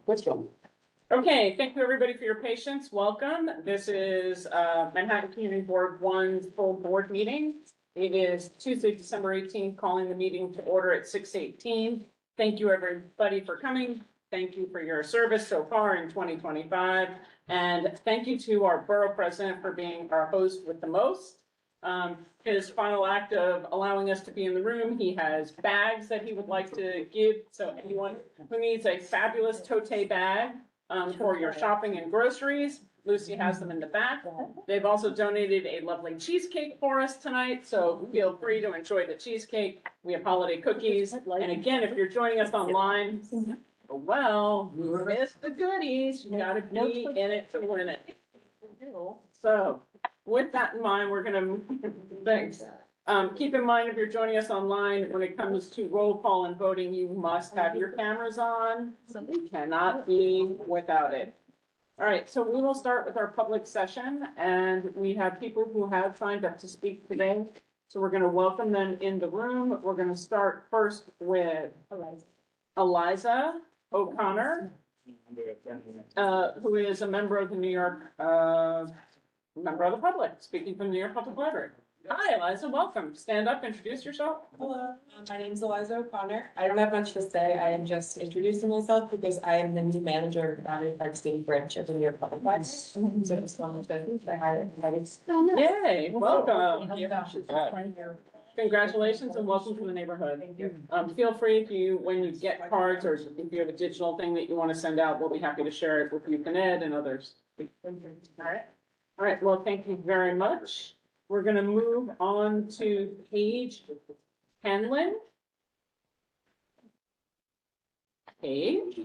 Let's go. Okay, thank you everybody for your patience. Welcome. This is Manhattan Community Board 1's full board meeting. It is Tuesday, December 18th, calling the meeting to order at 6:18. Thank you everybody for coming. Thank you for your service so far in 2025. And thank you to our borough president for being our host with the most. His final act of allowing us to be in the room, he has bags that he would like to give. So anyone who needs a fabulous tote bag for your shopping and groceries, Lucy has them in the back. They've also donated a lovely cheesecake for us tonight, so feel free to enjoy the cheesecake. We have holiday cookies. And again, if you're joining us online, well, you missed the goodies. You gotta be in it to win it. So with that in mind, we're gonna, thanks. Keep in mind, if you're joining us online, when it comes to roll call and voting, you must have your cameras on. You cannot be without it. All right, so we will start with our public session, and we have people who have signed up to speak today. So we're gonna welcome them in the room. We're gonna start first with Eliza O'Connor, who is a member of the New York, member of the public, speaking from the New York Public Library. Hi, Eliza, welcome. Stand up, introduce yourself. Hello, my name is Eliza O'Connor. I don't have much to say. I am just introducing myself because I am the new manager of the Boundary Park State branch of the New York Public Library. So I just wanted to say hi to everybody. Yay, welcome. Congratulations and welcome to the neighborhood. Feel free if you, when you get cards or if you have a digital thing that you want to send out, we'll be happy to share it with you and Ed and others. All right, well, thank you very much. We're gonna move on to Paige Hanlon. Paige?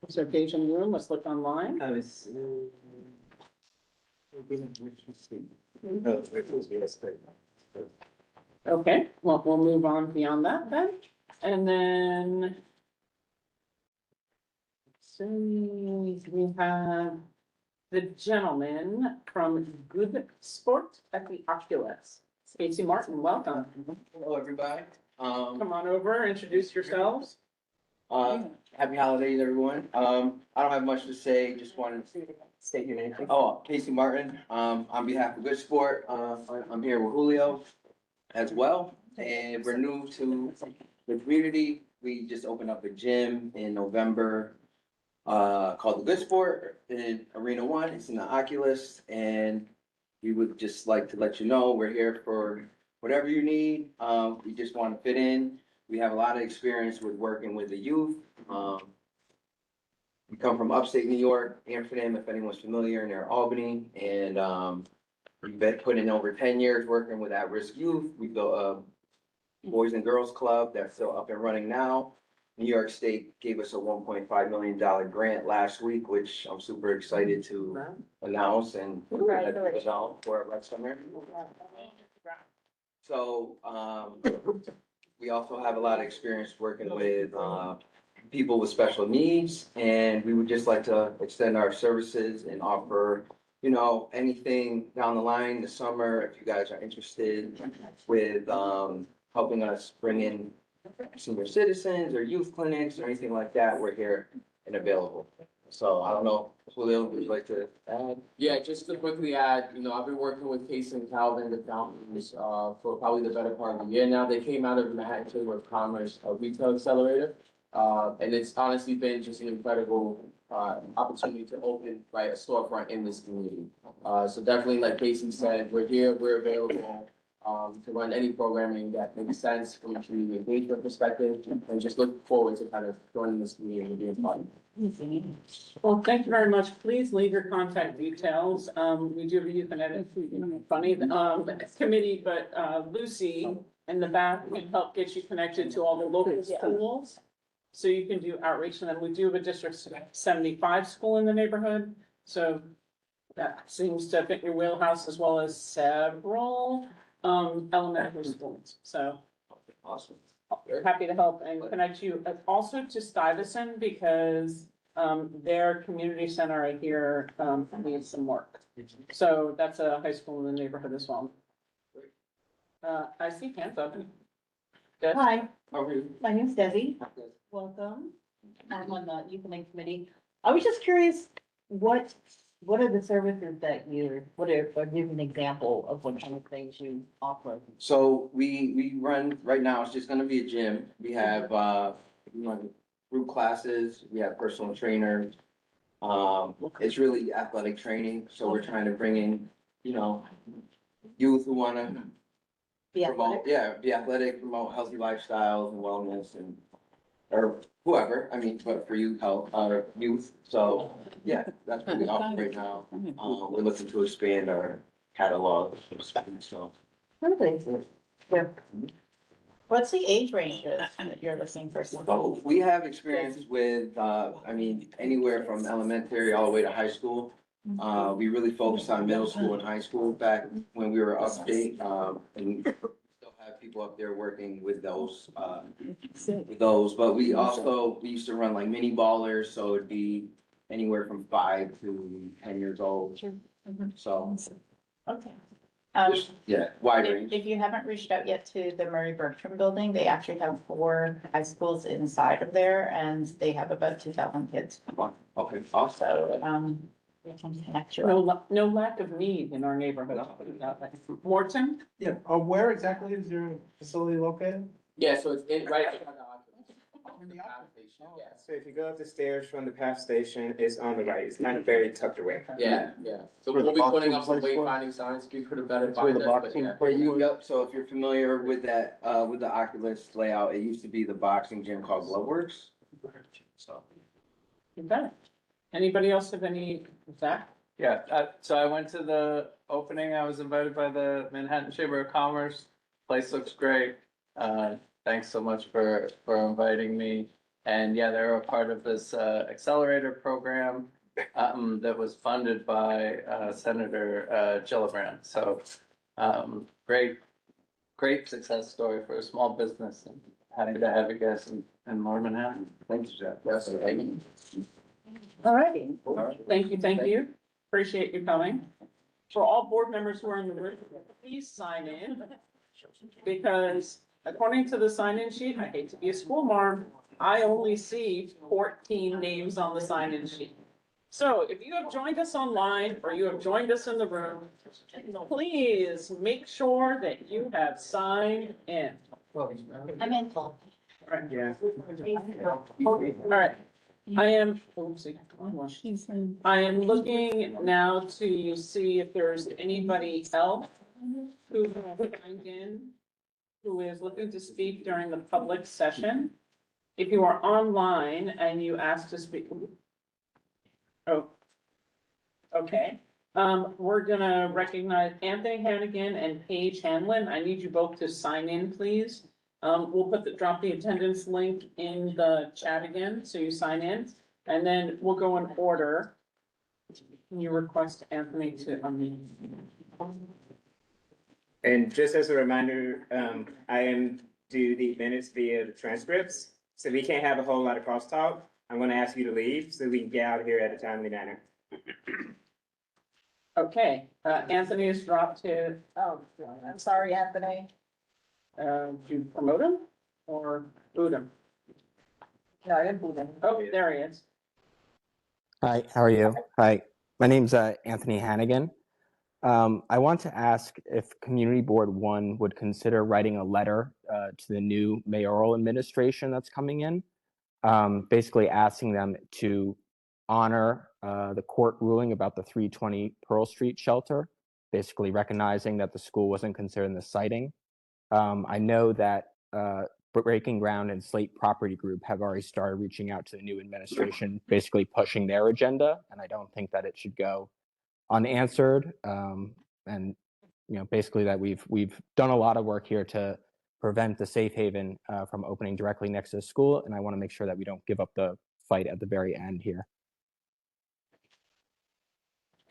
Is there Paige in the room? Let's look online. Okay, well, we'll move on beyond that then. And then so we have the gentleman from Good Sport at the Oculus. Casey Martin, welcome. Hello, everybody. Come on over, introduce yourselves. Happy holidays, everyone. I don't have much to say, just wanted to state your name. Oh, Casey Martin, on behalf of Good Sport, I'm here with Julio as well. And we're new to the community. We just opened up a gym in November, called the Good Sport in Arena 1. It's in the Oculus, and we would just like to let you know we're here for whatever you need. We just want to fit in. We have a lot of experience with working with the youth. We come from upstate New York, Amsterdam, if anyone's familiar, near Albany, and we've been putting in over 10 years working with at-risk youth. We built a Boys and Girls Club that's still up and running now. New York State gave us a $1.5 million grant last week, which I'm super excited to announce and for our summer. So we also have a lot of experience working with people with special needs, and we would just like to extend our services and offer, you know, anything down the line this summer if you guys are interested with helping us bring in senior citizens or youth clinics or anything like that. We're here and available. So I don't know, Julio, would you like to add? Yeah, just to quickly add, you know, I've been working with Casey and Calvin, the founders, for probably the better part of the year now. They came out of the Manhattan Chamber of Commerce Retail Accelerator. And it's honestly been just an incredible opportunity to open, right, a storefront in this community. So definitely, like Casey said, we're here, we're available to run any programming that makes sense from a community engagement perspective, and just look forward to kind of joining this community and being part of it. Well, thank you very much. Please leave your contact details. We do have a youth and ed, funny, committee, but Lucy in the back can help get you connected to all the local schools. So you can do outreach, and then we do have a District 75 school in the neighborhood. So that seems to fit your wheelhouse, as well as several elementary schools. So Awesome. happy to help and connect you also to Stuyvesant, because their community center I hear needs some work. So that's a high school in the neighborhood as well. I see hands up. Good. Hi, How are you? my name's Debbie. Welcome. I'm on the youth and Link committee. I was just curious, what are the services that or give an example of what kind of things you offer? So we run, right now, it's just gonna be a gym. We have, we run group classes, we have personal trainers. It's really athletic training, so we're trying to bring in, you know, youth who wanna The promote, athletic? yeah, be athletic, promote healthy lifestyles and wellness and, or whoever, I mean, but for you, health, youth, so, yeah, that's what we offer right now. We're looking to expand our catalog, so. Really? Yeah. What's the age range that you're looking for? So we have experience with, I mean, anywhere from elementary all the way to high school. We really focused on middle school and high school back when we were upstate, and we still have people up there working with those, but we also, we used to run like mini ballers, so it'd be anywhere from 5 to 10 years old. So, Okay. just, yeah, wide If, range. if you haven't reached out yet to the Murray Bertram building, they actually have 4 high schools inside of there and they have about 2,000 kids. Okay, awesome. So, we can connect you. No lack of need in our neighborhood. I'll put it that way. Morton? Yeah, where exactly is your facility located? Yeah, so it's in, right. in front of the In the PATH station, yes. So if you go up the stairs from the PATH station, it's on the right. It's kind of very tucked away. Yeah, yeah. So Where the we'll be putting up boxing some place was? wayfinding signs, be for the better That's where the find us, but boxing yeah. Where you, yep, so if you're familiar with that, with the Oculus layout, it used to be the boxing gym called Gloveworks. So. You bet. Anybody else have any, Zach? Yeah, so I went to the opening, I was invited by the Manhattan Chamber of Commerce, place looks great. Thanks so much for inviting me. And yeah, they're a part of this accelerator program that was funded by Senator Gillibrand. So great success story for a small business, and happy to have you guys in Lower Manhattan. Thanks, Jeff. Yes, thank you. All righty. Thank you. Appreciate you coming. For all board members who are in the room, please sign in. Because according to the sign-in sheet, I hate to be a school marm, I only see 14 names on the sign-in sheet. So if you have joined us online or you have joined us in the room, please make sure that you have signed in. I'm in full. Yeah. All right, I am, I am looking now to see if there's anybody else who signed in, who is looking to speak during the public session. If you are online and you ask to speak. Oh. Okay, we're gonna recognize Anthony Hannigan and Paige Hanlon. I need you both to sign in, please. We'll drop the attendance link in the chat again, so you sign in, and then we'll go in order. Can you request Anthony to unmute? And just as a reminder, I am do the minutes via the transcripts, so we can't have a whole lot of crosstalk. I'm going to ask you to leave so we can get out of here at a timely manner. Okay, Anthony is dropped to, I'm sorry, Anthony. do you promote him or boot him? No, I didn't believe him. Oh, there he is. Hi, how are you? Hi, my name's Anthony Hannigan. I want to ask if Community Board 1 would consider writing a letter to the new mayoral administration that's coming in, basically asking them to honor the court ruling about the 320 Pearl Street shelter, basically recognizing that the school wasn't considered in the siting. I know that Breaking Ground and Slate Property Group have already started reaching out to the new administration, basically pushing their agenda, and I don't think that it should go unanswered. And basically that we've done a lot of work here to prevent the safe haven from opening directly next to the school, and I want to make sure that we don't give up the fight at the very end here.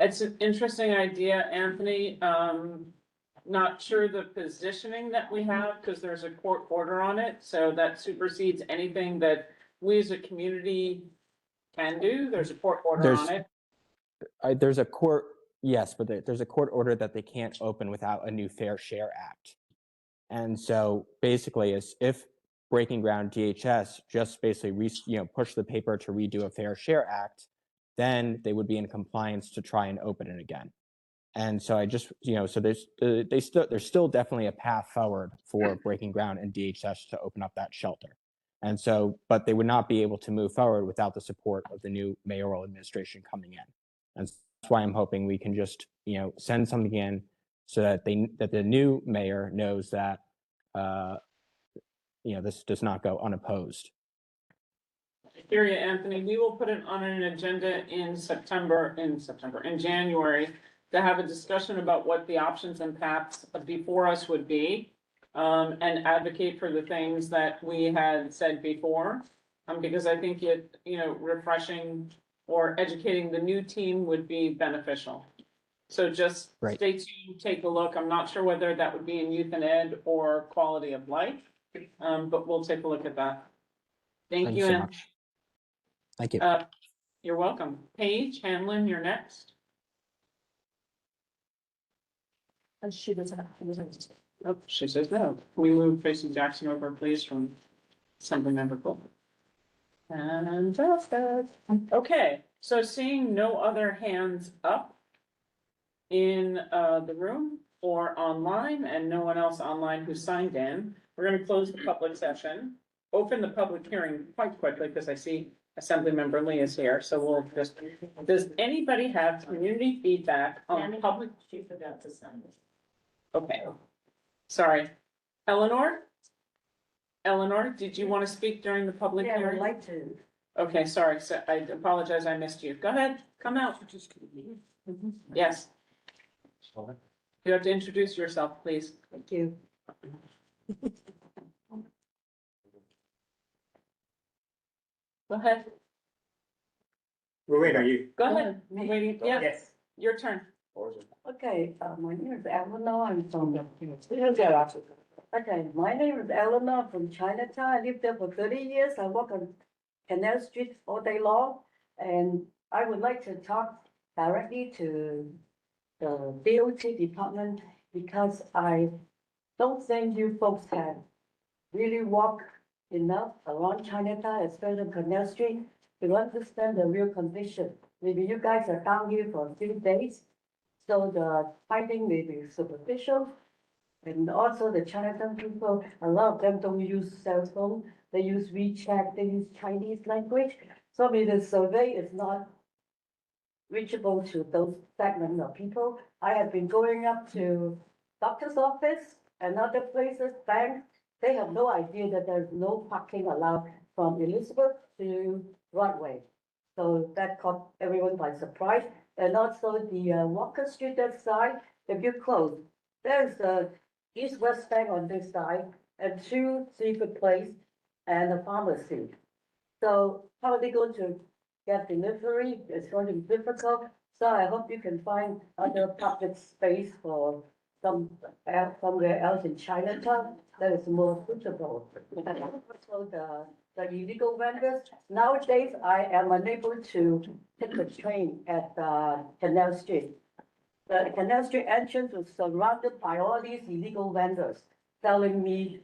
It's an interesting idea, Anthony. Not sure the positioning that we have, because there's a court order on it, so that supersedes anything that we as a community can do. There's a court order on it. There's a court, yes, but there's a court order that they can't open without a new Fair Share Act. And so basically, if Breaking Ground DHS just basically push the paper to redo a Fair Share Act, then they would be in compliance to try and open it again. And so I just, so there's still definitely a path forward for Breaking Ground and DHS to open up that shelter. And so, but they would not be able to move forward without the support of the new mayoral administration coming in. And that's why I'm hoping we can just, send something in so that the new mayor knows that, this does not go unopposed. I hear you, Anthony. We will put it on an agenda in January to have a discussion about what the options and paths before us would be. And advocate for the things that we had said before. Because I think refreshing or educating the new team would be beneficial. So just Right. stay tuned, take a look. I'm not sure whether that would be in youth and ed or quality of life. But we'll take a look at that. Thank you, so Ann. much. Thank you. You're welcome. Paige Hanlon, you're next. And she doesn't. Oh, she says no. We move Tracy Jackson over, please, from Assemblymember Cole. Fantastic. Okay, so seeing no other hands up in the room or online, and no one else online who signed in, we're gonna close the public session, open the public hearing quite quickly, because I see Assemblymember Lee is here, so we'll just, does anybody have community feedback on public? She forgot to sign it. Okay, sorry. Eleanor? Eleanor, did you want to speak during the public Yeah, I would hearing? like to. Okay, sorry, so I apologize, I missed you. Go ahead, come out. Yes. You have to introduce yourself, please. Thank you. Go ahead, We're waiting on you. go ahead. We're waiting, yeah, Yes. your turn. Okay, my name is Eleanor, I'm from Okay, my name is Eleanor from Chinatown. I lived there for 30 years. I work on Canal Street all day long. And I would like to talk directly to the DOT department because I don't think you folks have really walked enough around Chinatown, especially Canal Street, to understand the real condition. Maybe you guys are down here for a few days, so the finding may be superficial. And also the Chinatown people, a lot of them don't use cell phone, they use WeChat, they use Chinese language. So maybe the survey is not reachable to those segment of people. I have been going up to doctor's office and other places, banks, they have no idea that there's no parking allowed from Elizabeth to Broadway. So that caught everyone by surprise. And also the Walker Street that side, if you close, there's a East-West Bank on this side and 2 seafood place and a pharmacy. So how are they going to get delivery? It's going to be difficult. So I hope you can find other public space for somewhere else in Chinatown that is more suitable. And also the illegal vendors. Nowadays, I am unable to take the train at Canal Street. The Canal Street entrance was surrounded by all these illegal vendors telling me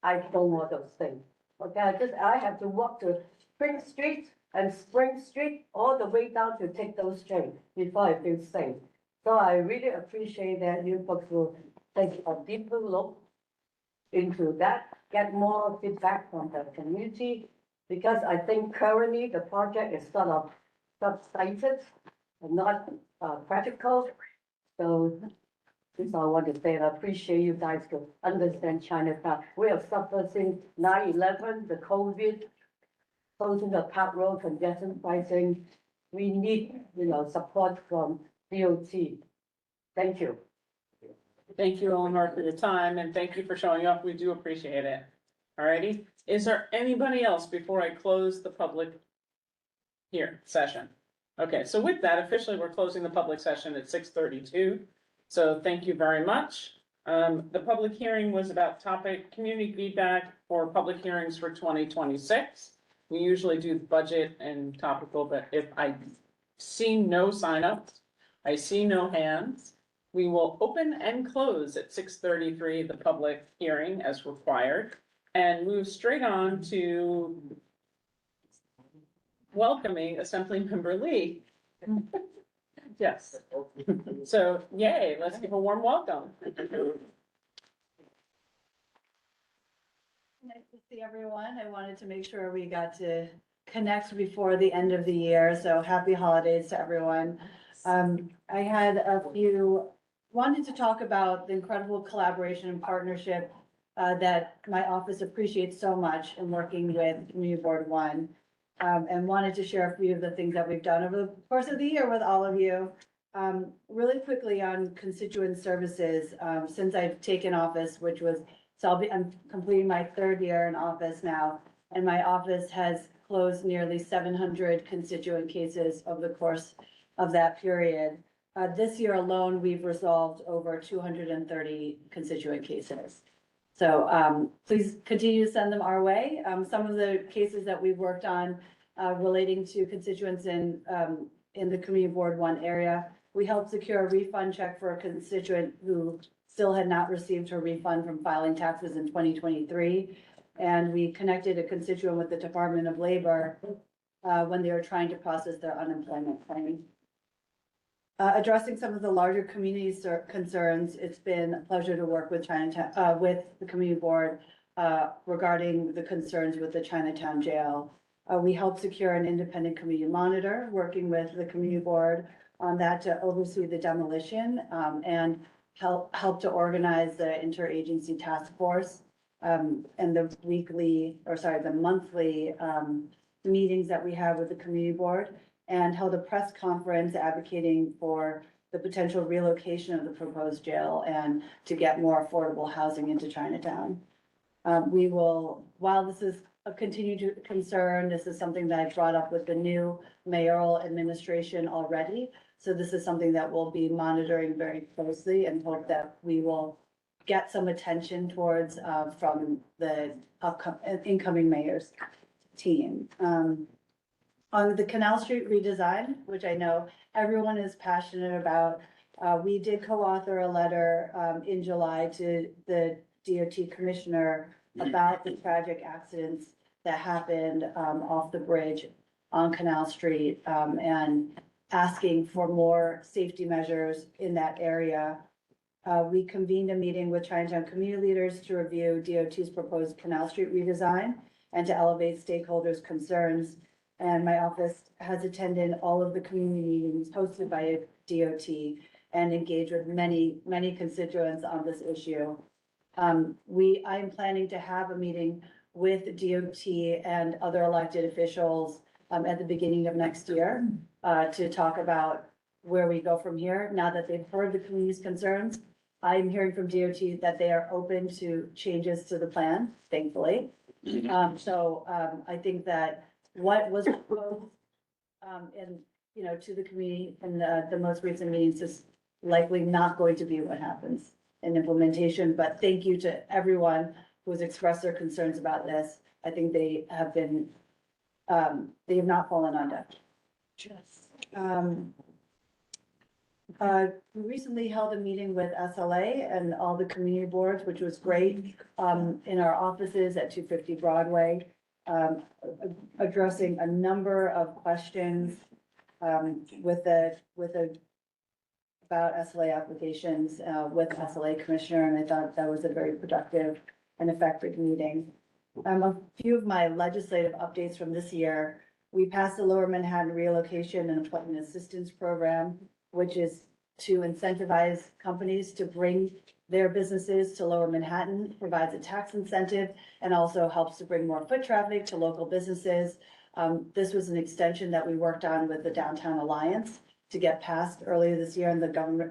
I don't want those things. Okay, I have to walk to Spring Street and Spring Street all the way down to take those trains before I feel safe. So I really appreciate that you folks will take a deeper look into that, get more feedback from the community, because I think currently the project is sort of subsided and not practical. So this is all I want to say, and I appreciate you guys to understand Chinatown. We have suffered since 9/11, the COVID, closing the park road, congestion pricing. We need, support from DOT. Thank you. Thank you, Eleanor, for your time, and thank you for showing up. We do appreciate it. Alrighty, is there anybody else before I close the public session? Okay, so with that, officially, we're closing the public session at 6:32. So thank you very much. The public hearing was about topic community feedback for public hearings for 2026. We usually do budget and topical, but if I see no signups, I see no hands, we will open and close at 6:33 the public hearing as required. and move straight on to welcoming Assemblymember Lee. Yes. So yay, let's give a warm welcome. Nice to see everyone. I wanted to make sure we got to connect before the end of the year, so happy holidays to everyone. I had wanted to talk about the incredible collaboration and partnership that my office appreciates so much in working with Community Board One. And wanted to share a few of the things that we've done over the course of the year with all of you. Really quickly on constituent services, since I've taken office, which was, I'm completing my 3rd year in office now, and my office has closed nearly 700 constituent cases over the course of that period. This year alone, we've resolved over 230 constituent cases. So please continue to send them our way. Some of the cases that we've worked on relating to constituents in the Community Board One area, we helped secure a refund check for a constituent who still had not received her refund from filing taxes in 2023. And we connected a constituent with the Department of Labor when they were trying to process their unemployment claim. Addressing some of the larger community concerns, it's been a pleasure to work with Chinatown, with the Community Board regarding the concerns with the Chinatown jail. We helped secure an independent community monitor, working with the Community Board on that to oversee the demolition and help to organize the interagency task force and the monthly meetings that we have with the Community Board, and held a press conference advocating for the potential relocation of the proposed jail and to get more affordable housing into Chinatown. While this is a continued concern, this is something that I brought up with the new mayoral administration already. So this is something that we'll be monitoring very closely and hope that we will get some attention towards from the incoming mayor's team. On the Canal Street redesign, which I know everyone is passionate about, we did co-author a letter in July to the DOT commissioner about the tragic accidents that happened off the bridge on Canal Street and asking for more safety measures in that area. We convened a meeting with Chinatown community leaders to review DOT's proposed Canal Street redesign and to elevate stakeholders' concerns. And my office has attended all of the community meetings hosted by DOT and engaged with many, many constituents on this issue. I'm planning to have a meeting with DOT and other elected officials at the beginning of next year to talk about where we go from here. Now that they've heard the community's concerns, I'm hearing from DOT that they are open to changes to the plan, thankfully. I think that what was proposed to the community in the most recent meetings is likely not going to be what happens in implementation. But thank you to everyone who has expressed their concerns about this. I think they have not fallen on deaf. We recently held a meeting with SLA and all the community boards, which was great, in our offices at 250 Broadway, addressing a number of questions about SLA applications with SLA commissioner, and I thought that was a very productive and effective meeting. A few of my legislative updates from this year: we passed the Lower Manhattan Relocation and Employment Assistance Program, which is to incentivize companies to bring their businesses to Lower Manhattan, provides a tax incentive, and also helps to bring more foot traffic to local businesses. This was an extension that we worked on with the Downtown Alliance to get passed earlier this year, and the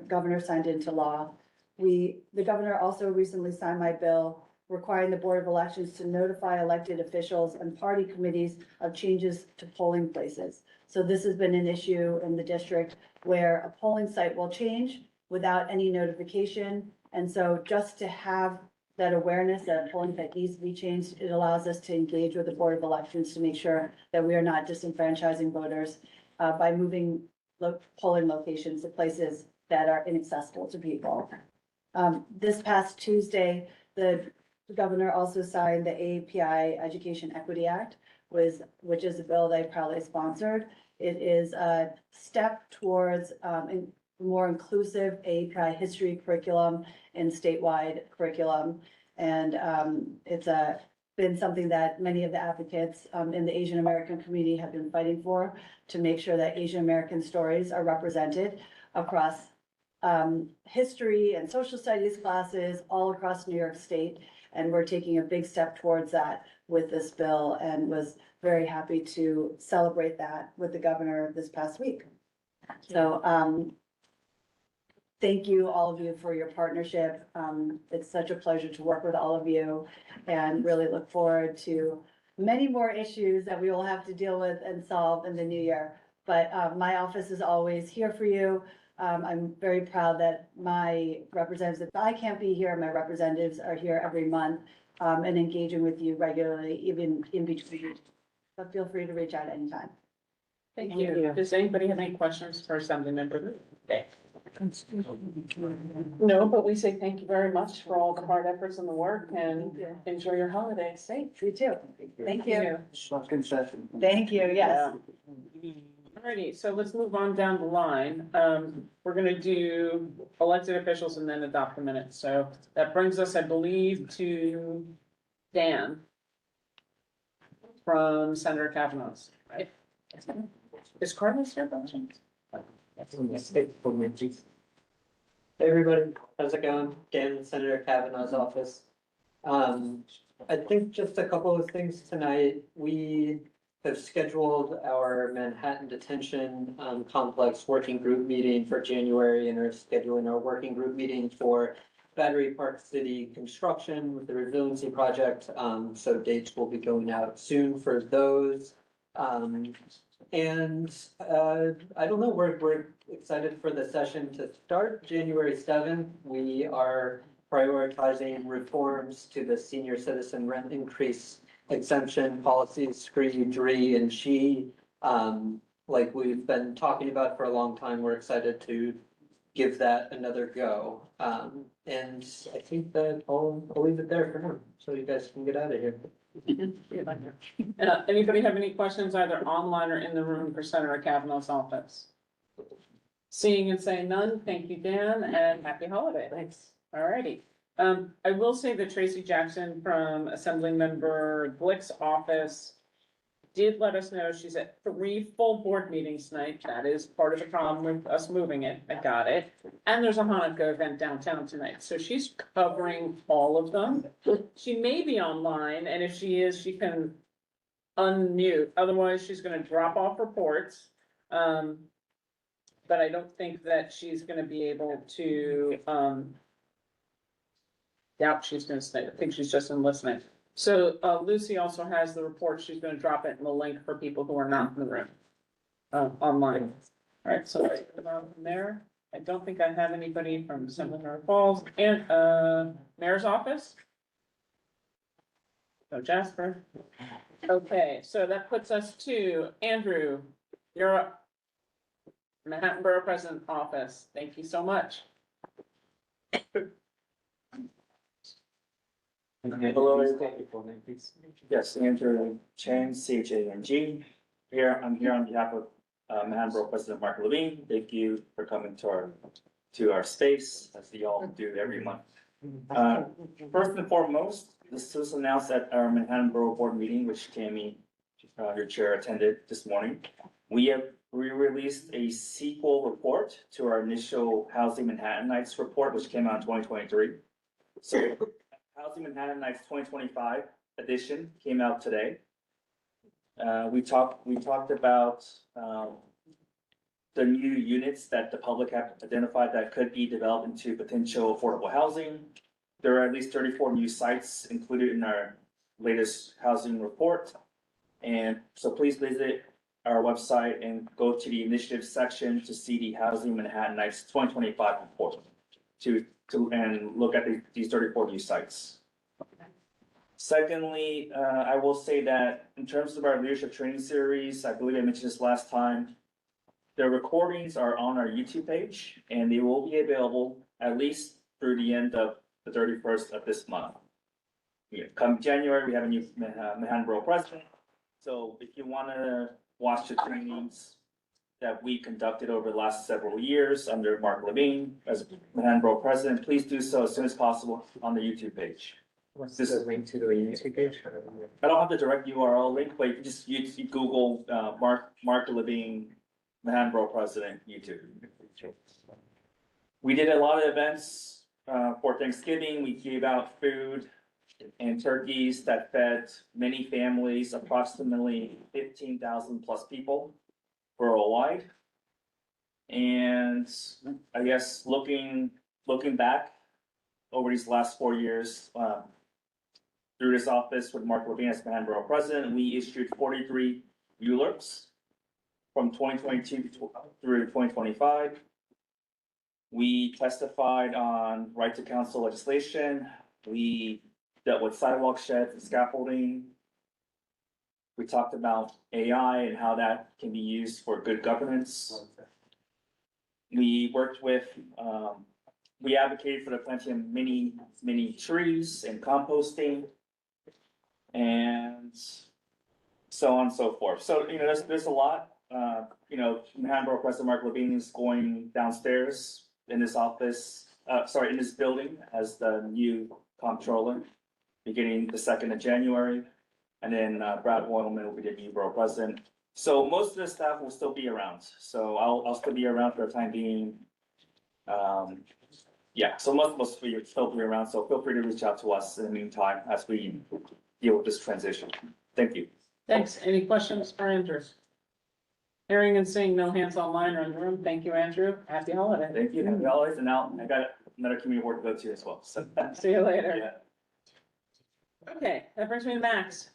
governor signed into law. The governor also recently signed my bill requiring the Board of Elections to notify elected officials and party committees of changes to polling places. So this has been an issue in the district where a polling site will change without any notification. And so just to have that awareness that a polling site needs to be changed, it allows us to engage with the Board of Elections to make sure that we are not disenfranchising voters by moving polling locations to places that are inaccessible to people. This past Tuesday, the the governor also signed the API Education Equity Act, which is a bill that I proudly sponsored. It is a step towards more inclusive API history curriculum and statewide curriculum. And it's been something that many of the advocates in the Asian American community have been fighting for, to make sure that Asian American stories are represented across history and social studies classes all across New York State. And we're taking a big step towards that with this bill, and was very happy to celebrate that with the governor this past week. So thank you, all of you, for your partnership. It's such a pleasure to work with all of you, and really look forward to many more issues that we will have to deal with and solve in the new year. But my office is always here for you. I'm very proud that my representatives, if I can't be here, my representatives are here every month and engaging with you regularly, even in between. So feel free to reach out anytime. Thank you. Does anybody have any questions for Assembly Member? No, but we say thank you very much for all the hard efforts and the work, and enjoy your holidays. Safe. You too. Thank you. Shotgun session. Thank you, yes. Alrighty, so let's move on down the line. We're gonna do elected officials and then adopt the minutes. So that brings us, I believe, to Dan from Senator Kavanaugh's, right? Is Carlos here by chance? Hey everybody, how's it going? Dan, Senator Kavanaugh's office. I think just a couple of things tonight. We have scheduled our Manhattan Detention Complex Working Group meeting for January, and are scheduling our working group meeting for Battery Park City construction with the resiliency project. So dates will be going out soon for those. And I don't know, we're excited for the session to start January 7th. We are prioritizing reforms to the senior citizen rent increase exemption policies, SCREE, DRE, and SHE. Like we've been talking about for a long time, we're excited to give that another go. And I think that I'll leave it there for now, so you guys can get out of here. Anybody have any questions either online or in the room for Senator Kavanaugh's office? Seeing and saying none, thank you, Dan, and happy holiday. Thanks. Alrighty. I will say that Tracy Jackson from Assemblymember Glick's office did let us know she's at 3 full board meetings tonight. That is part of the problem with us moving it. I got it. And there's a Hanukkah event downtown tonight, so she's covering all of them. She may be online, and if she is, she can unmute. Otherwise, she's gonna drop off reports. But I don't think that she's gonna be able to, doubt she's gonna stay. I think she's just in listening. So, Lucy also has the report. She's gonna drop it in the link for people who are not in the room, online. All right, so let's move on from there. I don't think I have anybody from Assembly Falls and, Mayor's office. So Jasper. Okay, so that puts us to Andrew. You're up. Manhattan Borough President Office. Thank you so much. Hello, everyone. Yes, Andrew Chang, CHANG. I'm here on behalf of Manhattan Borough President Mark Levine. Thank you for coming to our space, as we all do every month. First and foremost, this was announced at our Manhattan Borough Board meeting, which Tammy, your chair, attended this morning. We released a sequel report to our initial Housing Manhattanites report, which came out in 2023. So Housing Manhattanites 2025 edition came out today. We talked about the new units that the public have identified that could be developed into potential affordable housing. There are at least 34 new sites included in our latest housing report. And so please visit our website and go to the initiative section to see the Housing Manhattanites 2025 report and look at these 34 new sites. Secondly, I will say that in terms of our leadership training series, I believe I mentioned this last time, the recordings are on our YouTube page and they will be available at least through the end of the 31st of this month. come January, we have a new Manhattan Borough president. So if you wanna watch the trainings that we conducted over the last several years under Mark Levine as Manhattan Borough president, please do so as soon as possible on the YouTube page. What's the link to the YouTube page? I don't have the direct URL link, but you can just you Google Mark Levine, Manhattan Borough president, YouTube. We did a lot of events for Thanksgiving. We gave out food and turkeys that fed many families, approximately 15,000 plus people worldwide. And I guess looking back over these last 4 years, through this office with Mark Levine as Manhattan Borough president, we issued 43 ULURPs from 2022 through 2025. We testified on right to counsel legislation. We dealt with sidewalk sheds and scaffolding. We talked about AI and how that can be used for good governance. We worked with, we advocated for the planting of many trees and composting. And so on and so forth. So, you know, there's a lot, Manhattan Borough President Mark Levine is going downstairs in this office, in this building as the new comptroller, beginning the 2nd of January. And then Brad Wodelman will be the new borough president. So most of the staff will still be around. So I'll still be around for the time being. So most of you will still be around. So feel free to reach out to us in the meantime as we deal with this transition. Thank you. Thanks. Any questions for Andrew? Hearing and seeing no hands online or in the room. Thank you, Andrew. Happy holiday. Thank you. Happy holidays. And now I got another community board to go to as well. So See you later. Yeah. Okay, that brings me to Max.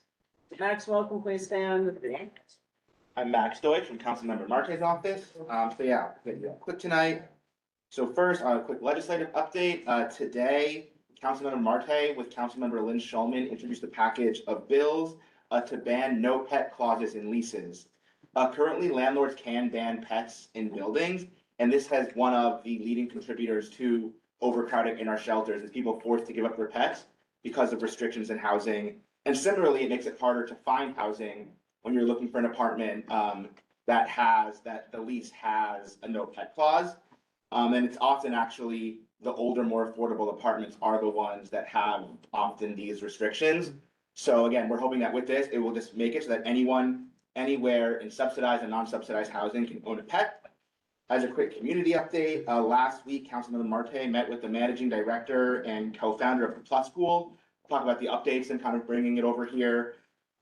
Max, welcome. Please stand. I'm Max Deutsch from Councilmember Marte's office. Quick tonight. So first, a quick legislative update. Today, Councilmember Marte with Councilmember Lynn Schulman introduced a package of bills to ban no pet clauses in leases. Currently, landlords can ban pets in buildings, and this has one of the leading contributors to overcrowding in our shelters, is people forced to give up their pets because of restrictions in housing. And similarly, it makes it harder to find housing when you're looking for an apartment that the lease has a no pet clause. And it's often actually the older, more affordable apartments are the ones that have often these restrictions. So again, we're hoping that with this, it will just make it so that anyone, anywhere in subsidized and non-subsidized housing can own a pet. As a quick community update, last week, Councilmember Marte met with the managing director and co-founder of the Plus Pool, talk about the updates and kind of bringing it over here.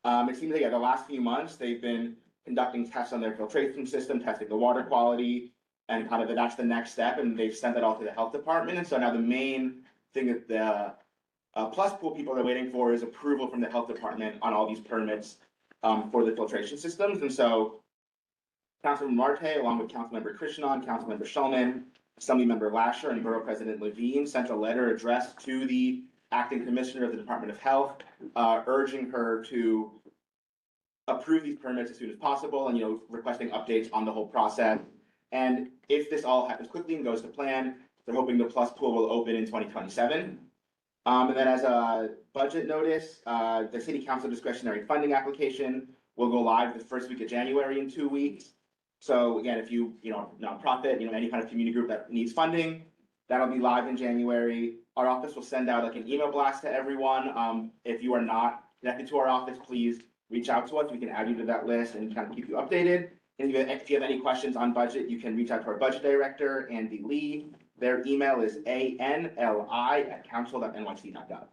It seems like the last few months, they've been conducting tests on their filtration system, testing the water quality, and kind of that's the next step, and they've sent that all to the health department. And so now the main thing that the Plus Pool people are waiting for is approval from the health department on all these permits for the filtration systems. And so Councilmember Marte, along with Councilmember Krishnan, Councilmember Schulman, Assemblymember Lasher, and Borough President Levine sent a letter addressed to the acting commissioner of the Department of Health, urging her to approve these permits as soon as possible and, requesting updates on the whole process. And if this all happens quickly and goes to plan, they're hoping the Plus Pool will open in 2027. And then as a budget notice, the city council discretionary funding application will go live the first week of January in 2 weeks. So again, if you, nonprofit, any kind of community group that needs funding, that'll be live in January. Our office will send out like an email blast to everyone. If you are not connected to our office, please reach out to us. We can add you to that list and kind of keep you updated. And if you have any questions on budget, you can reach out to our budget director, Andy Lee. Their email is anli@council.nyc.gov.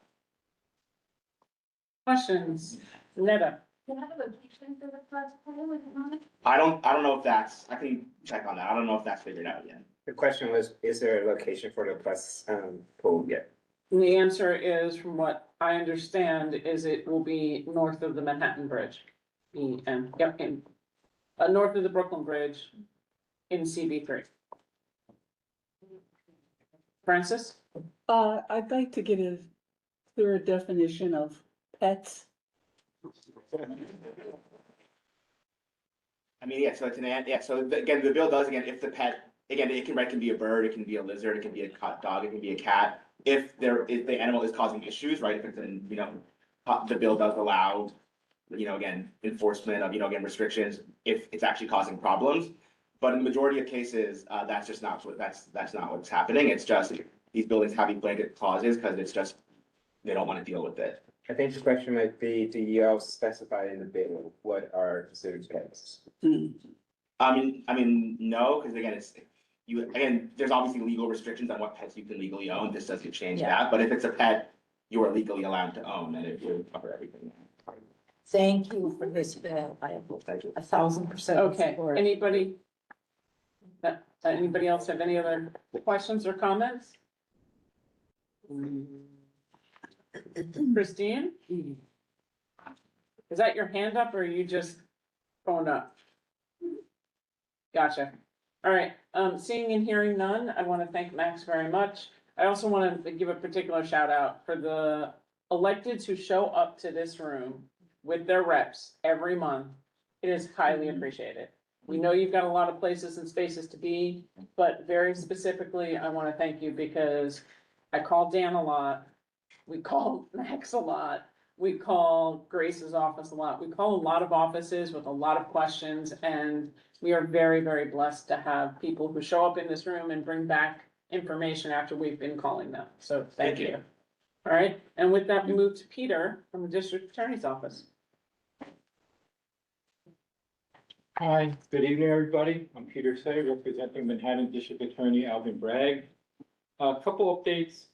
Questions? Netta? Can I have a location for the Plus Pool with the moment? I don't know if I can check on that. I don't know if that's figured out yet. The question was, is there a location for the Plus Pool yet? The answer is, from what I understand, is it will be north of the Manhattan Bridge. North of the Brooklyn Bridge in CB3. Francis? I'd like to get a clearer definition of pets. So it's again, the bill does, if the pet, again, it can be a bird, it can be a lizard, it can be a dog, it can be a cat. if the animal is causing issues, right, if it's in, the bill does allow, again, enforcement of, again, restrictions, if it's actually causing problems. But in the majority of cases, that's just not that's not what's happening. It's just these buildings having blanket clauses because it's just, they don't want to deal with it. I think the question might be, do you all specify in the bill what are considered pets? I mean, no, because again, there's obviously legal restrictions on what pets you can legally own. This doesn't change that, but if it's a pet you are legally allowed to own, then it would cover everything. Thank you for this bill. I am 1,000% Okay, support. anybody else have any other questions or comments? Christine? Is that your hand up or are you just phone up? Gotcha. All right, seeing and hearing none, I want to thank Max very much. I also want to give a particular shout out for the electeds who show up to this room with their reps every month. It is highly appreciated. We know you've got a lot of places and spaces to be, but very specifically, I want to thank you because I call Dan a lot. We call Max a lot. We call Grace's office a lot. We call a lot of offices with a lot of questions, and we are very, very blessed to have people who show up in this room and bring back information after we've been calling them. So thank you. All right, and with that, we move to Peter from the district attorney's office. Hi, good evening, everybody. I'm Peter Say, representing Manhattan District Attorney Alvin Bragg. A couple updates.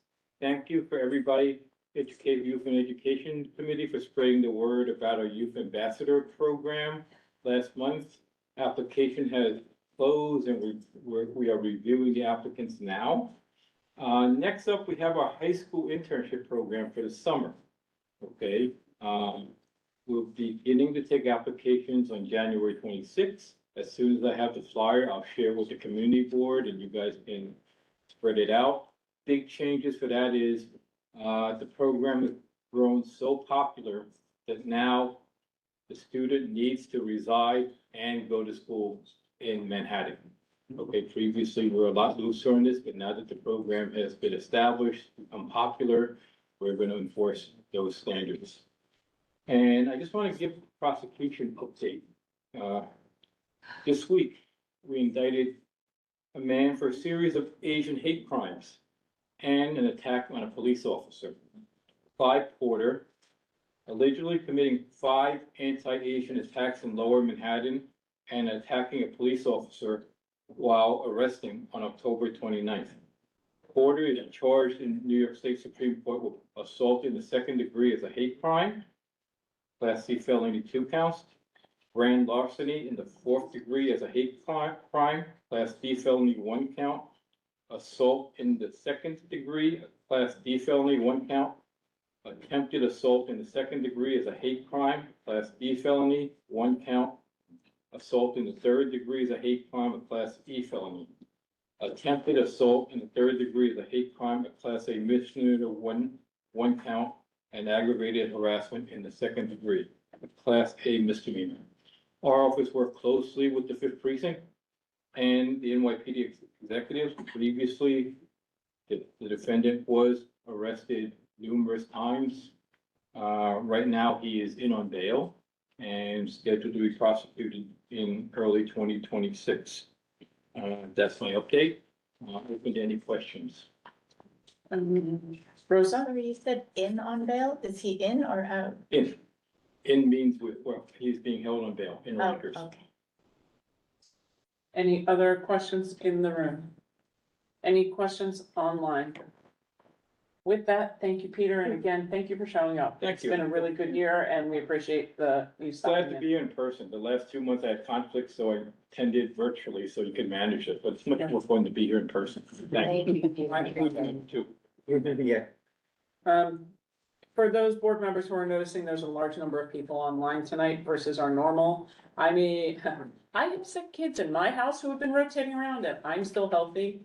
Thank you for everybody, Educate Youth and Education Committee, for spreading the word about our Youth Ambassador Program. Last month, application has closed and we are reviewing the applicants now. Next up, we have our high school internship program for the summer. Okay, we'll be beginning to take applications on January 26th. As soon as I have the flyer, I'll share with the community board and you guys can spread it out. Big changes for that is the program has grown so popular that now the student needs to reside and go to school in Manhattan. Okay, previously we were a lot looser on this, but now that the program has been established, become popular, we're going to enforce those standards. And I just want to give a prosecution update. This week, we indicted a man for a series of Asian hate crimes and an attack on a police officer. Clyde Porter, allegedly committing 5 anti-Asian attacks in Lower Manhattan and attacking a police officer while arresting on October 29th. Porter is charged in New York State Supreme Court with assault in the 2nd degree as a hate crime, Class C felony 2 counts, grand larceny in the 4th degree as a hate crime, Class D felony 1 count, assault in the 2nd degree, Class D felony 1 count, attempted assault in the 2nd degree as a hate crime, Class D felony 1 count, assault in the 3rd degree as a hate crime, a Class E felony, attempted assault in the 3rd degree as a hate crime, a Class A misdemeanor 1 count, and aggravated harassment in the 2nd degree, a Class A misdemeanor. Our office worked closely with the 5th precinct and the NYPD executives. Previously, the defendant was arrested numerous times. Right now, he is in on bail and scheduled to be prosecuted in early 2026. That's my update. Open to any questions. Rosa? Sorry, you said in on bail? Is he in or out? In means well, he's being held on bail in Oh, Rikers. okay. Any other questions in the room? Any questions online? With that, thank you, Peter, and again, thank you for showing up. Thank you. It's been a really good year and we appreciate you Glad stopping to in. be here in person. The last 2 months I had conflicts, so I attended virtually so you can manage it, but it's much more fun to be here in person. Thank you. Too. Yeah. For those board members who are noticing, there's a large number of people online tonight versus our normal. I mean, I have sick kids in my house who have been rotating around and I'm still healthy.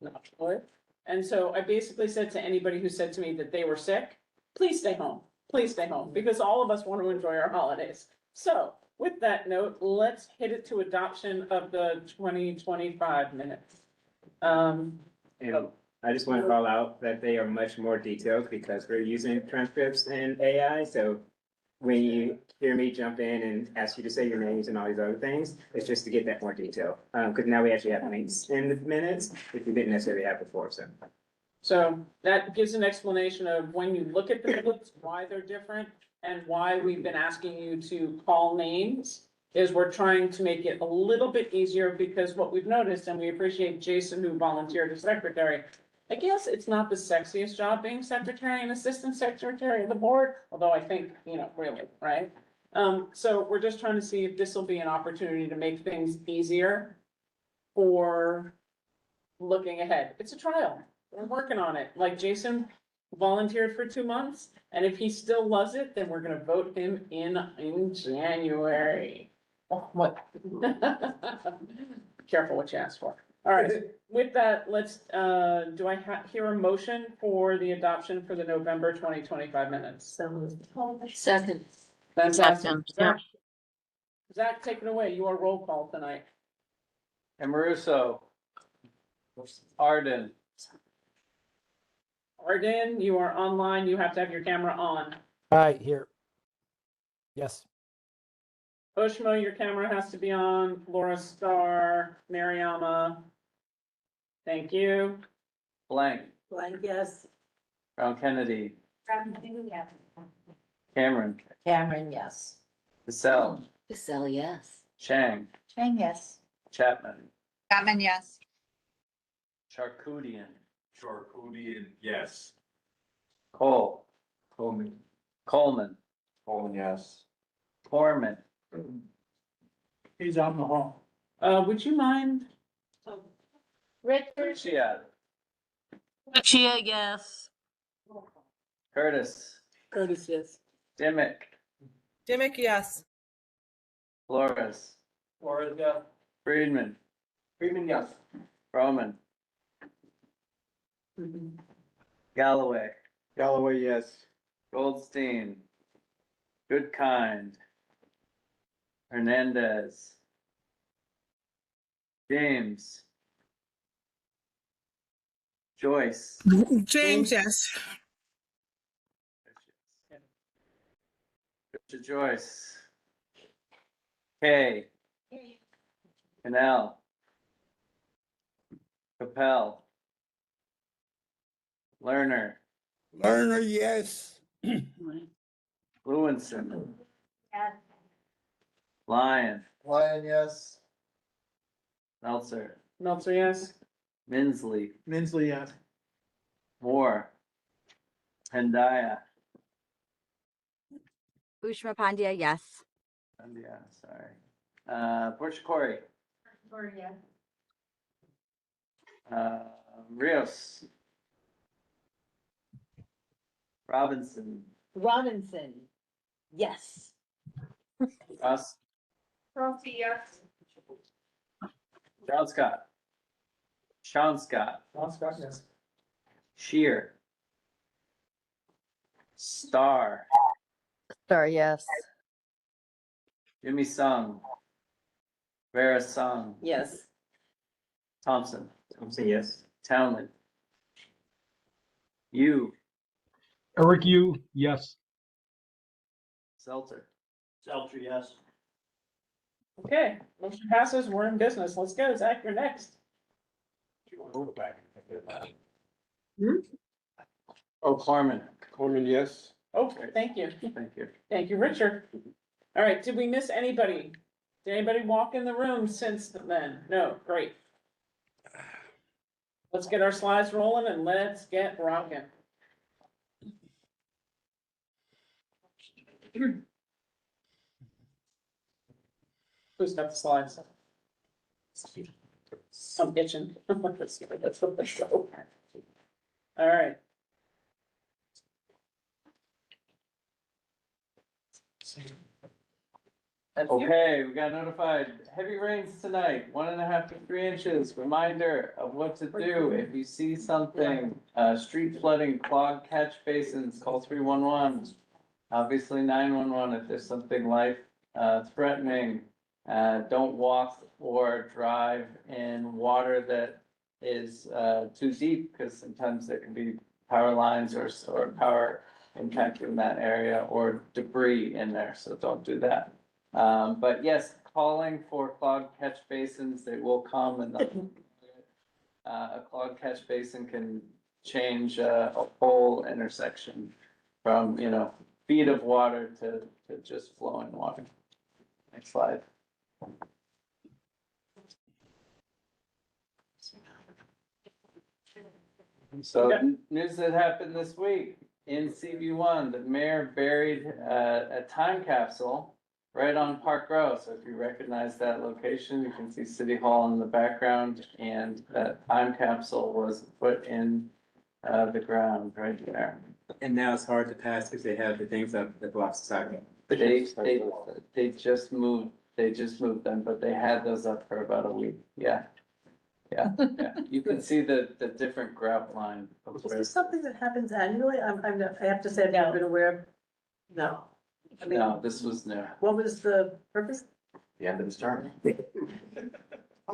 Not sure. And so I basically said to anybody who said to me that they were sick, please stay home, because all of us want to enjoy our holidays. So with that note, let's hit it to adoption of the 2025 minutes. And I just want to call out that they are much more detailed because we're using transcripts and AI, so when you hear me jump in and ask you to say your names and all these other things, it's just to get that more detail. Because now we actually have links in the minutes, which we didn't necessarily have before, so. So that gives an explanation of when you look at the minutes, why they're different, and why we've been asking you to call names. Is we're trying to make it a little bit easier, because what we've noticed, and we appreciate Jason who volunteered as secretary. I guess it's not the sexiest job being secretary and assistant secretary of the board, although I think, really, right? So we're just trying to see if this will be an opportunity to make things easier for looking ahead. It's a trial. We're working on it. Like Jason volunteered for 2 months, and if he still loves it, then we're gonna vote him in January. Oh, what? Careful what you ask for. All right, with that, let's, do I hear a motion for the adoption for the November 2025 minutes? Second. Fantastic. Zach, take it away. You are roll call tonight. Amoruso. Arden. Arden, you are online. You have to have your camera on. Hi, here. Yes. Oshmo, your camera has to be on. Laura Starr, Mariama. Thank you. Blank. Blank, yes. Brown Kennedy. Yes. Cameron. Cameron, yes. Cassell. Cassell, yes. Chang. Chang, yes. Chapman. Chapman, yes. Charcudian. Charcudian, yes. Cole. Coleman. Coleman. Coleman, yes. Corman. He's out in the hall. Would you mind? Richard. Chia. Chia, yes. Curtis. Curtis, yes. Dimick. Dimick, yes. Flores. Flores, yes. Friedman. Freeman, yes. Roman. Galloway. Galloway, yes. Goldstein. Goodkind. Hernandez. James. Joyce. James, yes. Richard Joyce. Kay. Canal. Capel. Lerner. Lerner, yes. Lewinson. Lyon. Lyon, yes. Meltzer. Meltzer, yes. Minsley. Minsley, yes. Moore. Pendaya. Ushma Pandya, yes. Pendaya, sorry. Porchicori. Yes. Rios. Robinson. Robinson, yes. Ross. Rossi, yes. John Scott. Sean Scott. John Scott, yes. Shear. Star. Star, yes. Jimmy Sung. Vera Sung. Yes. Thompson, yes. Townley. You. Eric, you, yes. Seltzer. Seltzer, yes. Okay, motion passes. We're in business. Let's go. Zach, you're next. Oh, Corman. Corman, yes. Oh, thank you. Thank you. Thank you, Richard. All right, did we miss anybody? Did anybody walk in the room since then? No, great. Let's get our slides rolling and let's get rocking. Who's got the slides? I'm itching. That's what they show. All right. Okay, we got notified, heavy rains tonight, 1.5 to 3 inches. Reminder of what to do if you see something, street flooding, clogged catch basins, call 311. Obviously 911 if there's something life, threatening. Don't walk or drive in water that is too deep, because sometimes there can be power lines or power impacting that area or debris in there, so don't do that. But yes, calling for clogged catch basins, they will come and a clogged catch basin can change a whole intersection from, feet of water to just flowing water. Next slide. So news that happened this week in CB1, the mayor buried a time capsule right on Park Row. So if you recognize that location, you can see City Hall in the background, and that time capsule was put in the ground right there. And now it's hard to pass because they have the things up that blocks the sidewalk. They just moved them, but they had those up for about a week. Yeah. You can see the different grout line. of Is where- this something that happens annually? I have to say, I've never been aware of. No. I mean, No, this was new. what was the purpose? The end of his term.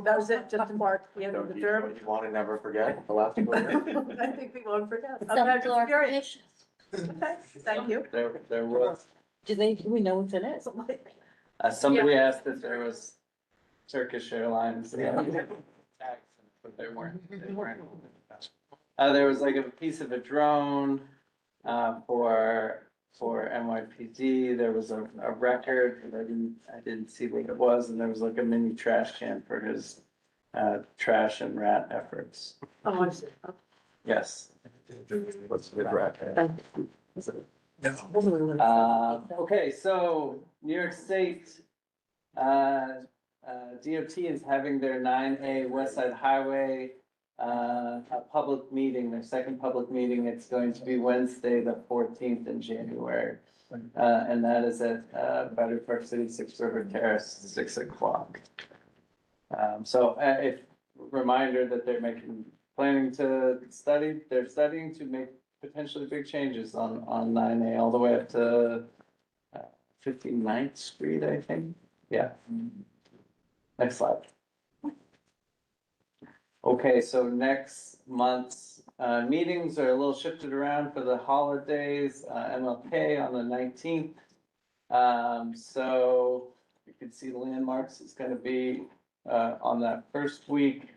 That was it, just to mark the end of the term? You want to never forget the last one? I think we won't forget. Some Okay, I'm just curious. clarification. Okay, thank you. There was, Do we know what's in it? somebody asked if there was Turkish Airlines. But they weren't. There was like a piece of a drone, for NYPD. There was a record, but I didn't see what it was, and there was like a mini trash can for his, trash and rat efforts. Oh, I see. Yes. What's the rat? Okay, so New York State, DOT is having their 9A West Side Highway, a public meeting, their second public meeting. It's going to be Wednesday, the 14th in January. And that is at, Battery Park City, 6 River Terrace, 6 o'clock. So, if, reminder that they're studying to make potentially big changes on 9A all the way up to 59th Street, I think. Yeah. Next slide. Okay, so next month's meetings are a little shifted around for the holidays, MLK on the 19th. So you can see landmarks is gonna be on that first week.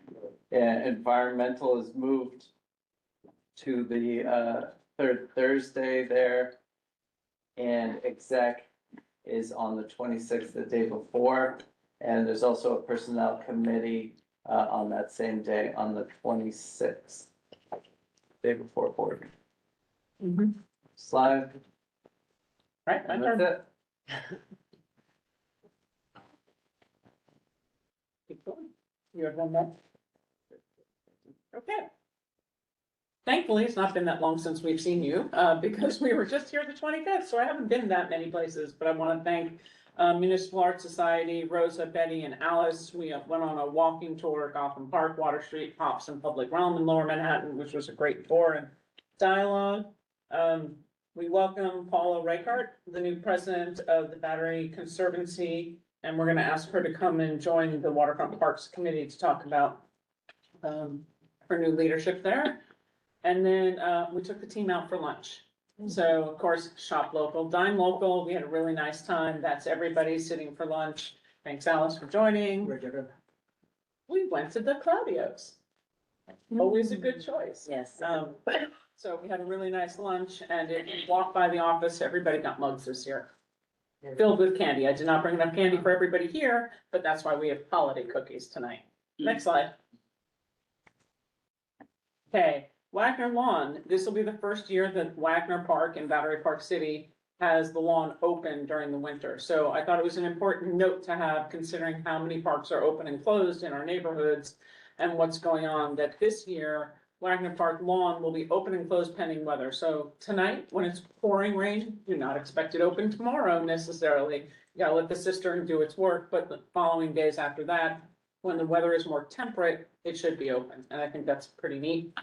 Environmental is moved to the third Thursday there. And exec is on the 26th, the day before. And there's also a personnel committee on that same day, on the 26th. Day before board. Slide. Right, And that's it. Keep going. You have one more? Okay. Thankfully, it's not been that long since we've seen you, because we were just here the 25th, so I haven't been that many places, but I want to thank Municipal Art Society, Rosa, Betty, and Alice. We went on a walking tour, Gotham Park, Water Street, Pops, and Public Realm in Lower Manhattan, which was a great tour and dialogue. We welcome Paula Reichart, the new president of the Battery Conservancy, and we're going to ask her to come and join the Waterfront Parks Committee to talk about her new leadership there. And then we took the team out for lunch. So of course, shop local, dine local. We had a really nice time. That's everybody sitting for lunch. Thanks, Alice, for joining. We went to the Claudio's. Always a good choice. Yes. So we had a really nice lunch, and if you walk by the office, everybody got mugs this year. Filled with candy. I did not bring enough candy for everybody here, but that's why we have holiday cookies tonight. Next slide. Okay. Wagner Lawn, this will be the first year that Wagner Park in Battery Park City has the lawn open during the winter. So I thought it was an important note to have, considering how many parks are open and closed in our neighborhoods and what's going on, that this year Wagner Park lawn will be open and closed pending weather. So tonight, when it's pouring rain, do not expect it open tomorrow necessarily. You gotta let the cistern do its work, but the following days after that, when the weather is more temperate, it should be open. And I think that's pretty neat.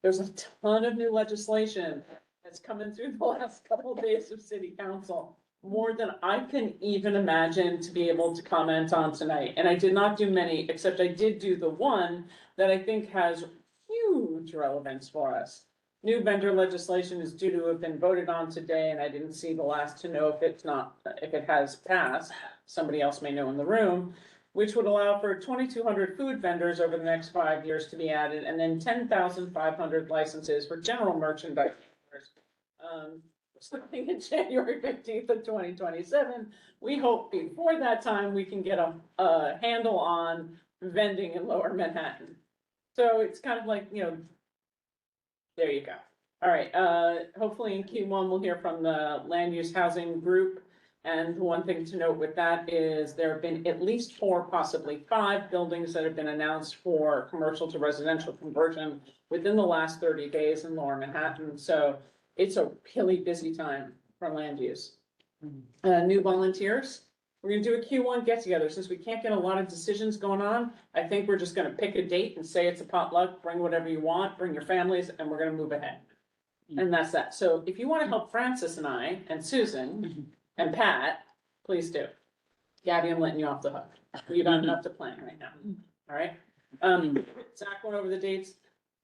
There's a ton of new legislation that's coming through the last couple of days of city council. more than I can even imagine to be able to comment on tonight. And I did not do many, except I did do the one that I think has huge relevance for us. New vendor legislation is due to have been voted on today, and I didn't see the last to know if it has passed. Somebody else may know in the room, which would allow for 2,200 food vendors over the next 5 years to be added, and then 10,500 licenses for general merchandise. Starting in January 15th of 2027, we hope before that time, we can get a handle on vending in Lower Manhattan. So it's kind of like, there you go. All right, hopefully in Q1, we'll hear from the land use housing group. And one thing to note with that is there have been at least 4, possibly 5 buildings that have been announced for commercial to residential conversion within the last 30 days in Lower Manhattan. So it's a really busy time for land use. New volunteers. We're gonna do a Q1 get together. Since we can't get a lot of decisions going on, I think we're just gonna pick a date and say it's a potluck, bring whatever you want, bring your families, and we're gonna move ahead. And that's that. So if you wanna help Francis and I, and Susan, and Pat, please do. Gabby, I'm letting you off the hook. You got enough to plan right now. All right? Zach went over the dates.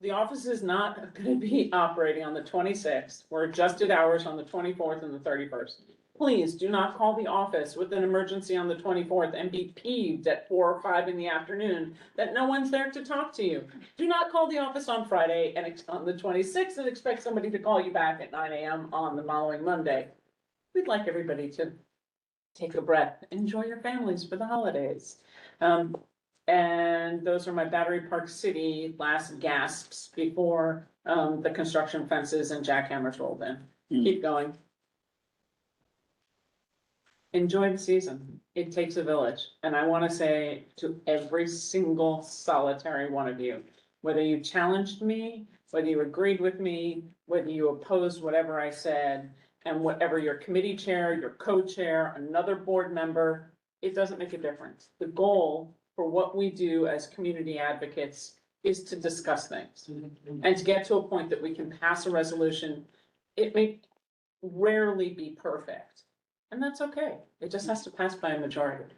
The office is not gonna be operating on the 26th. We're adjusted hours on the 24th and the 31st. Please do not call the office with an emergency on the 24th and be peeved at 4 or 5 in the afternoon that no one's there to talk to you. Do not call the office on Friday and on the 26th and expect somebody to call you back at 9 a.m. on the following Monday. We'd like everybody to take a breath, enjoy your families for the holidays. And those are my Battery Park City last gasps before the construction fences and jackhammers rolled in. Keep going. Enjoy the season. It takes a village. And I want to say to every single solitary one of you, whether you challenged me, whether you agreed with me, whether you opposed whatever I said, and whatever your committee chair, your co-chair, another board member, it doesn't make a difference. The goal for what we do as community advocates is to discuss things and to get to a point that we can pass a resolution. It may rarely be perfect, and that's okay. It just has to pass by a majority.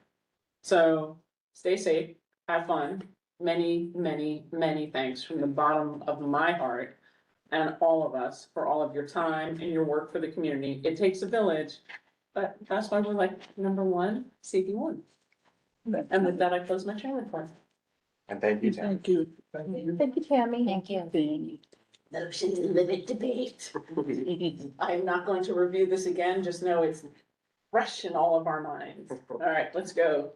So stay safe, have fun. Many, many, many thanks from the bottom of my heart and all of us for all of your time and your work for the community. It takes a village, but that's why we're like #1, CB1. And with that, I close my chair report. And thank you, Tam. Thank you. Thank you, Tammy. Thank you. Motion to limit debate. I'm not going to review this again, just know it's fresh in all of our minds. All right, let's go.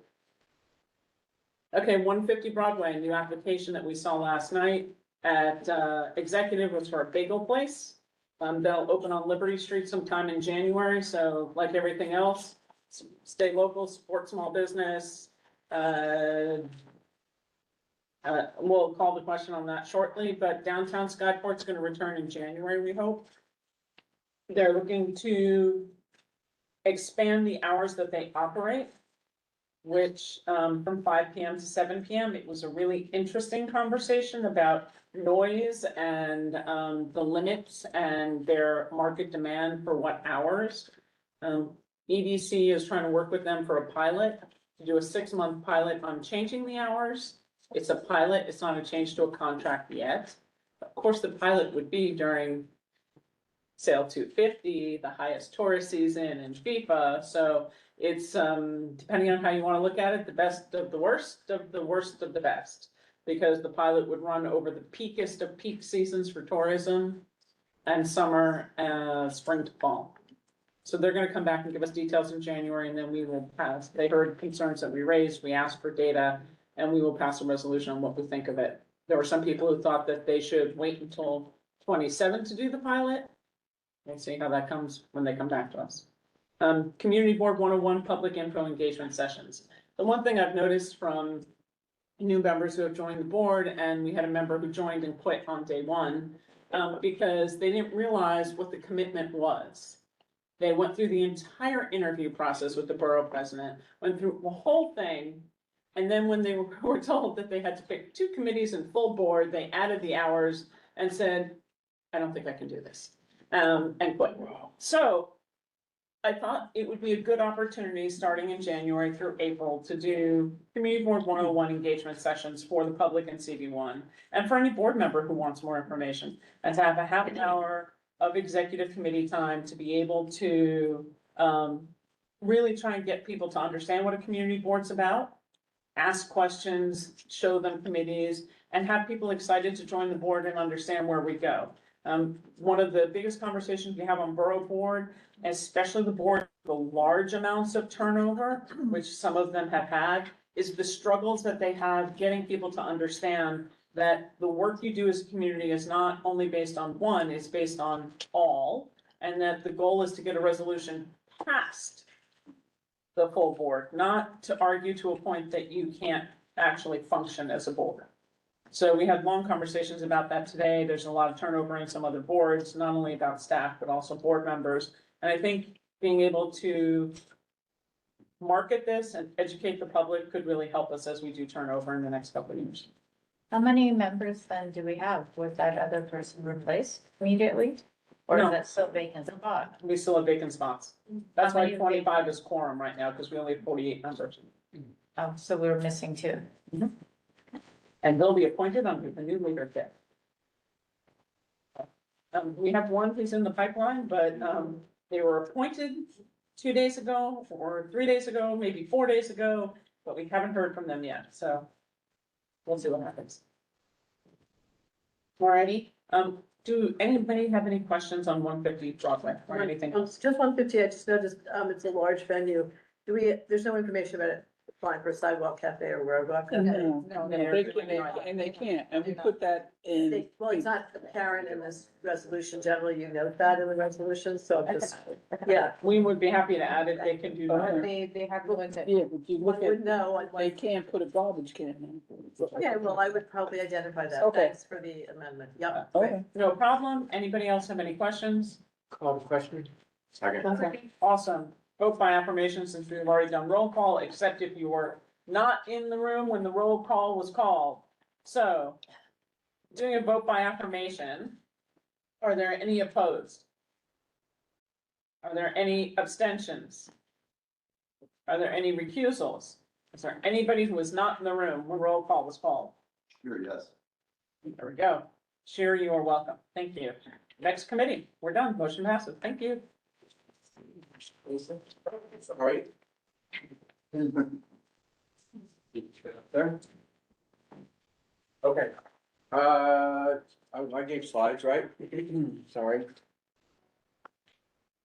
Okay, 150 Broadway, a new application that we saw last night at Executive was for a bagel place. They'll open on Liberty Street sometime in January, so like everything else, stay local, support small business. We'll call the question on that shortly, but downtown Skyport's gonna return in January, we hope. They're looking to expand the hours that they operate, which, from 5 PM to 7 PM, it was a really interesting conversation about noise and, the limits and their market demand for what hours. EDC is trying to work with them for a pilot, to do a 6-month pilot on changing the hours. It's a pilot, it's not a change to a contract yet. Of course, the pilot would be during Sale 250, the highest tourist season in FIFA, so it's, depending on how you wanna look at it, the best of the worst of the worst of the best. Because the pilot would run over the peakest of peak seasons for tourism and summer, spring to fall. So they're gonna come back and give us details in January, and then we will pass. They heard concerns that we raised, we asked for data, and we will pass a resolution on what we think of it. There were some people who thought that they should wait until 27 to do the pilot. We'll see how that comes when they come back to us. Community Board 101 public info engagement sessions. The one thing I've noticed from new members who have joined the board, and we had a member who joined and quit on day 1, because they didn't realize what the commitment was. They went through the entire interview process with the borough president, went through the whole thing. And then when they were told that they had to pick 2 committees and full board, they added the hours and said, I don't think I can do this, and quit. So I thought it would be a good opportunity, starting in January through April, to do Community Board 101 engagement sessions for the public in CV1. And for any board member who wants more information, and to have a half an hour of executive committee time to be able to really try and get people to understand what a community board's about, ask questions, show them committees, and have people excited to join the board and understand where we go. One of the biggest conversations we have on borough board, especially the board, the large amounts of turnover, which some of them have had, is the struggles that they have getting people to understand that the work you do as a community is not only based on one, it's based on all, and that the goal is to get a resolution passed the full board, not to argue to a point that you can't actually function as a board. So we had long conversations about that today. There's a lot of turnover in some other boards, not only about staff, but also board members. And I think being able to market this and educate the public could really help us as we do turnover in the next couple of years. How many members then do we have? Was that other person replaced immediately? Or is No. that still vacant spot? We still have vacant spots. That's How why many 25 is quorum right now, because we only have 48 members. Oh, so we were missing two. And they'll be appointed under the new leadership. We have one who's in the pipeline, but, they were appointed 2 days ago, or 3 days ago, maybe 4 days ago, but we haven't heard from them yet, so we'll see what happens. Alrighty, do anybody have any questions on 150 Broadway or anything else? Just 150, I just noticed, it's a large venue. There's no information about it applying for a sidewalk cafe or roadwalk cafe? No, No, they they're can't, doing neither. and they can't, and we put that in. Well, it's not apparent in this resolution. Generally, you note that in the resolution, so I'm just, yeah. We would be happy to add it, they can do that. They have to look at. Yeah, but you look One would at, know. they can't put a garbage can in. Yeah, well, I would probably identify that. Okay. Thanks for the amendment. Yep. Okay. No problem. Anybody else have any questions? Call the question. Second. Okay, awesome. Vote by affirmation, since we've already done roll call, except if you were not in the room when the roll call was called. So, doing a vote by affirmation, are there any opposed? Are there any abstentions? Are there any recusals? Is there anybody who was not in the room when roll call was called? Sure, yes. There we go. Sherry, you are welcome. Thank you. Next committee, we're done. Motion passes. Thank you. All right. There. Okay. I gave slides, right? Sorry.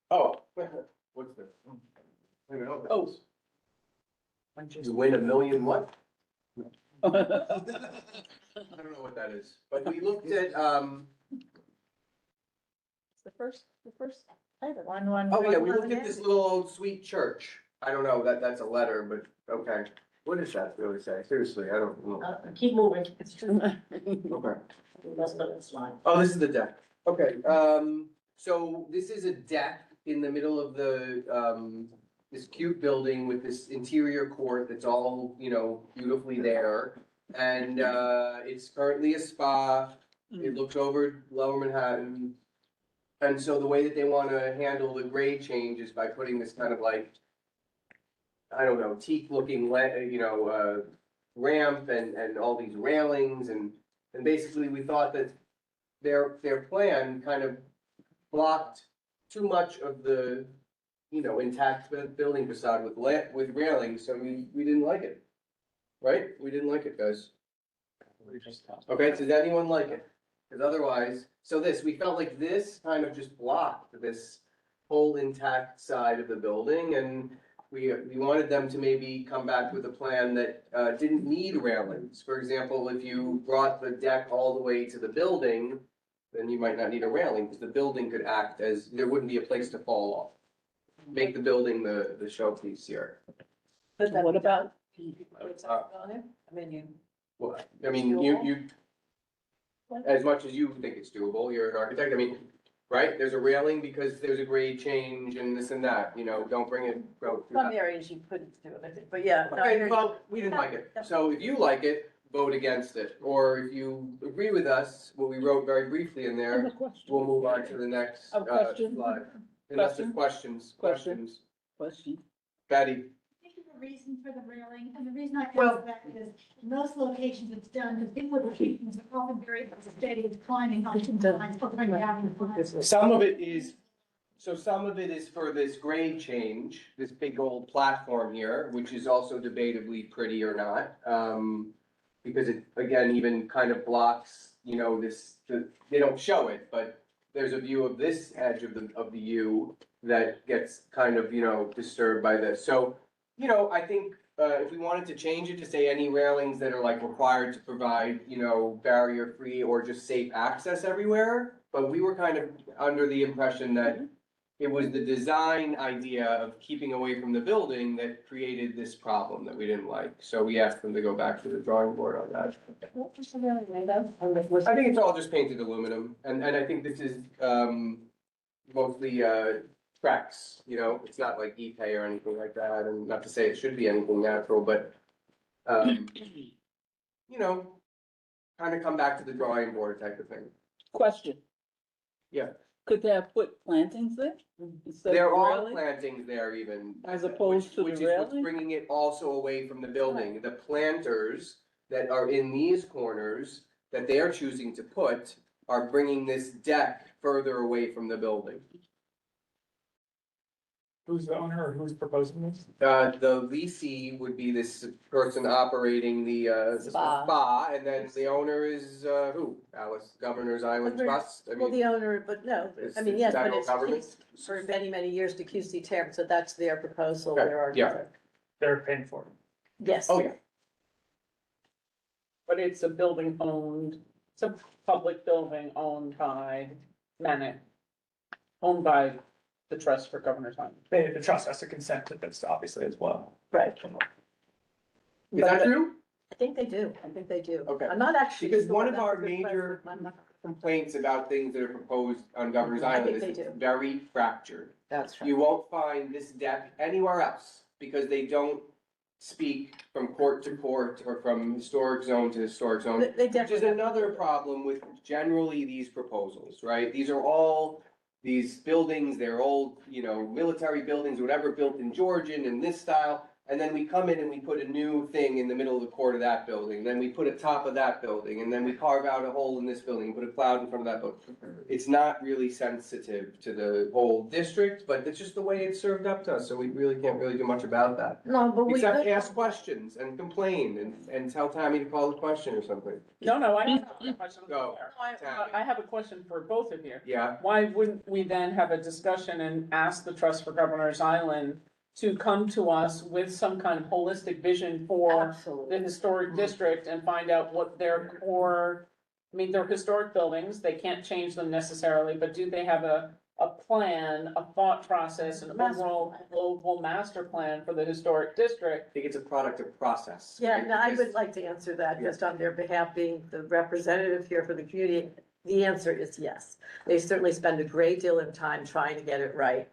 Oh, what's this? I don't know what Oh. that is. You win 1 million what? I don't know what that is, but we looked at, The first. One. oh yeah, we looked at this little old sweet church. I don't know, that's a letter, but okay. What does that really say? Seriously, I don't know. Keep moving. It's true. Okay. That's the next line. Oh, this is the deck. Okay, so this is a deck in the middle of the, this cute building with this interior court that's all, you know, beautifully there. And, it's currently a spa. It looks over Lower Manhattan. And so the way that they want to handle the grade change is by putting this kind of like, I don't know, teak-looking, ramp and all these railings and basically we thought that their plan kind of blocked too much of the, intact building facade with railings, so we didn't like it. Right? We didn't like it, guys. Okay, does anyone like it? Because otherwise, we felt like this kind of just blocked this whole intact side of the building and we wanted them to maybe come back with a plan that didn't need railings. For example, if you brought the deck all the way to the building, then you might not need a railing because the building could act as, there wouldn't be a place to fall off. Make the building the showpiece here. What about? Well, I mean, you, as much as you think it's doable, you're an architect, I mean, right? There's a railing because there's a grade change and this and that, don't bring it. Some areas you couldn't do it, but yeah. no, Okay, well, we didn't like it. So if you like it, vote against it. Or if you agree with us, what we wrote very briefly in there, we'll move on to the next A question? slide. Unless there's questions. Betty? The reason for the railing, and the reason I Well- ask that is, in most locations it's done, because inward locations are often very steady, it's climbing on two lines, or going down. Some of it is, so some of it is for this grade change, this big old platform here, which is also debatably pretty or not. Because it, again, even kind of blocks, you know, they don't show it, but there's a view of this edge of the U that gets kind of, you know, disturbed by this. So, you know, I think, if we wanted to change it to say any railings that are like required to provide, you know, barrier-free or just safe access everywhere. But we were kind of under the impression that it was the design idea of keeping away from the building that created this problem that we didn't like. So we asked them to go back to the drawing board on that. What was the railing made of? I think it's all just painted aluminum, and I think this is, mostly, Trex, you know, it's not like Ipe or anything like that, and not to say it should be anything natural, but, you know, kind of come back to the drawing board type of thing. Question, Yeah, could they have put plantings there? instead of there are railing? plantings there even. As opposed to the which is what's railing? bringing it also away from the building. The planters that are in these corners that they are choosing to put are bringing this deck further away from the building. Who's the owner or who's proposing this? The leasing would be this person operating the spa, and then the owner is, who? Alice, Governor's Island Trust? I Well, mean, the owner, but no, it's I mean, yes, but federal it's government. for many, many years to QC Term, so that's their proposal, Okay, their yeah. architect. They're paying for it. Yes. Oh, yeah. But it's a building owned, it's a public building owned by Manic, owned by the Trust for Governor's Island. The trust has to consent to this, obviously, as well. Right. Is that true? I think they do, I think they do. Okay. I'm not actually. Because sure. one of That's a our good major question. I'm not- complaints about things that are proposed on Governor's I Island think is they it's do. very fractured. That's right. You won't find this deck anywhere else because they don't speak from court to court or from historic zone to historic zone. They Which is definitely. another problem with generally these proposals, right? These are all these buildings, they're old, you know, military buildings, whatever, built in Georgian in this style. And then we come in and we put a new thing in the middle of the court of that building, then we put a top of that building, and then we carve out a hole in this building, put a cloud in front of that building. It's not really sensitive to the whole district, but it's just the way it's served up to us, so we really can't really do much about that. No, but we Except could, ask questions and complain and tell Tammy to call the question or something. No, I have a question. Go, Tammy. I have a question for both of you. Yeah, Why wouldn't we then have a discussion and ask the Trust for Governor's Island to come to us with some kind of holistic vision for absolutely. the historic district and find out what their core, I mean, they're historic buildings, they can't change them necessarily, but do they have a plan, a thought process, an Master overall plan. global master plan for the historic district? I think it's a product of process. Yeah, right? no, I Because- would like to answer that just on their behalf, being the representative here for the community. The answer is yes. They certainly spend a great deal of time trying to get it right.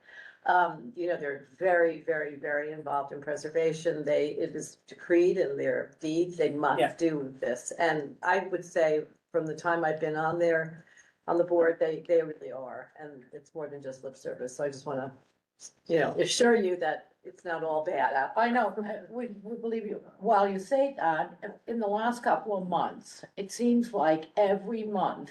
You know, they're very, very, very involved in preservation. It is decreed in their deeds, they Yeah. must do this. And I would say from the time I've been on there, on the board, they really are. And it's more than just lip service. So I just want to, you know, assure you that it's not all bad out there. I know, we believe you. While you say that, in the last couple of months, it seems like every month,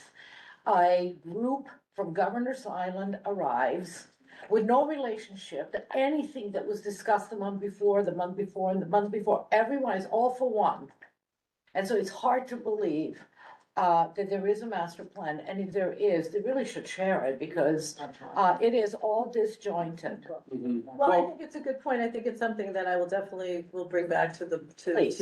a group from Governor's Island arrives with no relationship to anything that was discussed the month before, the month before, and the month before. Everyone is all for one. And so it's hard to believe that there is a master plan, and if there is, they really should share it, because it is all disjointed. Mhm. Well, I think it's a good point. I think it's something that I will definitely, will bring back to Please.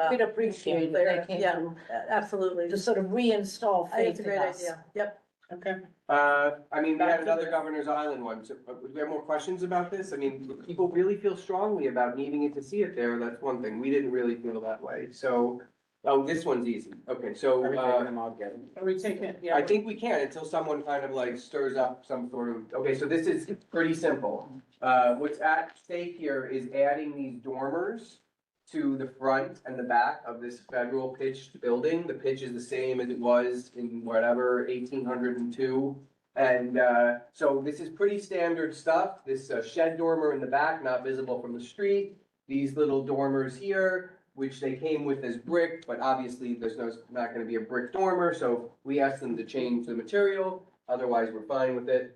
We'd appreciate it. Claire, They came yeah, to- absolutely. To sort of reinstall I think faith it's a in great us. idea. Yep. Okay. I mean, we Back had to another the- Governor's Island one, so, do we have more questions about this? I mean, people really feel strongly about needing it to see it there, that's one thing, we didn't really feel that way, so, oh, this one's easy, okay, so, Are we taking them all together? Are we taking it? Yeah. I think we can until someone kind of like stirs up some sort of, okay, so this is pretty simple. What's at stake here is adding these dormers to the front and the back of this federal pitched building. The pitch is the same as it was in whatever, 1802. And so this is pretty standard stuff. This shed dormer in the back, not visible from the street. These little dormers here, which they came with as brick, but obviously there's not gonna be a brick dormer, so we asked them to change the material. Otherwise, we're fine with it.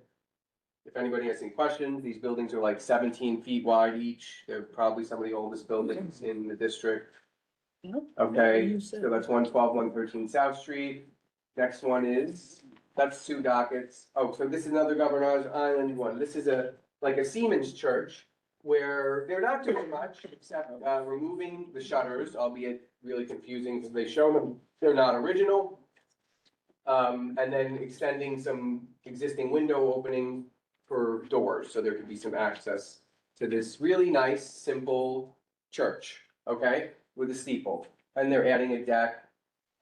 If anybody has any questions, these buildings are like 17 feet wide each. They're probably some of the oldest buildings in the district. Okay, so that's 112, 113 South Street. Next one is, that's two dockets. Oh, so this is another Governor's Island one. This is like a Siemens church where they're not doing much except removing the shutters, albeit really confusing because they show them they're not original. And then extending some existing window opening for doors, so there could be some access to this really nice, simple church, okay, with a steeple. And they're adding a deck.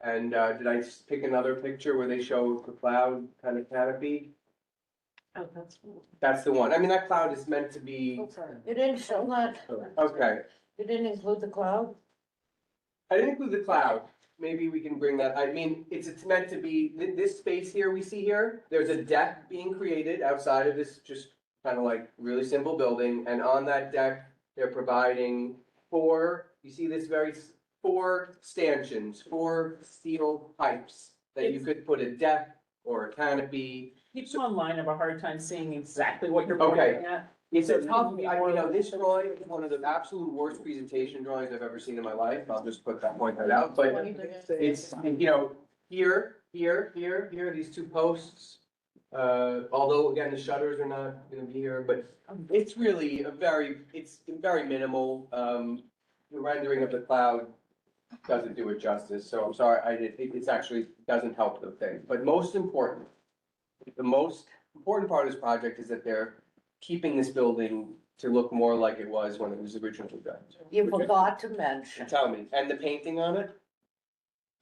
And did I just pick another picture where they show the cloud kind of canopy? Oh, that's cool. That's the one. I mean, that cloud is meant to be, You didn't show that, okay. you didn't include the cloud? I didn't include the cloud. Maybe we can bring that. I mean, it's meant to be, this space here we see here, there's a deck being created outside of this just kind of like really simple building. And on that deck, they're providing you see this four stanchions, 4 steel pipes that you could put a deck or a canopy. People online have a hard time seeing exactly what you're Okay. pointing at. It's a tough, this drawing is one of the absolute worst presentation drawings I've ever seen in my life. I'll just point that out, but it's, here, these two posts. Although again, the shutters are not gonna be here, but it's really it's very minimal. The rendering of the cloud doesn't do it justice, so I'm sorry, it's actually doesn't help the thing. But the most important part of this project is that they're keeping this building to look more like it was when it was originally done. You forgot to mention, Tell me, and the painting on it?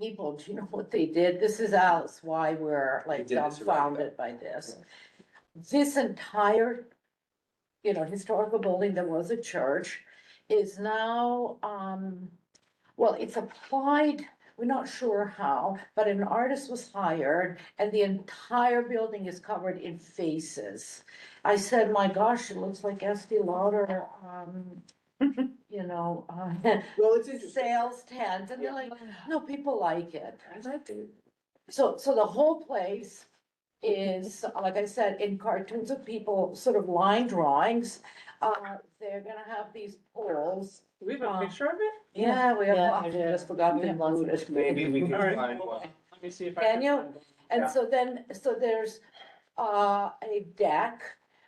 people, do you know what they did? This is Alice, why we're like They did this dumbfounded by this. This entire, historical building that was a church is now, well, it's applied, we're not sure how, but an artist was hired and the entire building is covered in faces. I said, my gosh, it looks like Estee Lauder, Well, it's interesting. sales tent, and they're like, no, people like it. So the whole place is, like I said, in cartoons of people, sort of line drawings. They're gonna have these poles. Do we have a picture of it? Yeah, we have, Yeah, I just forgot to include it. Maybe we can All right. find one. Let me see if I Can can. you? find it. And so there's a deck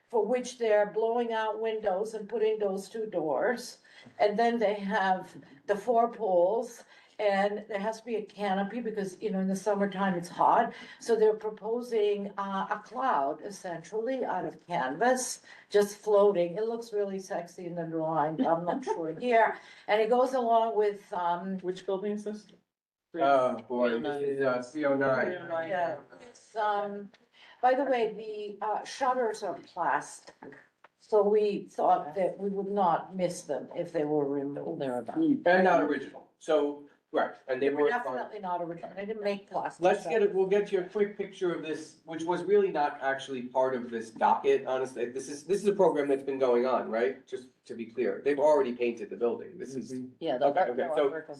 for which they're blowing out windows and putting those 2 doors. And then they have the 4 poles, and there has to be a canopy because, in the summertime it's hot. So they're proposing a cloud essentially out of canvas, just floating. It looks really sexy in the drawing, I'm not sure here. And it goes along with, Which building is this? Oh, boy, this is CO9. yeah, it's, by the way, the shutters are plastic. So we thought that we would not miss them if they were removed. And not original, so, right, and they They were were. definitely not original, they didn't make plastic. We'll get you a quick picture of this, which was really not actually part of this docket, honestly. This is a program that's been going on, right? Just to be clear, they've already painted the building. This is, Yeah. okay,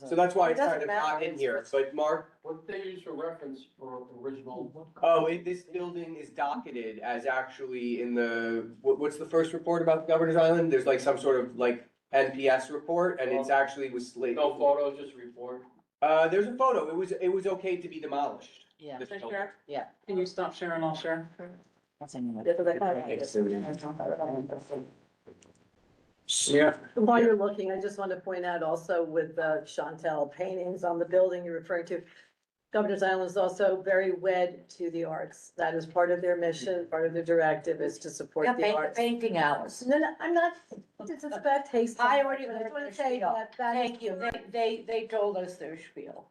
so that's why It it's kind doesn't of not matter. in here, but Mark, What they use for reference for original? this building is docketed as actually in what's the first report about Governor's Island? There's like some sort of like NPS report, and it's actually was slated. No photos, just report. There's a photo, it was okay to be demolished. Yeah. This Can I building. share? Yeah. Can you stop sharing? I'll share. Yeah. While you're looking, I just want to point out also with Chantel paintings on the building you're referring to, Governor's Island is also very wed to the arts. That is part of their mission, part of their directive is to support the arts. Painting hours. No, I'm not, it's a bad taste. I already, I just want to say that. Thank you. They told us their spiel,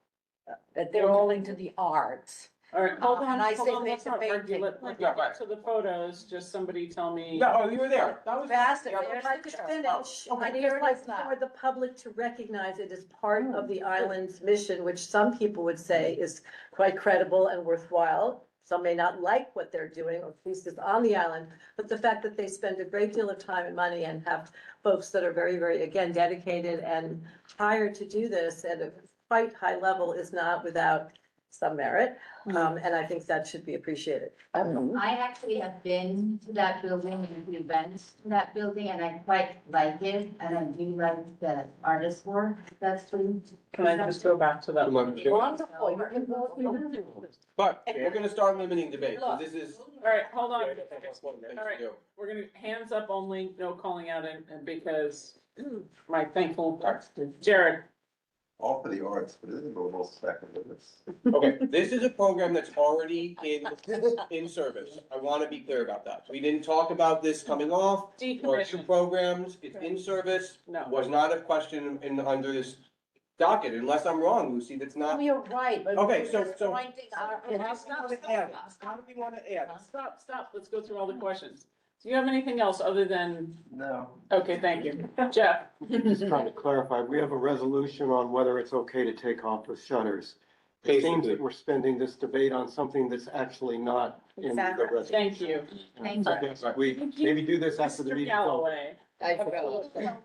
that they're all into the arts. All right, hold on, And I hold say on, make let's the not argue. painting. Let me Yeah, get to the photos, just somebody tell me. No, you were there. That was. Faster. Yeah, I could finish. I hear like for the public to recognize it as part of the island's mission, which some people would say is quite credible and worthwhile. Some may not like what they're doing, or at least it's on the island, but the fact that they spend a great deal of time and money and have folks that are very, very, again, dedicated and hired to do this at a quite high level is not without some merit. And I think that should be appreciated. I actually have been to that building and the events in that building, and I quite like it, and I do like the artist work that's been. Can I just go back to that? Wonderful. You can go- But we're gonna start limiting debate, so this is. All right, hold on. All right, we're gonna, hands up only, no calling out, and because my thankful, Jared. All for the arts, but it isn't the most second of this. Okay, this is a program that's already in service. I wanna be clear about that. We didn't talk about this coming off or two Decommission. programs. It's in service. No. Was not a question under this docket, unless I'm wrong, Lucy, that's not. You're right, but. Okay, we're so- just so- pointing out- How do we wanna add? Stop, let's go through all the questions. Do you have anything else other than, No. okay, thank you. Jeff? Just trying to clarify, we have a resolution on whether it's okay to take off the shutters. It seems that we're spending this debate on something that's actually not in the Exactly. resolution. Thank you. Thank I guess we maybe do this after the Mr. meeting. Galloway.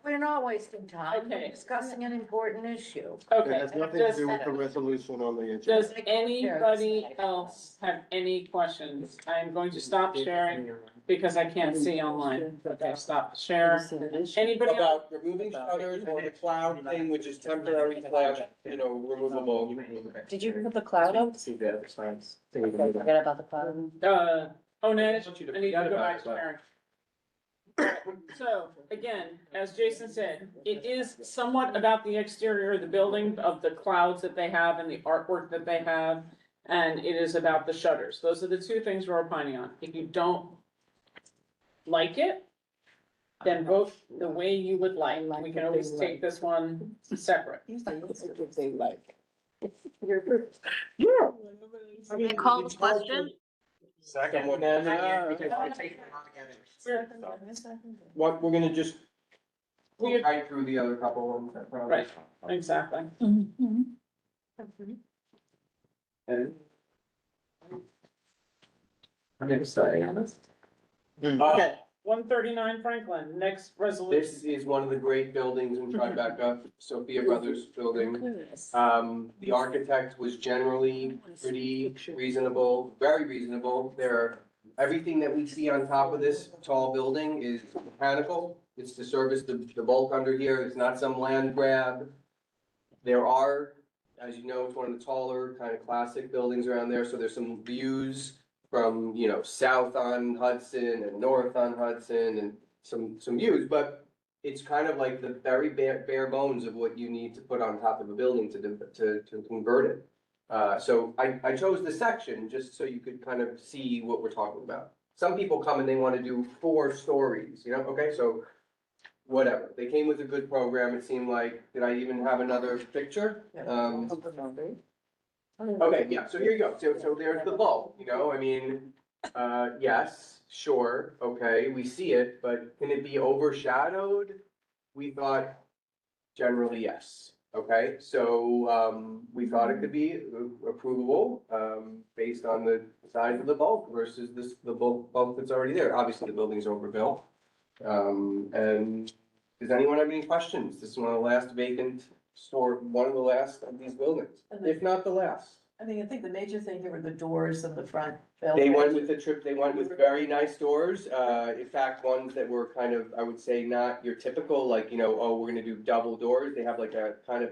We're not wasting time. Okay. We're discussing an important issue. It Okay, has nothing to does, do with the resolution on the agenda. does anybody else have any questions? I am going to stop sharing because I can't see online. Okay, stop share. Anybody else? About removing shutters or the cloud thing, which is temporary slash, removable. Did you put the cloud up? See the other signs. Forget about the cloud. Onej, want you to I need to forget go about back it, to but- Karen. So, again, as Jason said, it is somewhat about the exterior of the building, of the clouds that they have and the artwork that they have. And it is about the shutters. Those are the two things we're opining on. If you don't like it, then vote the way you would like. We can always take this one separate. They like. Okay, call the question. Second. No, not yet, because we're taking them all together. What, we're gonna just go right through the other couple ones. I promise. Right, exactly. I'm gonna start. Okay, 139 Franklin, next resolution. This is one of the great buildings in Tribeca, Sophia Brothers Building. The architect was generally pretty reasonable, very reasonable. Everything that we see on top of this tall building is mechanical. It's to service the bulk under here. It's not some land grab. There are, as you know, it's one of the taller kind of classic buildings around there, so there's some views from, south on Hudson and north on Hudson and some views, but it's kind of like the very bare bones of what you need to put on top of a building to convert it. So I chose this section just so you could kind of see what we're talking about. Some people come and they want to do 4 stories, okay, so whatever. They came with a good program, it seemed like. Did I even have another picture? Okay, yeah, so here you go. So there's the bulb, yes, sure, okay, we see it, but can it be overshadowed? We thought generally yes, okay? So, we thought it could be approvable, based on the size of the bulk versus the bulk that's already there. Obviously, the building's overbuilt. And does anyone have any questions? This is one of the last vacant one of the last of these buildings, if not the last. I think the major thing here were the doors of the front. They went with they went with very nice doors, in fact, ones that were kind of, I would say, not your typical, like, oh, we're gonna do double doors. They have like a kind of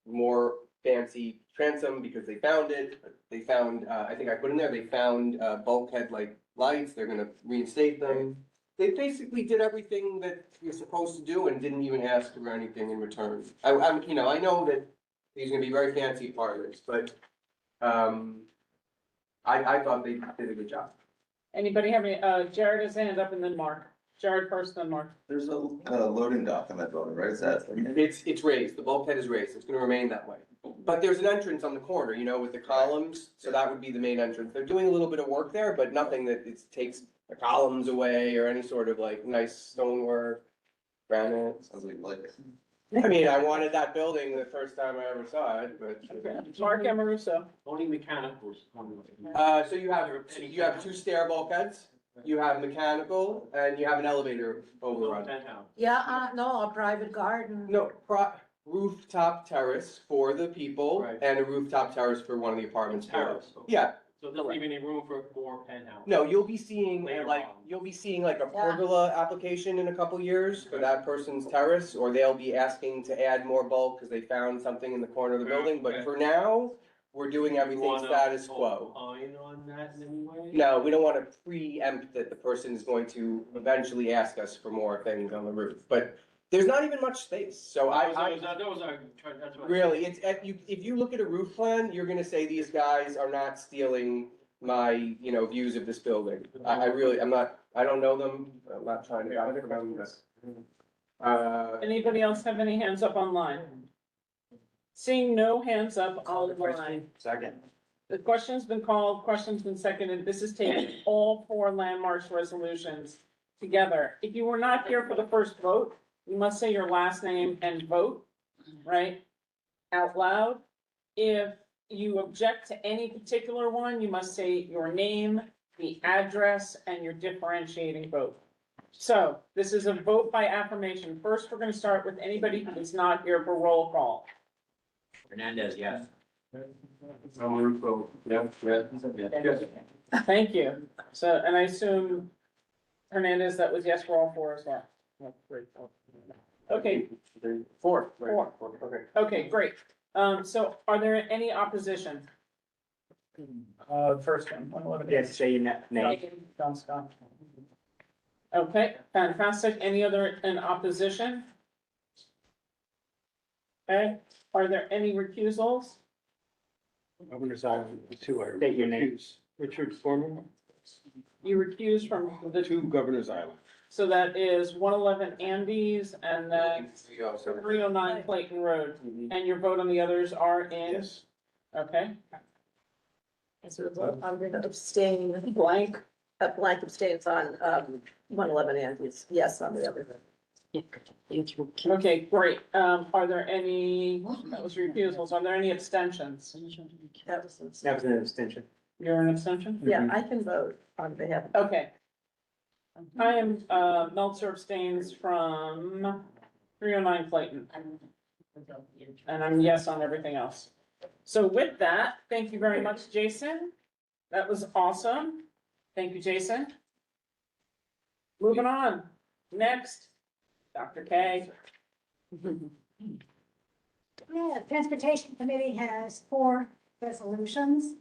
more fancy transom because they found it. They found, I think I put in there, they found bulkhead like lights. They're gonna reinstate them. They basically did everything that you're supposed to do and didn't even ask for anything in return. I know that these are gonna be very fancy parlors, but I thought they did a good job. Anybody have any, Jared has hand up and then Mark. Jared first, then Mark. There's a loading dock in that building, right? Is that? It's raised, the bulkhead is raised, it's gonna remain that way. But there's an entrance on the corner, with the columns, so that would be the main entrance. They're doing a little bit of work there, but nothing that it takes the columns away or any sort of like nice stonework, granite. Sounds like I mean, I wanted that building the first time I ever saw it, but. Mark Amoruso. Only mechanicals. So you have two stair bulkheads, you have mechanical, and you have an elevator overrun. Yeah, no, a private garden. No, rooftop terrace for the people Right. and a rooftop terrace for one of the apartments. below. Terrace. Yeah, So it doesn't leave any room for more penthouse. no, you'll be seeing Later like, on. you'll be seeing like a Yeah. pergola application in a couple years for that person's terrace, or they'll be asking to add more bulk because they found something in the corner of the Yeah, building, but okay. for now, we're doing everything status quo. Opine on that in any way? No, we don't want to preempt that the person is going to eventually ask us for more things on the roof, but there's not even much space, so Those are, that's what. really, if you look at a roof plan, you're gonna say these guys are not stealing my, views of this building. I really, I don't know them, I'm not trying to vouch for them, but. Anybody else have any hands up online? Seeing no hands up online. Second. The question's been called, question's been seconded. This is taking all 4 landmarks resolutions together. If you were not here for the first vote, you must say your last name and vote, right? Out loud. If you object to any particular one, you must say your name, the address, and your differentiating vote. So this is a vote by affirmation. First, we're gonna start with anybody who is not here for roll call. Hernandez, yes. Thank you. So, and I assume Hernandez, that was yes for all 4 as well. Okay, 4. Okay. Okay, great. So are there any opposition? First one, 111. You have to say your name. John Scott. Okay, fantastic. Any other in opposition? Okay, are there any recusals? Governor's Island, the two I State your name. refuse. Richard Foreman, You recuse from the, 2 Governor's Island. so that is 111 Andes and then 309 Clayton Road. And your vote on the others are in? Yes. Okay, So I'm going to abstain, blank abstains on, 111 Andrews, yes on the other. okay, great. Are there any, that was recusals, are there any abstentions? That was, That was an extension. You're an abstention? yeah, I can vote on behalf. Okay. I am, Meltzer abstains from 309 Clayton. And I'm yes on everything else. So with that, thank you very much, Jason. That was awesome. Thank you, Jason. Moving on. Next, Dr. K. Yeah, Transportation Committee has 4 resolutions.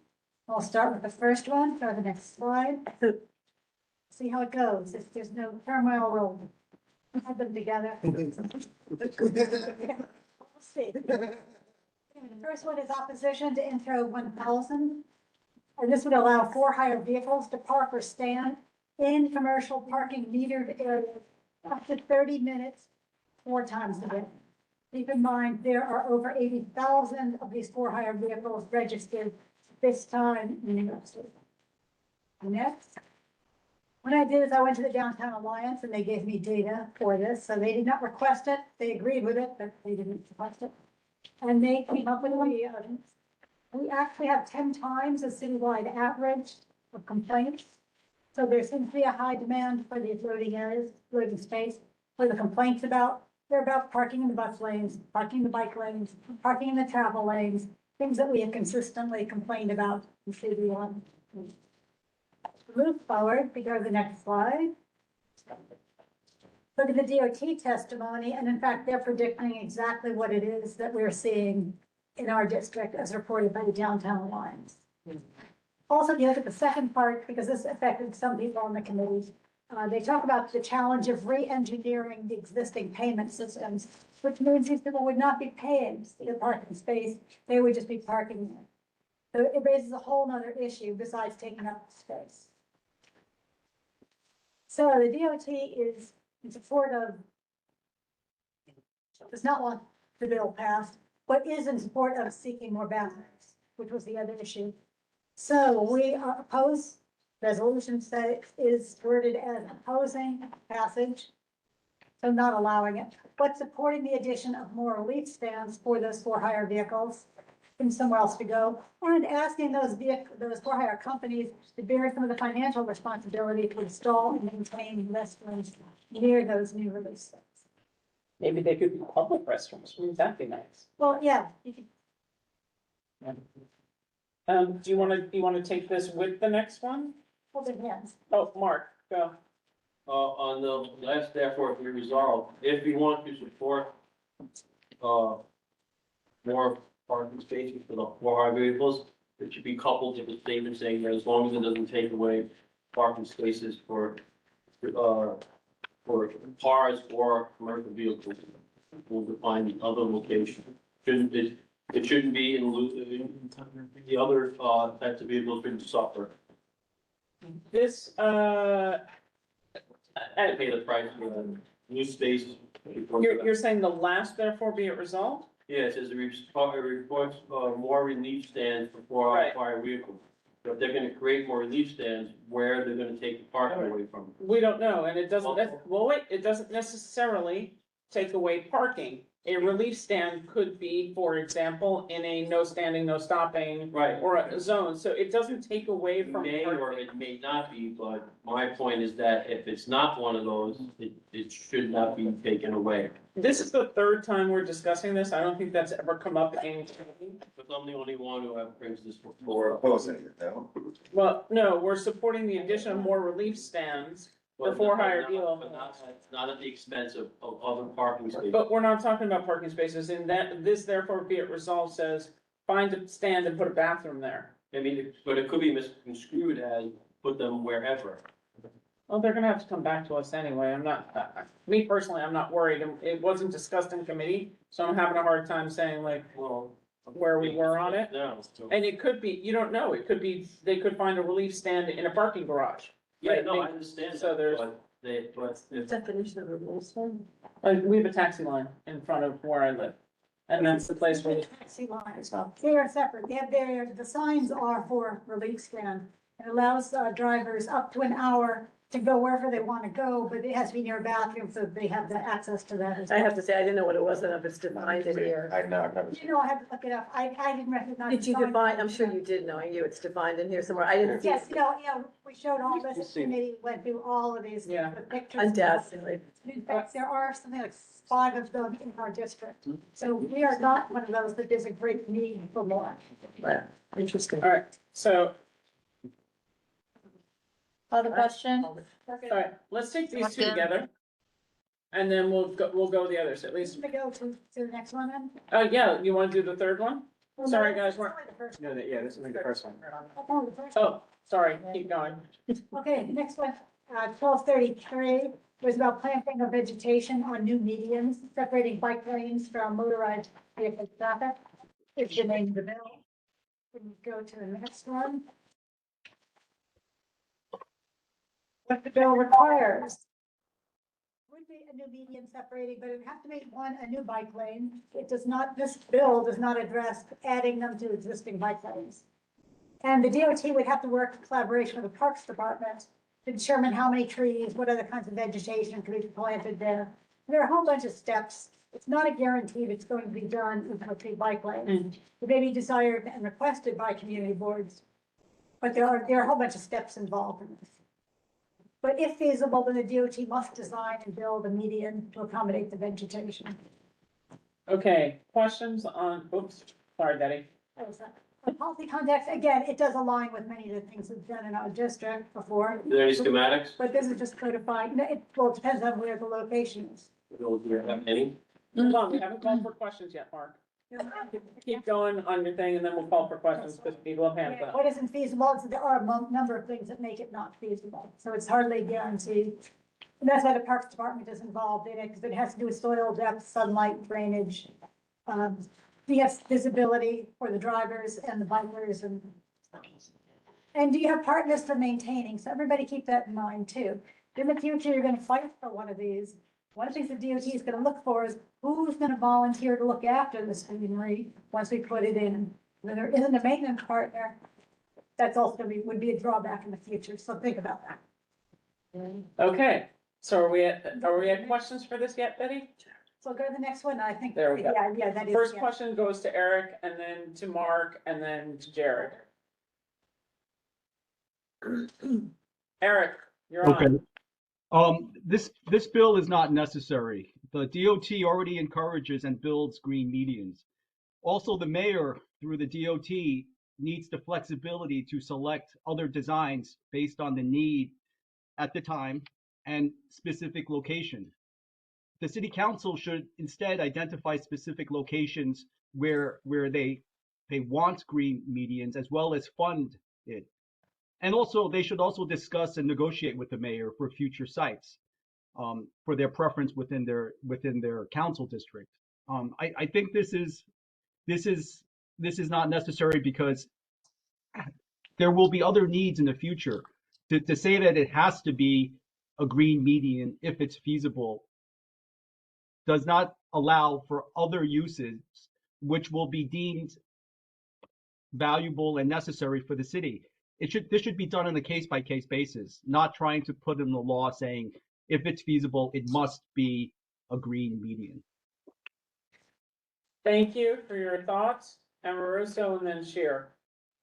I'll start with the first one, go to the next slide. See how it goes. If there's no turmoil, we'll put them together. We'll see. The first one is opposition to Intro 1000. And this would allow for-hire vehicles to park or stand in commercial parking metered areas up to 30 minutes, 4 times a day. Keep in mind, there are over 80,000 of these for-hire vehicles registered this time in New York State. Next. What I did is I went to the Downtown Alliance and they gave me data for this, so they did not request it, they agreed with it, but they didn't request it. And they came up with we actually have 10 times the citywide average of complaints. So there seems to be a high demand for these loading areas, loading space, for the complaints about, they're about parking in the bus lanes, parking in the bike lanes, parking in the travel lanes, things that we have consistently complained about in City One. Move forward, we go to the next slide. Look at the DOT testimony, and in fact, they're predicting exactly what it is that we're seeing in our district as reported by the Downtown Alliance. Also, if you look at the second part, because this affected some people on the committee, they talk about the challenge of re-engineering the existing payment systems, which means these people would not be paying to get parking space, they would just be parking there. So it raises a whole nother issue besides taking up space. So the DOT is in support of, does not want the bill passed, but is in support of seeking more boundaries, which was the other issue. So we oppose, resolution is worded as opposing passage. so not allowing it, but supporting the addition of more relief stands for those for-hire vehicles and somewhere else to go, and asking those for-hire companies to bear some of the financial responsibility to install and maintain restrooms near those new relief stands. Maybe they could be public restrooms, wouldn't that be nice? Well, yeah, you could. Do you wanna take this with the next one? Hold their hands. Oh, Mark, go. On the last therefore be resolved, if you want to support, more parking spaces for the for-hire vehicles, it should be coupled with a statement saying that as long as it doesn't take away parking spaces for cars or commercial vehicles, we'll define the other location. It shouldn't be in the other, types of vehicles shouldn't suffer. This, Pay the price for the new space. you're saying the last therefore be it resolved? Yeah, it says it reports, more relief stands for Right. fire vehicles. So if they're gonna create more relief stands, where they're gonna take the parking away from? We don't know, and it doesn't, it doesn't necessarily take away parking. A relief stand could be, for example, in a no standing, no stopping. Right. Or a zone, so it doesn't take away It from may or parking. it may not be, but my point is that if it's not one of those, it should not be taken away. This is the third time we're discussing this, I don't think that's ever come up in. But I'm the only one who brings this before. Opposing it, no? Well, no, we're supporting the addition of more relief stands for for-hire deal. But not at the expense of other parking spaces. But we're not talking about parking spaces, and that, this therefore be it resolved says, find a stand and put a bathroom there. I mean, but it could be misconstrued as put them wherever. Well, they're gonna have to come back to us anyway, I'm not, me personally, I'm not worried, it wasn't discussed in committee, so I'm having a hard time saying like, Well. where we were on it. No, so. And it could be, you don't know, it could be, they could find a relief stand in a parking garage. Yeah, Right, no, they- I understand so that, there's- but if. Definition of a relief stand? We have a taxi line in front of where I live, and that's the place where. Taxi line as well. They are separate. They have the signs are for relief stand. It allows drivers up to an hour to go wherever they want to go, but it has to be near a bathroom, so they have the access to that as I well. have to say, I didn't know what it was, and if it's defined in here. I know, I've never. You know, I had to look it up. I didn't recognize. Did you the sign. define, I'm sure you did, knowing you, it's defined in here somewhere, I didn't see. Yes, we showed all this, the committee went through all of these, Yeah. the pictures. Undoubtedly. In fact, there are something like 5 of them in our district. So we are not one of those that there's a great need for more. Wow, interesting. All right, so, Other question? all right, let's take these two together. And then we'll go the others, at least, Should we go to the next one then? yeah, you wanna do the third one? Sorry, guys, we're, Only the first No, yeah, this is the first one. one. The first oh, sorry, keep going. Okay, next one, 1233 was about planting of vegetation on new medians, separating bike lanes from motorized vehicle traffic. Is the name of the bill. Can you go to the next one? What the bill requires. Would be a new median separating, but it would have to make one a new bike lane. It does not, this bill does not address adding them to existing bike lanes. And the DOT would have to work in collaboration with the Parks Department to determine how many trees, what other kinds of vegetation could be planted there. There are a whole bunch of steps. It's not a guarantee that it's going to be done with a bike lane. It may be desired and requested by community boards, but there are a whole bunch of steps involved in this. But if feasible, then the DOT must design and build a median to accommodate the vegetation. Okay, questions on, oops, sorry, Betty. That was that. The policy context, again, it does align with many of the things we've done in our district before. Are there any schematics? But this is just codified, no, it depends on where the location is. Do you have any? Hold on, we haven't called for questions yet, Mark. Keep going on your thing, and then we'll call for questions, because people have hands up. What isn't feasible, is there are a number of things that make it not feasible, so it's hardly guaranteed. And that's why the Parks Department is involved in it, because it has to do with soil depth, sunlight, drainage, yes, visibility for the drivers and the bikers and do you have partners for maintaining? So everybody keep that in mind too. In the future, you're gonna fight for one of these. One of the things the DOT is gonna look for is who's gonna volunteer to look after this greenery once we put it in. When there isn't a maintenance partner, that's also would be a drawback in the future, so think about that. Okay, So are we at questions for this yet, Betty? So go to the next one, I think, There we go. yeah, that is. First yeah. question goes to Eric and then to Mark and then to Jared. Eric, you're Okay. on. This bill is not necessary. The DOT already encourages and builds green medians. Also, the mayor, through the DOT, needs the flexibility to select other designs based on the need at the time and specific location. The city council should instead identify specific locations where they want green medians as well as fund it. And also, they should also discuss and negotiate with the mayor for future sites, for their preference within their council district. I think this is not necessary because there will be other needs in the future. To say that it has to be a green median if it's feasible does not allow for other uses which will be deemed valuable and necessary for the city. This should be done on a case-by-case basis, not trying to put in the law saying if it's feasible, it must be a green median. Thank you for your thoughts. Amaruso and then Sheer.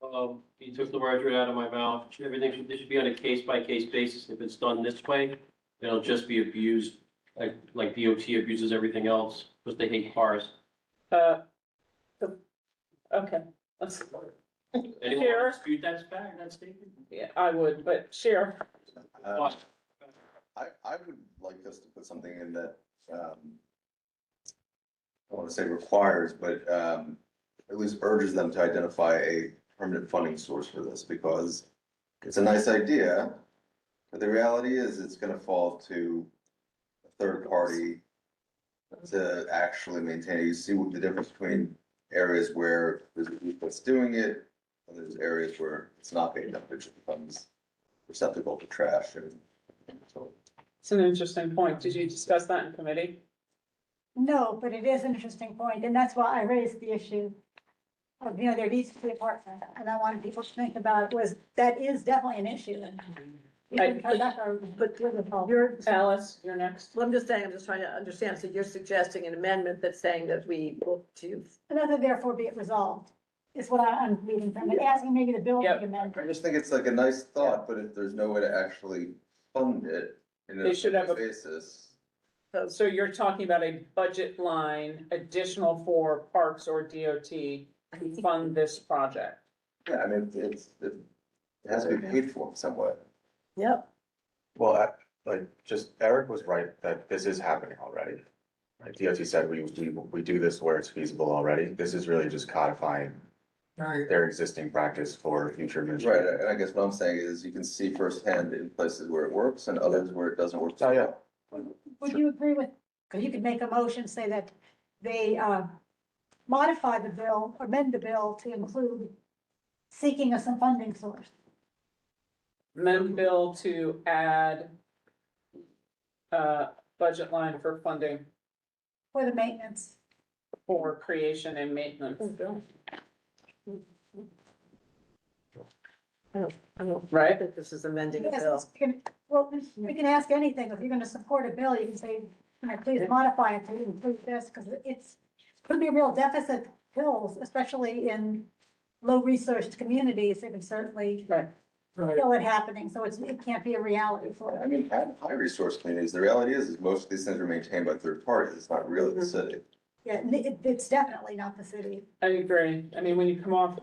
You took the words right out of my mouth. This should be on a case-by-case basis. If it's done this way, it'll just be abused, like DOT abuses everything else, because they hate cars. Okay, let's. Anyone Sheer? dispute that statement? Yeah, I would, but Sheer. I would like us to put something in that, I don't want to say requires, but, at least urges them to identify a permanent funding source for this, because it's a nice idea, but the reality is it's gonna fall to a third party to actually maintain it. You see what the difference between areas where there's a group that's doing it, and there's areas where it's not being done, which becomes receptacle to trash and so. It's an interesting point. Did you discuss that in committee? No, but it is an interesting point, and that's why I raised the issue of, there needs to be a partner, and I wanted people to think about it, that is definitely an issue. But you're, Alice, you're next. well, I'm just saying, I'm just trying to understand. So you're suggesting an amendment that's saying that we look to. Another therefore be it resolved, is what I'm reading from it, asking maybe the bill to amend. I just think it's like a nice thought, but if there's no way to actually fund it in They should have a- basis. So you're talking about a budget line additional for parks or DOT to fund this project? Yeah, I mean, it has to be paid for in some way. Yep. Well, just Eric was right that this is happening already. Right, DOT said we do this where it's feasible already. This is really just codifying their existing practice for future Right, administration. and I guess what I'm saying is you can see firsthand in places where it works and others where it doesn't work. Oh, yeah. Would you agree with, because you could make a motion, say that they modify the bill, amend the bill to include seeking of some funding source? Amend bill to add budget line for funding For the maintenance. for creation and maintenance. I don't Right. think this is amending a Yes, bill. well, we can ask anything, if you're gonna support a bill, you can say, please modify it to include this, because it's, could be real deficit bills, especially in low-resourced communities, it can certainly feel it happening, so it can't be a reality for I them. mean, at high resource communities, the reality is most of these things are maintained by third parties. It's not really the city. Yeah, it's definitely not the city. I agree. I mean, when you come off,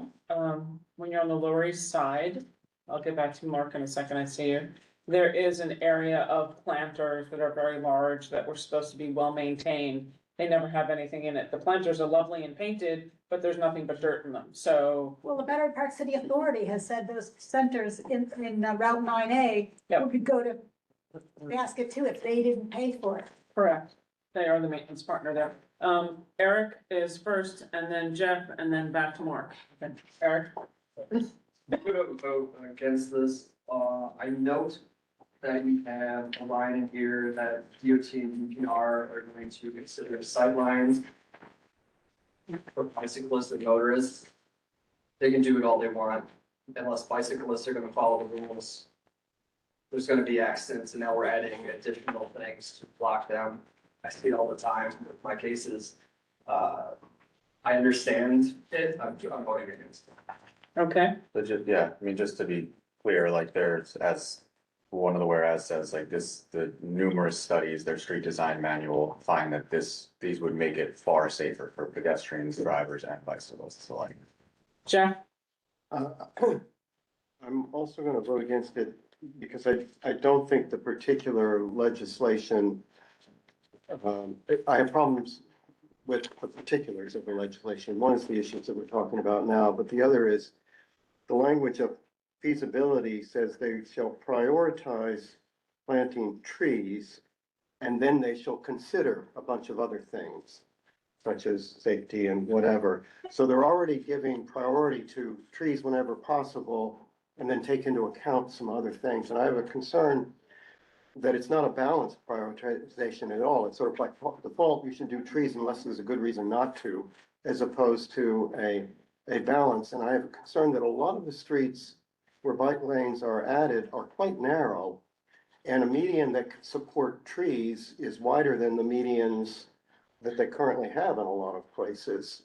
when you're on the Lower East Side, I'll get back to Mark in a second, I see you. There is an area of planters that are very large that were supposed to be well maintained. They never have anything in it. The planters are lovely and painted, but there's nothing but dirt in them, so. Well, the Better Park City Authority has said those centers in Route 9A, who could go to basket too if they didn't pay for it. Correct. They are the maintenance partner there. Eric is first, and then Jeff, and then back to Mark. Okay, Eric? I'm gonna vote against this. I note that you have a line in here that DOT and DPR are going to consider sidelines for bicyclists and motorists. They can do it all they want, unless bicyclists are gonna follow the rules. there's gonna be accidents, and now we're adding additional things to block them. I see it all the time with my cases. I understand it, I'm voting against it. Okay, Legit, yeah, I mean, just to be clear, like there's, as one of the whereas says, like this, the numerous studies, their street design manual find that these would make it far safer for pedestrians, drivers and bicyclists alike. Jeff? I'm also gonna vote against it because I don't think the particular legislation, I have problems with the particulars of the legislation. One is the issues that we're talking about now, but the other is the language of feasibility says they shall prioritize planting trees, and then they shall consider a bunch of other things, such as safety and whatever. So they're already giving priority to trees whenever possible, and then take into account some other things. And I have a concern that it's not a balanced prioritization at all. It's sort of like default, you should do trees unless there's a good reason not to, as opposed to a balance. And I have a concern that a lot of the streets where bike lanes are added are quite narrow, and a median that could support trees is wider than the medians that they currently have in a lot of places,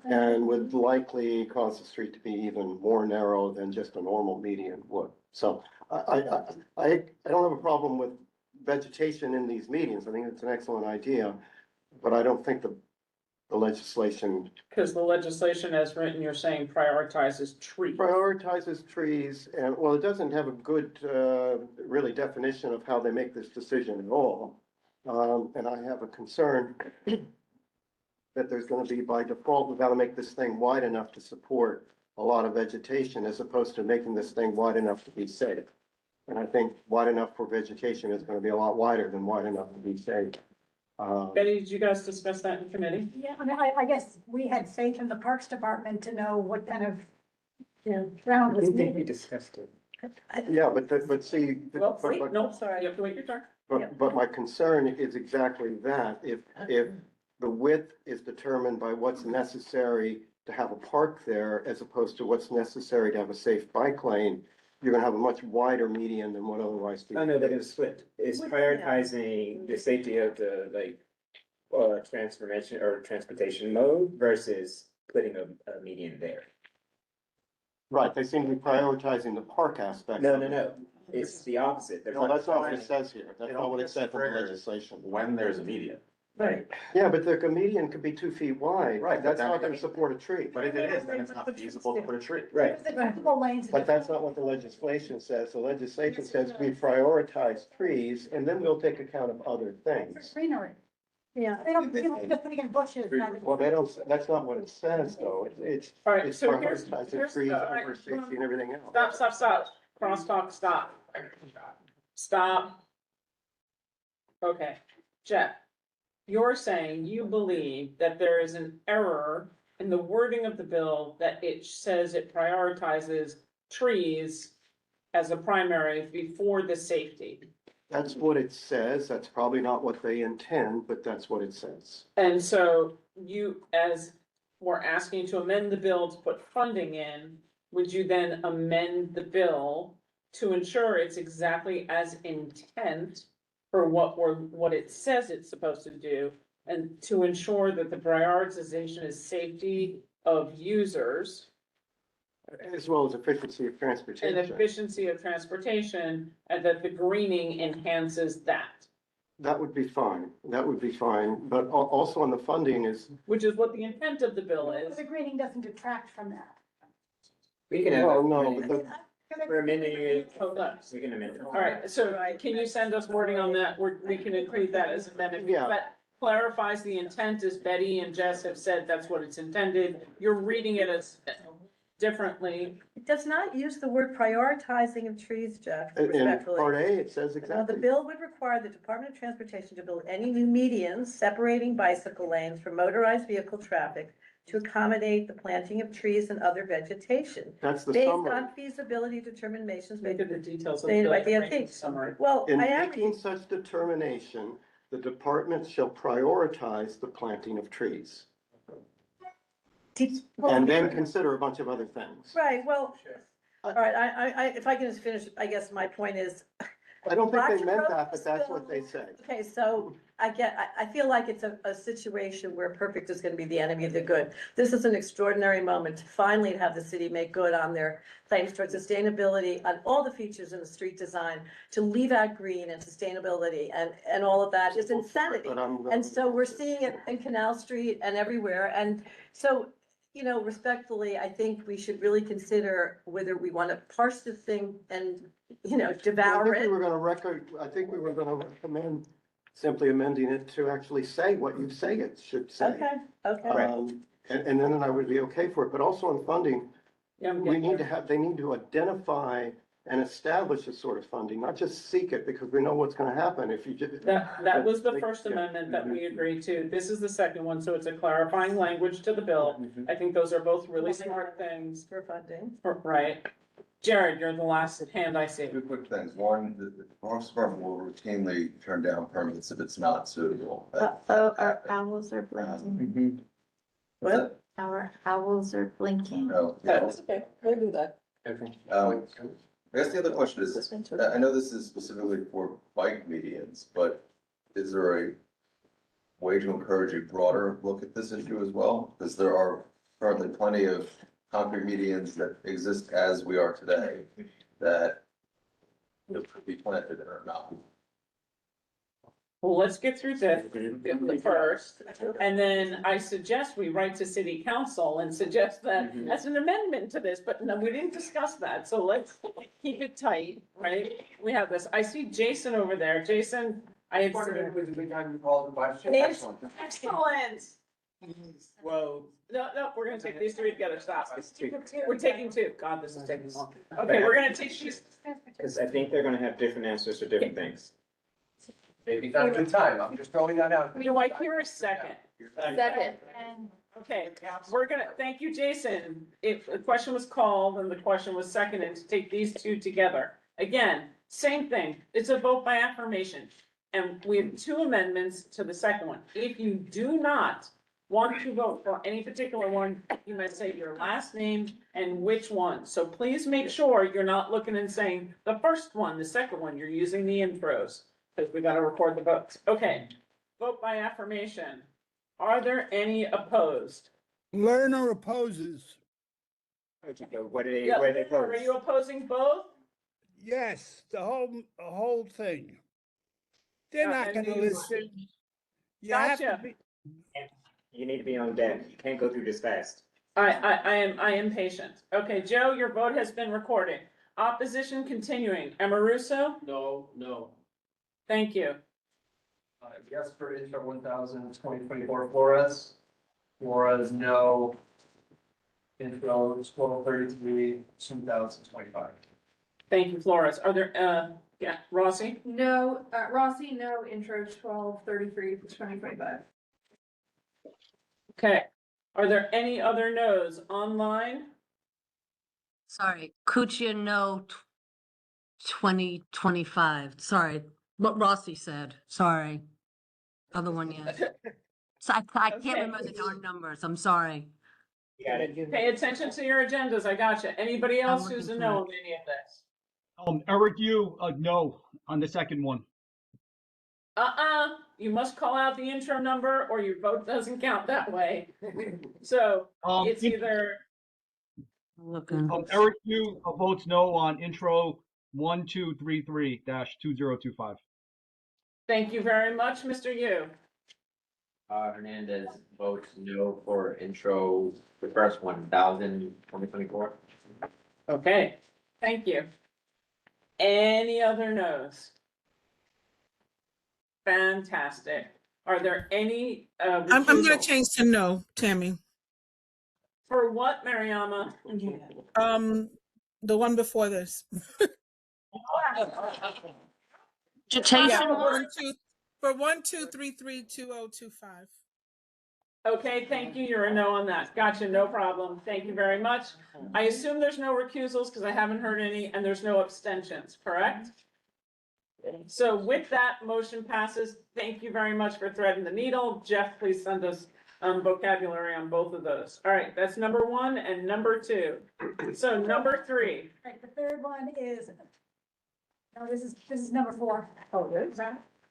and would likely cause the street to be even more narrow than just a normal median would. So I don't have a problem with vegetation in these medians. I think it's an excellent idea, but I don't think the legislation Because the legislation as written, you're saying prioritizes trees. prioritizes trees, and, well, it doesn't have a good, really definition of how they make this decision at all. And I have a concern that there's gonna be, by default, we've gotta make this thing wide enough to support a lot of vegetation, as opposed to making this thing wide enough to be safe. And I think wide enough for vegetation is gonna be a lot wider than wide enough to be safe. Betty, did you guys discuss that in committee? Yeah, I mean, I guess we had faith in the Parks Department to know what kind of, ground was needed. discussed it. Yeah, but see. Well, but- wait, but- no, sorry, you have to wait your turn. But my concern is exactly that. If the width is determined by what's necessary to have a park there, as opposed to what's necessary to have a safe bike lane, you're gonna have a much wider median than what otherwise. Oh, no, but it's split. It's prioritizing the safety of the, like, transformation or transportation mode versus putting a median there. Right, they seem to be prioritizing the park aspect. No, of no, it. no. It's the opposite. They're No, that's not what it prioritizing- says here. That's not what it said in the legislation. When there's a median. Right. Yeah, but the median could be 2 feet wide. Right, That's but not that- gonna support a tree. But if it is, then it's not feasible to put a tree. Right. The couple lanes. But that's not what the legislation says. The legislation says we prioritize trees, and then we'll take account of other things. Greenery. Yeah, they don't just putting in bushes. Well, they don't, that's not what it says, though. It's All right, it's so here's prioritizing trees all right, over safety and everything else. Stop. Crosstalk, stop. Stop. Okay, Jeff, you're saying you believe that there is an error in the wording of the bill, that it says it prioritizes trees as a primary before the safety. That's what it says. That's probably not what they intend, but that's what it says. And so you, as we're asking to amend the bill to put funding in, would you then amend the bill to ensure it's exactly as intent for what it says it's supposed to do, and to ensure that the prioritization is safety of users As well as efficiency of and transportation. efficiency of transportation, and that the greening enhances that? That would be fine. That would be fine. But also on the funding is, Which is what the intent of the bill But is. the greening doesn't detract from that. We can have. well, no, but the, We're amending it. Hold on. We can amend it. All right, so can you send us wording on that? We can include that as amendment. Yeah. But clarifies the intent, as Betty and Jess have said, that's what it's intended. You're reading it as differently. It does not use the word prioritizing of trees, Jeff, in respectfully. part A, it says Now, the exactly. bill would require the Department of Transportation to build any new medians separating bicycle lanes from motorized vehicle traffic to accommodate the planting of trees and other vegetation. That's the Based summary. on feasibility determinations Look made at the details of the made bill. by Bring the DOT. summary. Well, In I am, making such determination, the department shall prioritize the planting of trees. And then consider a bunch of other things. right, well, all right, I, if I can just finish, I guess my point is, I don't think they Roger meant wrote that, but this that's what bill. they say. Okay, so I feel like it's a situation where perfect is gonna be the enemy of the good. This is an extraordinary moment to finally have the city make good on their claims towards sustainability, on all the features in the street design, to leave out green and sustainability and all of that is insanity. But I'm. And so we're seeing it in Canal Street and everywhere. And so, you know, respectfully, I think we should really consider whether we want to parse this thing and, you know, I devour think we it. were I think we were gonna recommend simply amending it to actually say what you say it should say. Okay, okay. And then I would be okay for it, but also on funding, Yeah, I'm we getting need there. to have, they need to identify and establish a sort of funding, not just seek it, because we know what's gonna happen if you just. That was the They- first yeah. amendment that we agreed to. This is the second one, so it's a clarifying language to the bill. I think those are both really smart things, For funding. right? Jared, you're the last hand I see. Two quick things. One, the Parks Department will routinely turn down permits if it's not suitable. Our owls are blinking. What? Our owls are blinking. No. That's okay, we'll do that. Okay. I guess the other question is, I know this is specifically for bike medians, but is there a way to encourage a broader look at this issue as well? Because there are currently plenty of concrete medians that exist as we are today that could be planted or not. Well, let's get through this first, and then I suggest we write to city council and suggest that as an amendment to this, but no, we didn't discuss that, so let's keep it tight, right? We have this, I see Jason over there, Jason, I had. Excellent. Well, No, we're gonna take these three together, stop. We're taking two, God, this is taking long. Okay, we're gonna take these. because I think they're gonna have different answers to different things. Maybe not a good time, I'm just throwing that out. Do I hear a second? Second. Okay, we're gonna, thank you, Jason. If the question was called and the question was seconded to take these two together. Again, same thing, it's a vote by affirmation. And we have two amendments to the second one. If you do not want to vote for any particular one, you must say your last name and which one. So please make sure you're not looking and saying the first one, the second one, you're using the intros. Because we gotta record the votes. Okay, vote by affirmation. Are there any opposed? Lerner opposes. What do they, Yeah, where they Are you opposing both? Yes, the whole thing. They're not and gonna these- listen. You have to Gotcha. be, You need to be on deck. You can't go through this fast. I am patient. Okay, Joe, your vote has been recorded. Opposition continuing. Amoruso, No. thank you. Yes for intro 2024 Flores. Flores, no. Intro 1233, 2025. Thank you, Flores. Are there, yeah, Rossi? No, Rossi, no, intro 1233 for 2025. Okay. Are there any other no's online? Sorry, Kuchia, no, 2025, sorry, what Rossi said, sorry. Other one, yes. So I can't Okay. remember the darn numbers, I'm sorry. Pay attention to your agendas. I gotcha. Anybody else looking who's a for no it. on any of this? Eric, you, no, on the second one. You must call out the intro number or your vote doesn't count that way. So it's either, Looking. Eric, you votes no on intro 1233-2025. thank you very much, Mr. Yu. Hernandez votes no for intro, the first 2024. Okay, thank you. Any other no's? Fantastic. Are there any, I'm gonna recusals? change to no, Tammy. For what, Mariama? The one before this. Jason, For 1233-2025. Okay, thank you. You're a no on that. Gotcha, no problem. Thank you very much. I assume there's no recusals because I haven't heard any and there's no abstentions, correct? So with that, motion passes. Thank you very much for threading the needle. Jeff, please send us vocabulary on both of those. All right, that's number one and number two. So number three. Right, the third one is No, this is number 4. Oh, it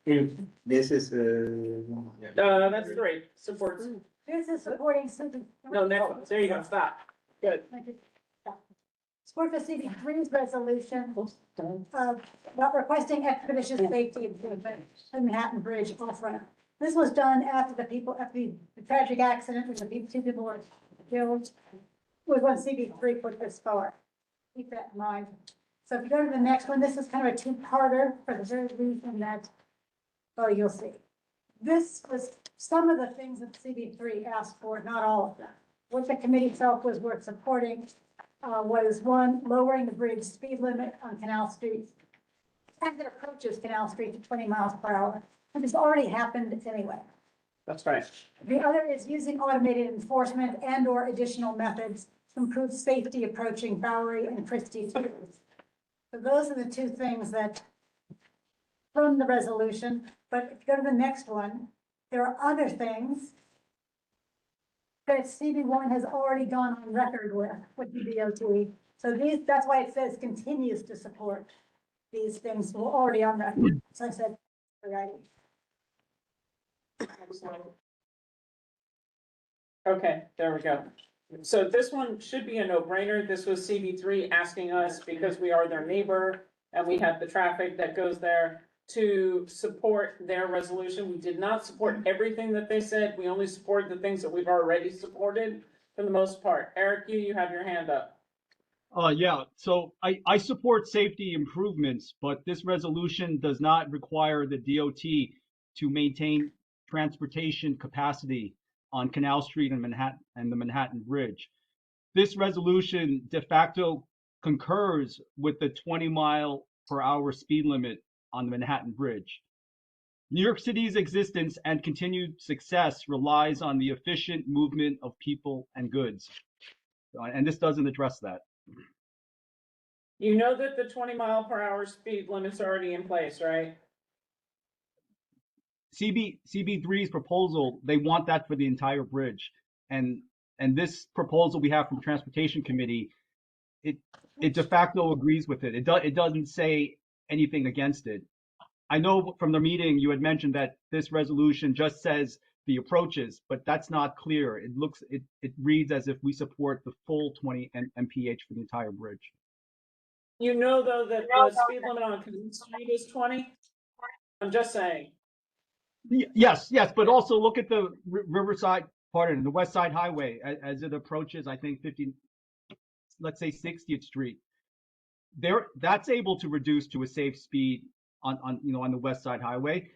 is? This is, That's three, supports. This is supporting city. No, next one, there you go, stop. Good. Support for CB3's resolution about requesting expeditious safety improvement in Manhattan Bridge off ramp. This was done after the tragic accident where two people were killed. Was when CB3 put this forward. Keep that in mind. So if you go to the next one, this is kind of a two-parter for the very reason that, oh, you'll see. This was some of the things that CB3 asked for, not all of them. What the committee felt was worth supporting was one, lowering the bridge speed limit on Canal Street as it approaches Canal Street to 20 miles per hour. And this already happened anyway. That's right. The other is using automated enforcement and or additional methods to improve safety approaching Bowery and Christie streets. So those are the two things that from the resolution, but if you go to the next one, there are other things that CB1 has already gone on record with the DOT. So that's why it says continues to support these things. We're already on record. So I said, right. Okay, there we go. So this one should be a no-brainer. This was CB3 asking us, because we are their neighbor and we have the traffic that goes there, to support their resolution. We did not support everything that they said. We only supported the things that we've already supported for the most part. Eric, you have your hand up. Yeah, so I support safety improvements, but this resolution does not require the DOT to maintain transportation capacity on Canal Street and Manhattan and the Manhattan Bridge. This resolution de facto concurs with the 20-mile-per-hour speed limit on the Manhattan Bridge. New York City's existence and continued success relies on the efficient movement of people and goods. And this doesn't address that. You know that the 20-mile-per-hour speed limit's already in place, right? CB3's proposal, they want that for the entire bridge. And this proposal we have from Transportation Committee, it de facto agrees with it. It doesn't say anything against it. I know from the meeting you had mentioned that this resolution just says the approaches, but that's not clear. It reads as if we support the full 20 mph for the entire bridge. You know, though, that the speed limit on Canal Street is 20? I'm just saying. Yes, but also look at the Riverside, pardon, the West Side Highway as it approaches, I think 50, let's say 60th Street. That's able to reduce to a safe speed on the West Side Highway.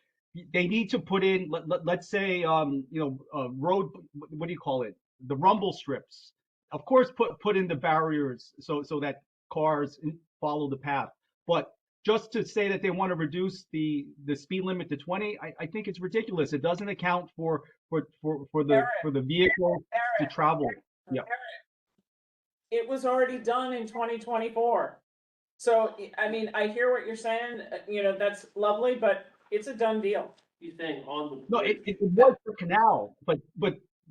They need to put in, let's say, road, what do you call it? The rumble strips. Of course, put in the barriers so that cars follow the path. But just to say that they want to reduce the speed limit to 20, I think it's ridiculous. It doesn't account for the vehicle to travel. Yeah. It was already done in 2024. So, I mean, I hear what you're saying, that's lovely, but it's a done deal. You think on the. No, it was for canal, but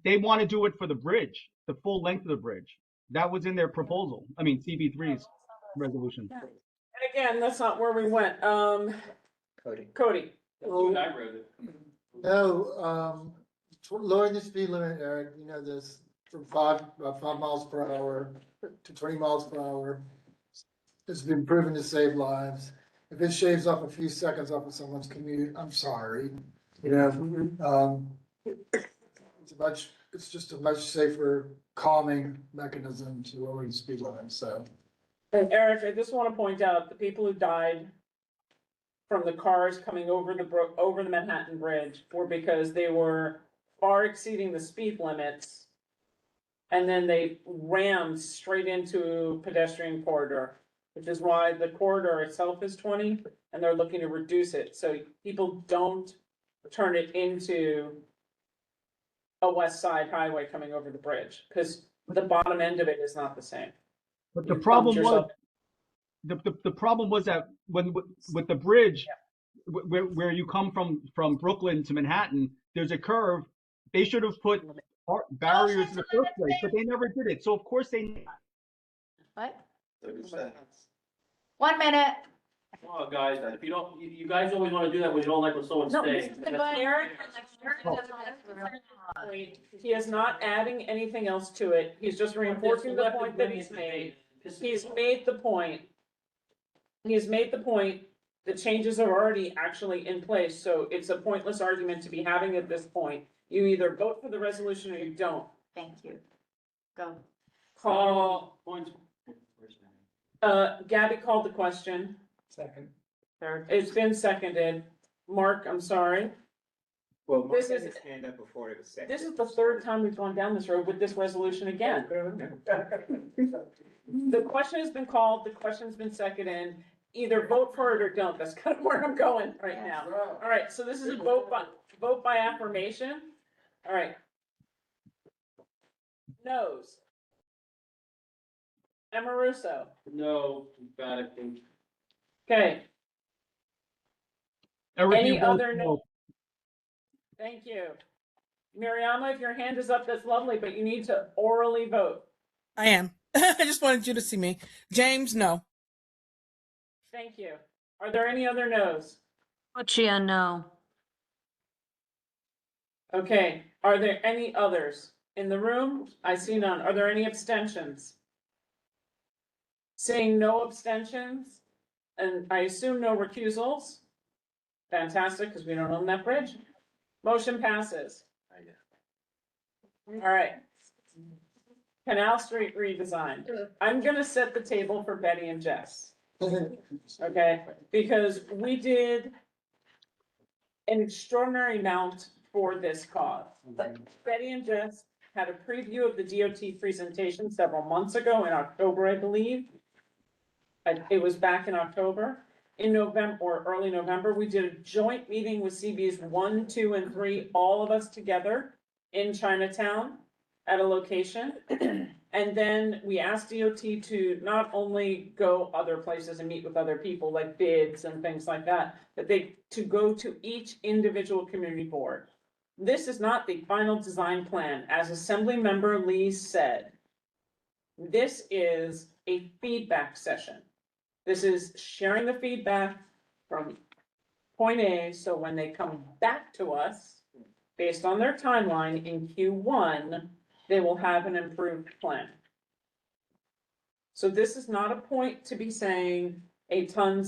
they want to do it for the bridge, the full length of the bridge. That was in their proposal. I mean, CB3's resolution. And again, that's not where we went. Cody. I wrote it. No, lowering the speed limit, Eric, this from 5 miles per hour to 20 miles per hour. It's been proven to save lives. If it shaves off a few seconds off of someone's commute, I'm sorry. It's just a much safer calming mechanism to lower the speed limit, so. And Eric, I just want to point out the people who died from the cars coming over the Manhattan Bridge were because they were far exceeding the speed limits. And then they rammed straight into pedestrian corridor, which is why the corridor itself is 20 and they're looking to reduce it. So people don't turn it into a West Side highway coming over the bridge, because the bottom end of it is not the same. But the problem was, the problem was that with the bridge, where you come from Brooklyn to Manhattan, there's a curve. They should have put barriers in the first place, but they never did it. So of course they. What? 30 seconds. 1 minute. Oh, guys, if you don't, you guys always wanna do that when you don't like what someone's No, saying. Eric, he is not adding anything else to it. He's just reinforcing the point that he's made. He's made the point. He's made the point. The changes are already actually in place, so it's a pointless argument to be having at this point. You either vote for the resolution or you don't. Thank you. Go. Call, Points. Gabby called the question. Second. It's been seconded. Mark, I'm sorry. Well, Mark This had is- his hand up before it was second. This is the third time we've gone down this road with this resolution again. The question has been called, the question's been seconded. Either vote for it or don't. That's kind of where I'm going right now. All right, so this is a vote by affirmation. All right. Noes. Amoruso. No, emphatically. Okay, Eric, Any you vote other no. thank you. Mariama, if your hand is up, that's lovely, but you need to orally vote. I am. I just wanted you to see me. James, no. Thank you. Are there any other noes? Lucia, no. Okay, are there any others in the room? I see none. Are there any abstentions? Seeing no abstentions, and I assume no recusals. Fantastic, because we don't own that bridge. Motion passes. All right. Canal Street redesign. I'm gonna set the table for Betty and Jess. Okay, because we did an extraordinary amount for this cause. Betty and Jess had a preview of the DOT presentation several months ago in October, I believe. It was back in October. In November or early November, we did a joint meeting with CBs 1, 2, and 3, all of us together in Chinatown at a location. And then we asked DOT to not only go other places and meet with other people like bids and things like that, but to go to each individual community board. This is not the final design plan, as Assemblymember Lee said. This is a feedback session. This is sharing the feedback from point A, so when they come back to us, based on their timeline in Q1, they will have an improved plan. So this is not a point to be saying it's not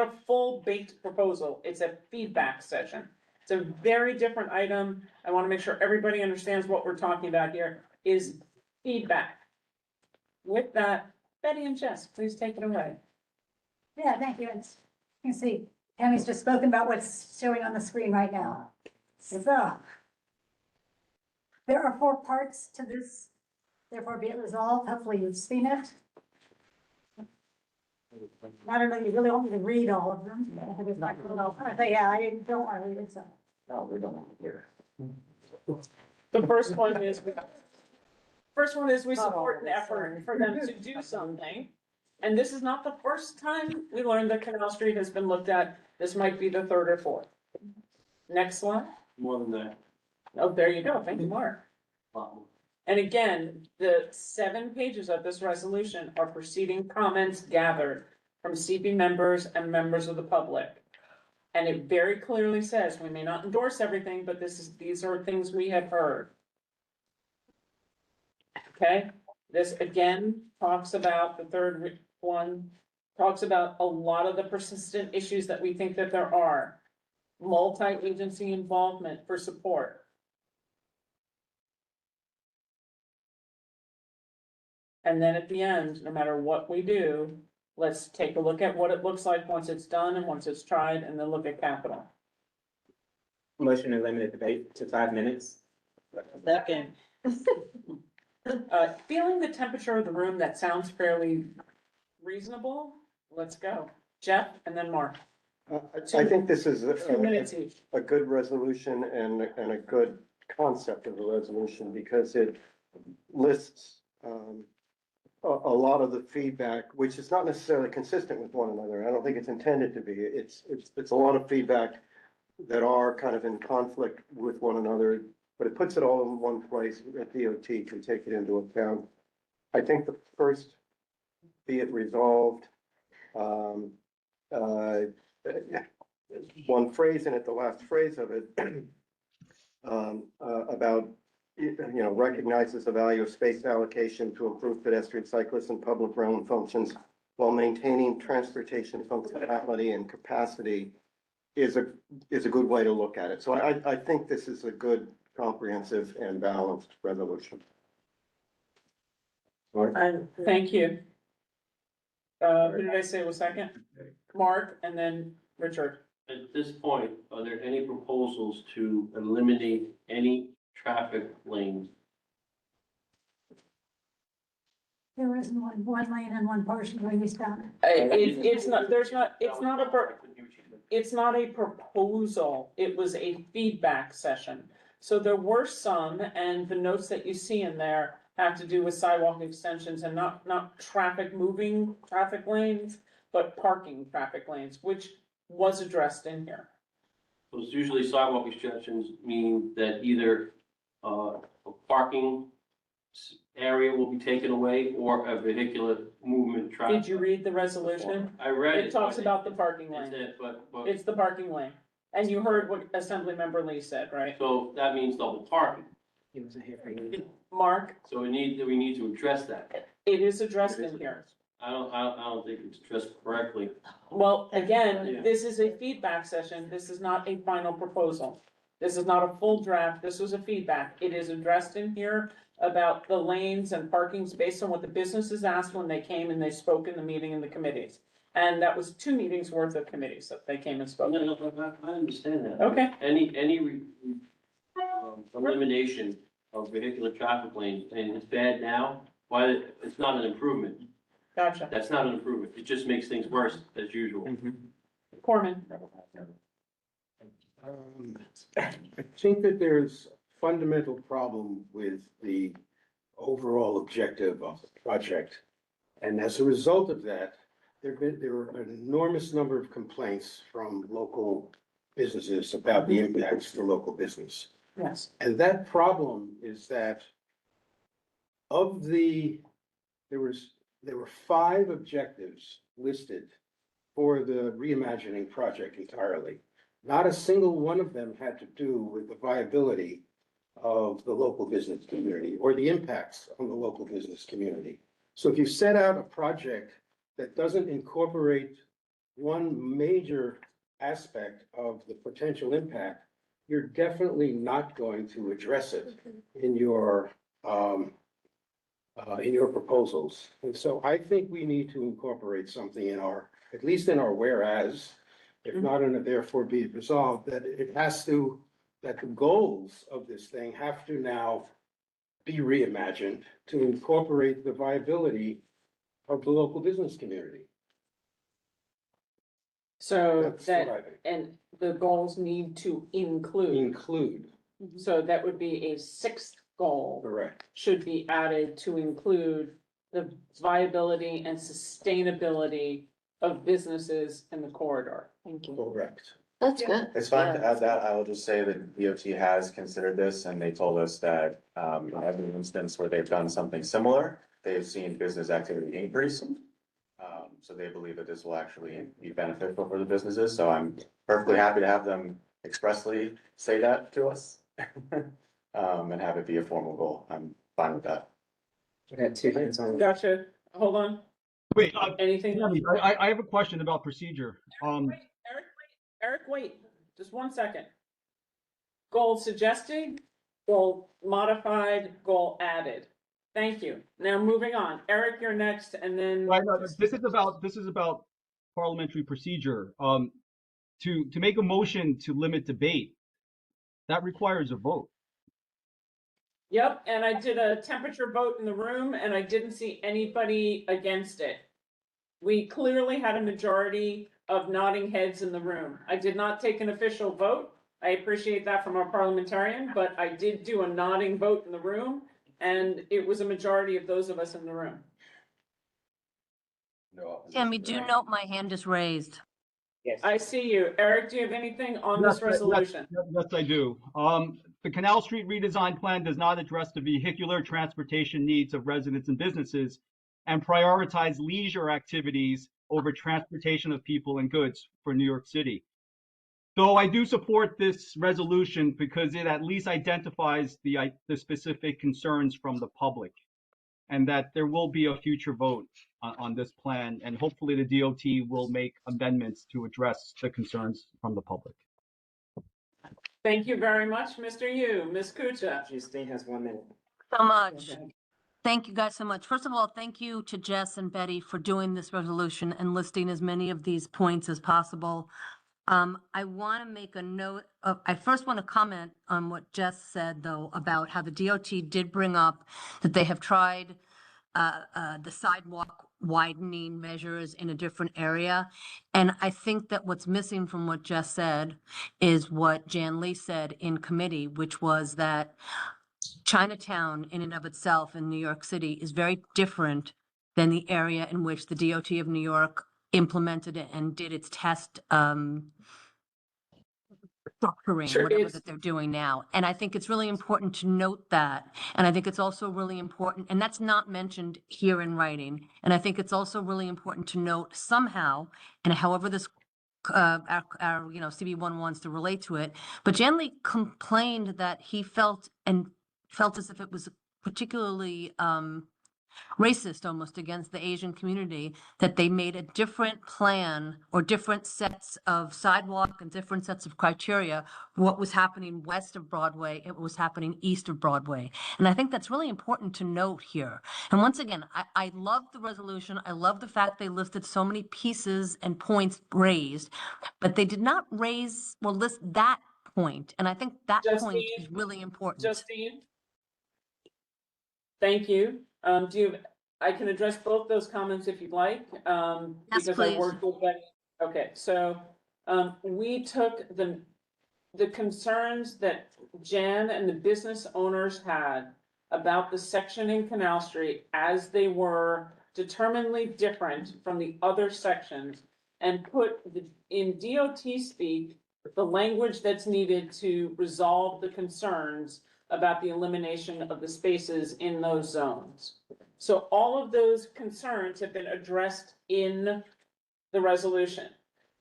a full baked proposal, it's a feedback session. It's a very different item. I want to make sure everybody understands what we're talking about here is feedback. With that, Betty and Jess, please take it away. Yeah, thank you. And you can see, Tammy's just spoken about what's showing on the screen right now. So there are 4 parts to this, therefore be it resolved. Hopefully you've seen it. I don't know, you really want me to read all of them. Yeah, I don't want to read it, so. No, we don't want to hear. The first one is we support an effort for them to do something. And this is not the first time we learned that Canal Street has been looked at. This might be the 3rd or 4th. Next one. More than that. Oh, there you go. Thank you, Mark. And again, the 7 pages of this resolution are preceding comments gathered from CB members and members of the public. And it very clearly says, we may not endorse everything, but these are things we have heard. Okay, this again talks about the 3rd one, talks about a lot of the persistent issues that we think that there are. Multi-agency involvement for support. And then at the end, no matter what we do, let's take a look at what it looks like once it's done and once it's tried, and then look at capital. Motion to limit debate to 5 minutes. Second. Feeling the temperature of the room, that sounds fairly reasonable. Let's go. Jeff and then Mark. I think this is 2 minutes each. a good resolution and a good concept of a resolution because it lists a lot of the feedback, which is not necessarily consistent with one another. I don't think it's intended to be. It's a lot of feedback that are kind of in conflict with one another, but it puts it all in one place that DOT can take it into account. I think the first, be it resolved, um, uh, one phrase in it, the last phrase of it, about, recognizes the value of space allocation to improve pedestrian, cyclist, and public realm functions while maintaining transportation functionality and capacity is a good way to look at it. So I think this is a good, comprehensive, and balanced resolution. Thank you. Who did I say was second? Mark and then Richard. At this point, are there any proposals to eliminate any traffic lanes? There isn't one lane and one portion going eastbound. It's not, it's not a proposal, it was a feedback session. So there were some, and the notes that you see in there have to do with sidewalk extensions and not moving traffic lanes, but parking traffic lanes, which was addressed in here. So it's usually sidewalk extensions mean that either a parking area will be taken away or a vehicular movement traffic. Did you read the resolution? I read it. It talks but about the parking lane. But It's the parking lane. And you heard what Assemblymember Lee said, right? so that means double parking. Mark, So we need to address that. it is addressed in here. I don't think it's addressed correctly. Well, again, Yeah. this is a feedback session. This is not a final proposal. This is not a full draft. This was a feedback. It is addressed in here about the lanes and parkings based on what the businesses asked when they came and they spoke in the meeting in the committees. And that was 2 meetings worth of committees that they came and spoke. No, I understand that. Okay. Any elimination of vehicular traffic lanes, and it's bad now, why, it's not an improvement. Gotcha. That's not an improvement. It just makes things worse as usual. Corman. I think that there's a fundamental problem with the overall objective of the project. And as a result of that, there were an enormous number of complaints from local businesses about the impacts to local business. Yes. And that problem is that there were 5 objectives listed for the reimagining project entirely. Not a single one of them had to do with the viability of the local business community or the impacts on the local business community. So if you set out a project that doesn't incorporate one major aspect of the potential impact, you're definitely not going to address it in your proposals. And so I think we need to incorporate something at least in our whereas, if not in a therefore be it resolved, that the goals of this thing have to now be reimagined to incorporate the viability of the local business community. So That's what I that, think. and the goals need to include. So that would be a 6th goal. Correct. Should be added to include the viability and sustainability of businesses in the corridor. Thank you. Correct. That's good. It's fine to add that. I will just say that DOT has considered this and they told us that in every instance where they've done something similar, they've seen business activity increase. So they believe that this will actually be beneficial for the businesses. So I'm perfectly happy to have them expressly say that to us. And have it be a formal goal. I'm fine with that. Gotcha. Hold on. Wait, Anything? I have a question about procedure. Eric, wait, just 1 second. Goal suggested, goal modified, goal added. Thank you. Now moving on. Eric, you're next, and then. This is about parliamentary procedure. To make a motion to limit debate, that requires a vote. Yep, and I did a temperature vote in the room and I didn't see anybody against it. We clearly had a majority of nodding heads in the room. I did not take an official vote. I appreciate that from our parliamentarian, but I did do a nodding vote in the room and it was a majority of those of us in the room. Tammy, do note my hand is raised. Yes. I see you. Eric, do you have anything on this resolution? Yes, I do. The Canal Street redesign plan does not address the vehicular transportation needs of residents and businesses and prioritize leisure activities over transportation of people and goods for New York City. Though I do support this resolution because it at least identifies the specific concerns from the public, and that there will be a future vote on this plan, and hopefully the DOT will make amendments to address the concerns from the public. Thank you very much, Mr. Yu. Ms. Kucha? Justine has 1 minute. So much. Thank you guys so much. First of all, thank you to Jess and Betty for doing this resolution and listing as many of these points as possible. I want to make a note of, I first want to comment on what Jess said, though, about how the DOT did bring up that they have tried the sidewalk widening measures in a different area. And I think that what's missing from what Jess said is what Jan Lee said in committee, which was that Chinatown in and of itself in New York City is very different than the area in which the DOT of New York implemented it and did its test structuring, Sure, whatever it's- that they're doing now. And I think it's really important to note that. And I think it's also really important, and that's not mentioned here in writing. And I think it's also really important to note somehow, and however this our CB1 wants to relate to it, but Jan Lee complained that he felt as if it was particularly racist almost against the Asian community, that they made a different plan or different sets of sidewalk and different sets of criteria for what was happening west of Broadway and what was happening east of Broadway. And I think that's really important to note here. And once again, I love the resolution. I love the fact they listed so many pieces and points raised, but they did not raise or list that point. And I think that point is really important. Justine? Thank you. I can address both those comments if you'd like. Yes, because please. I worked with Betty. Okay, so, we took the concerns that Jan and the business owners had about the section in Canal Street as they were determinedly different from the other sections, and put in DOT speak, the language that's needed to resolve the concerns about the elimination of the spaces in those zones. So all of those concerns have been addressed in the resolution.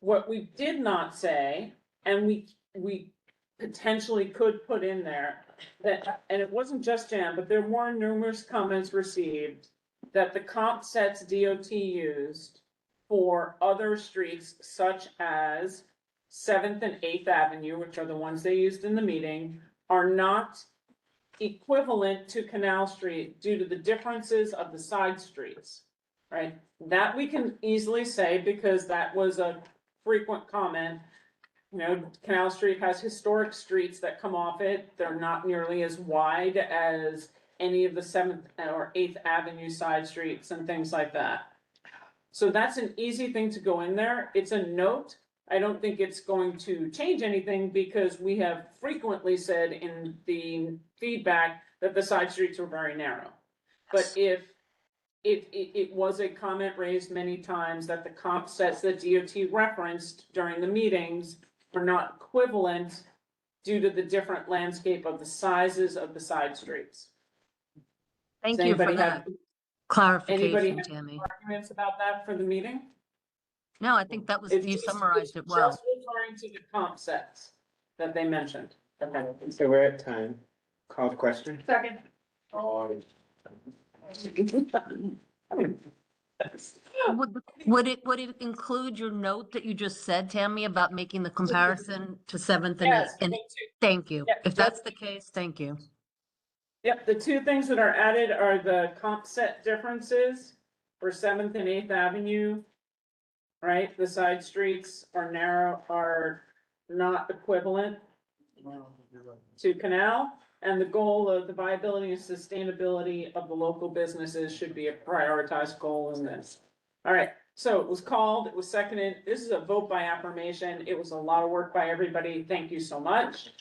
What we did not say, and we potentially could put in there, that, and it wasn't just Jan, but there were numerous comments received that the comp sets DOT used for other streets such as 7th and 8th Avenue, which are the ones they used in the meeting, are not equivalent to Canal Street due to the differences of the side streets, right? That we can easily say because that was a frequent comment. You know, Canal Street has historic streets that come off it. They're not nearly as wide as any of the 7th or 8th Avenue side streets and things like that. So that's an easy thing to go in there. It's a note. I don't think it's going to change anything because we have frequently said in the feedback that the side streets were very narrow. But if it was a comment raised many times that the comp sets that DOT referenced during the meetings were not equivalent due to the different landscape of the sizes of the side streets. Thank Does you for anybody have- that clarification, Anybody have Tammy. arguments about that for the meeting? No, I think that was, It's you just- summarized it it's well. Just referring to the comp sets that they mentioned. Okay. So we're at time. Call the question. Second. Would it include your note that you just said, Tammy, about making the comparison to 7th and Yes, 8th? And me too. thank you. Yeah, If that's the case, thank you. Yep, the two things that are added are the comp set differences for 7th and 8th Avenue. Right, the side streets are narrow, are not equivalent to Canal. And the goal of the viability and sustainability of the local businesses should be a prioritized goal in this. All right, so it was called, it was seconded. This is a vote by affirmation. It was a lot of work by everybody. Thank you so much.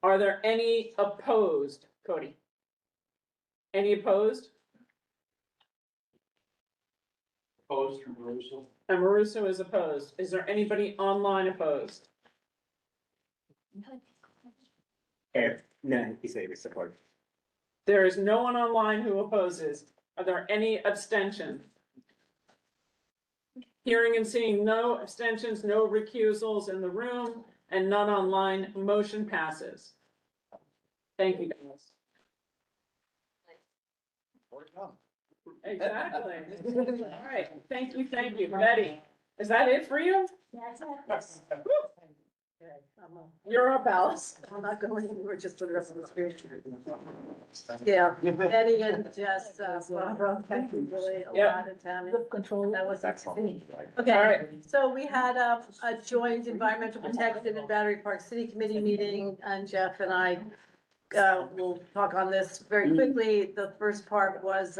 Are there any opposed, Cody? Any opposed? Opposed from Russell? And Maruso is opposed. Is there anybody online opposed? No, he said he support. There is no one online who opposes. Are there any abstentions? Hearing and seeing no abstentions, no recusals in the room, and none online, motion passes. Thank you, guys. Exactly. All right, thank you, Betty. Is that it for you? You're up, Alice. I'm not going anywhere just for the rest of the speech. Yeah, Betty and Jess, Barbara, thank you really a lot, and Tammy. That was excellent. Okay, so we had a joint environmental protection and Battery Park City Committee meeting, and Jeff and I will talk on this very quickly. The first part was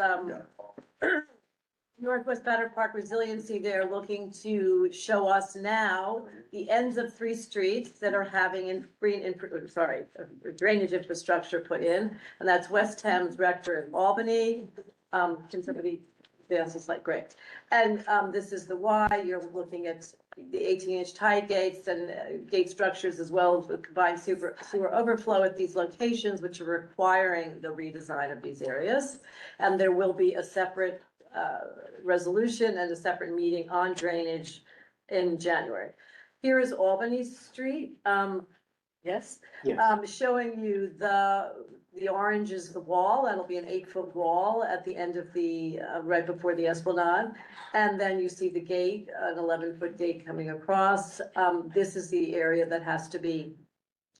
Northwest Battery Park Resiliency. They're looking to show us now the ends of 3 streets that are having drainage infrastructure put in, and that's West Thames, Rector, and Albany. Can somebody dance this like great? And this is the Y. You're looking at the 18-inch tide gates and gate structures, as well as the combined sewer overflow at these locations, which are requiring the redesign of these areas. And there will be a separate resolution and a separate meeting on drainage in January. Here is Albany Street. Yes. Showing you the orange is the wall. That'll be an 8-foot wall at the end of the, right before the Esplanade. And then you see the gate, an 11-foot gate coming across. This is the area that has to be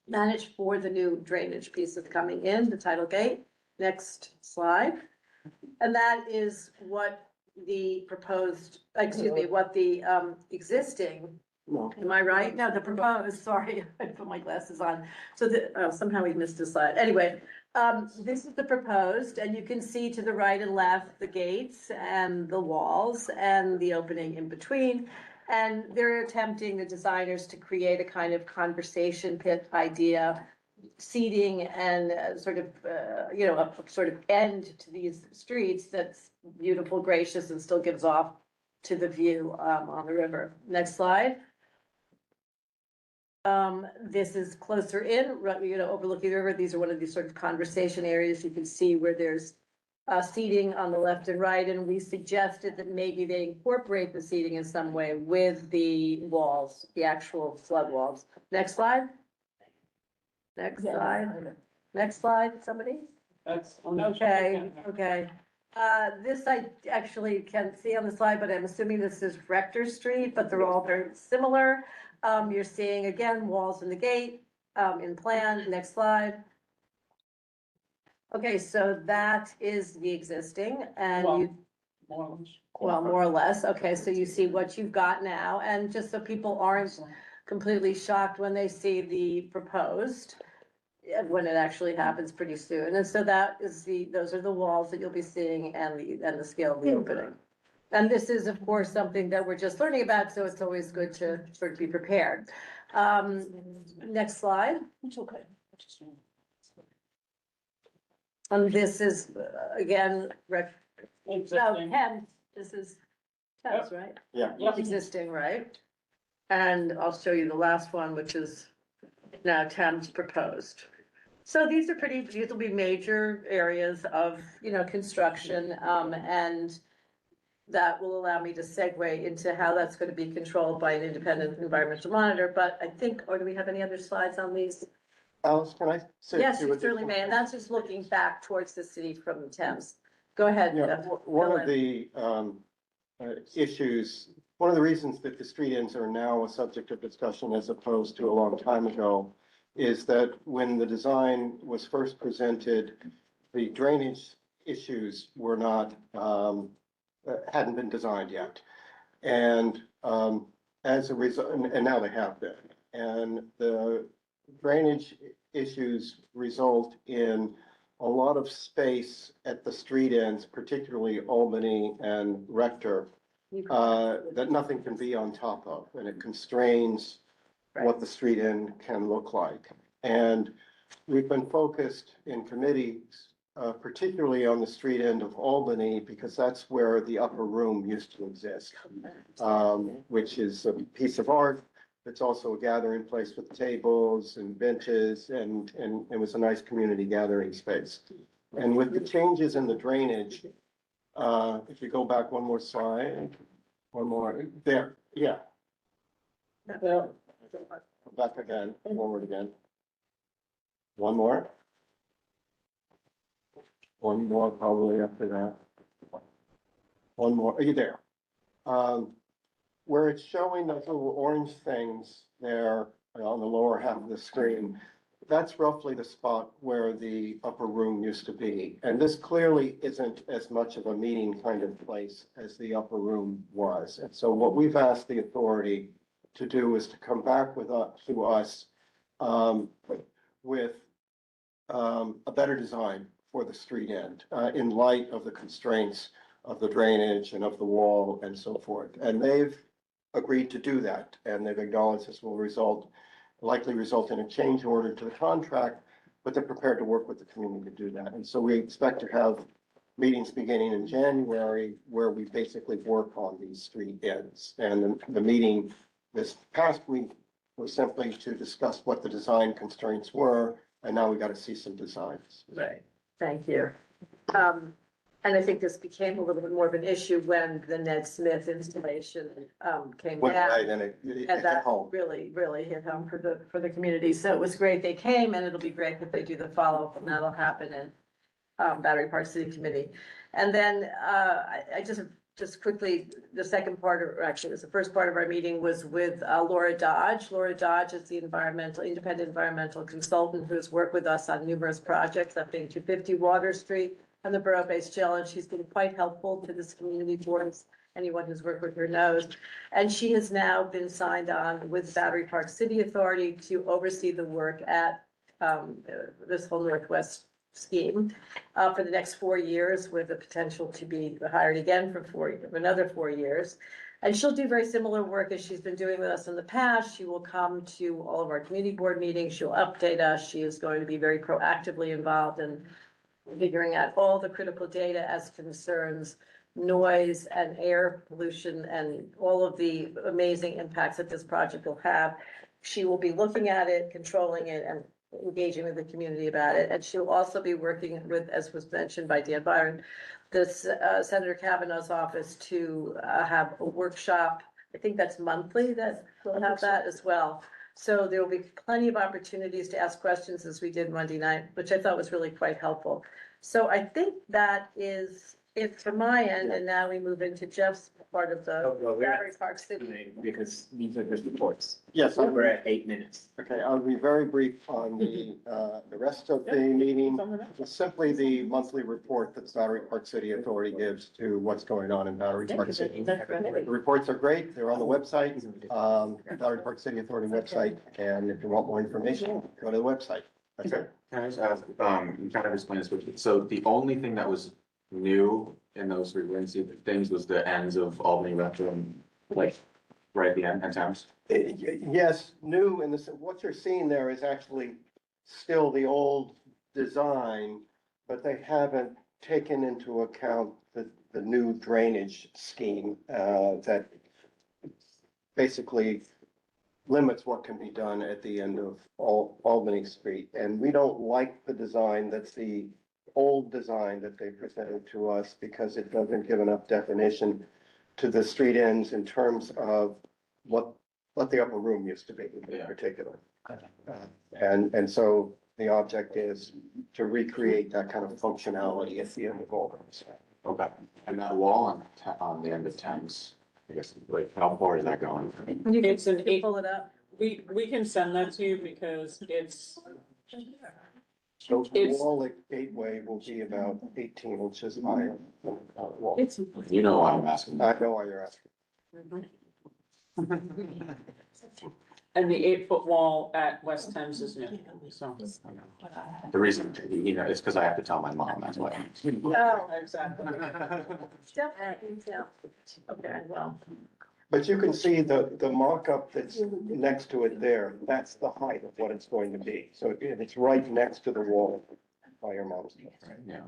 managed for the new drainage piece that's coming in, the tidal gate. Next slide. And that is what the proposed, what the existing, am I right? No, the proposed, sorry, I put my glasses on. So somehow we missed a slide. Anyway, this is the proposed, and you can see to the right and left, the gates and the walls and the opening in between. And they're attempting, the designers, to create a kind of conversation pit idea, seating and a sort of end to these streets that's beautiful, gracious, and still gives off to the view on the river. Next slide. This is closer in, overlooking the river. These are one of these sort of conversation areas. You can see where there's seating on the left and right, and we suggested that maybe they incorporate the seating in some way with the walls, the actual flood walls. Next slide. Next slide. Next slide, somebody? Okay. This I actually can't see on the slide, but I'm assuming this is Rector Street, but they're all very similar. You're seeing, again, walls in the gate, in plan. Next slide. Okay, so that is the existing, and more or less. Okay, so you see what you've got now, and just so people aren't completely shocked when they see the proposed, when it actually happens pretty soon. And so that is those are the walls that you'll be seeing, and the scale of the opening. And this is, of course, something that we're just learning about, so it's always good to sort of be prepared. Next slide. And this is, again, Thames. This is Thames, right? Yeah. Existing, right? And I'll show you the last one, which is now Thames proposed. So these will be major areas of, construction, and that will allow me to segue into how that's going to be controlled by an independent environmental monitor. But I think, or do we have any other slides on these? Alice, can I say? Yes, you certainly may, and that's just looking back towards the city from the Thames. Go ahead. One of the issues, one of the reasons that the street ends are now a subject of discussion as opposed to a long time ago is that when the design was first presented, the drainage issues were not, hadn't been designed yet. And as a result, and now they have been. And the drainage issues result in a lot of space at the street ends, particularly Albany and Rector, that nothing can be on top of, and it constrains what the street end can look like. And we've been focused in committees, particularly on the street end of Albany, because that's where the upper room used to exist, which is a piece of art. It's also a gathering place with tables and benches, and it was a nice community gathering space. And with the changes in the drainage, if you go back one more slide, One more, there, yeah, Well, back again, forward again. One more. One more probably after that. One more, are you there? Where it's showing those little orange things there on the lower half of the screen, that's roughly the spot where the upper room used to be. And this clearly isn't as much of a meeting kind of place as the upper room was. And so what we've asked the authority to do is to come back with to us with a better design for the street end in light of the constraints of the drainage and of the wall and so forth. And they've agreed to do that, and they've acknowledged this will likely result in a change order to the contract, but they're prepared to work with the community to do that. And so we expect to have meetings beginning in January where we basically work on these street ends. And the meeting this past week was simply to discuss what the design constraints were, and now we got to see some designs. Right, thank you. And I think this became a little bit more of an issue when the Ned Smith installation, came Went down. right, and it And hit that home. really hit home for the community. So it was great they came, and it'll be great if they do the follow-up, and that'll happen in Battery Park City Committee. And then I just quickly, the second part, or actually it was the first part of our meeting, was with Laura Dodge. Laura Dodge is the independent environmental consultant who's worked with us on numerous projects, up in 250 Water Street and the Borough-based jail, and she's been quite helpful to this community board, as anyone who's worked with her knows. And she has now been signed on with Battery Park City Authority to oversee the work at this whole Northwest scheme for the next 4 years, with the potential to be hired again for another 4 years. And she'll do very similar work as she's been doing with us in the past. She will come to all of our community board meetings. She'll update us. She is going to be very proactively involved in figuring out all the critical data as concerns noise and air pollution and all of the amazing impacts that this project will have. She will be looking at it, controlling it, and engaging with the community about it. And she'll also be working with, as was mentioned by Dan Byron, this Senator Kavanaugh's office to have a workshop. I think that's monthly that we'll have that as well. So there will be plenty of opportunities to ask questions as we did Monday night, which I thought was really quite helpful. So I think that is it from my end, and now we move into Jeff's part of the Battery Park City. Because these are just reports. Yes. We're at 8 minutes. Okay, I'll be very brief on the rest of the meeting. It's simply the monthly report that the Battery Park City Authority gives to what's going on in Battery Park City. The reports are great. They're on the website, Battery Park City Authority website. And if you want more information, go to the website. That's it. Can I just ask, you kind of explain this, but so the only thing that was new in those frequency things was the ends of Albany Retro and like right at the end, and Thames? Yes, new in the, what you're seeing there is actually still the old design, but they haven't taken into account the new drainage scheme that basically limits what can be done at the end of Albany Street. And we don't like the design that's the old design that they presented to us because it doesn't give enough definition to the street ends in terms of what the upper room used to be in particular. And so the object is to recreate that kind of functionality at the end of Albany. Okay, and that wall on the end of Thames, I guess, like how far is that going? It's an eight, Pull it up. we can send that to you because it's, So the It's- wall at Gateway will be about 18 inches higher. Wall. it's. You know why I'm asking. I know why you're asking. And the 8-foot wall at West Thames is new, so. The reason, you know, it's because I have to tell my mom, that's why. Oh, Exactly. yeah. Okay, well. But you can see the mock-up that's next to it there, that's the height of what it's going to be. So it's right next to the wall by your mom's house. Yeah.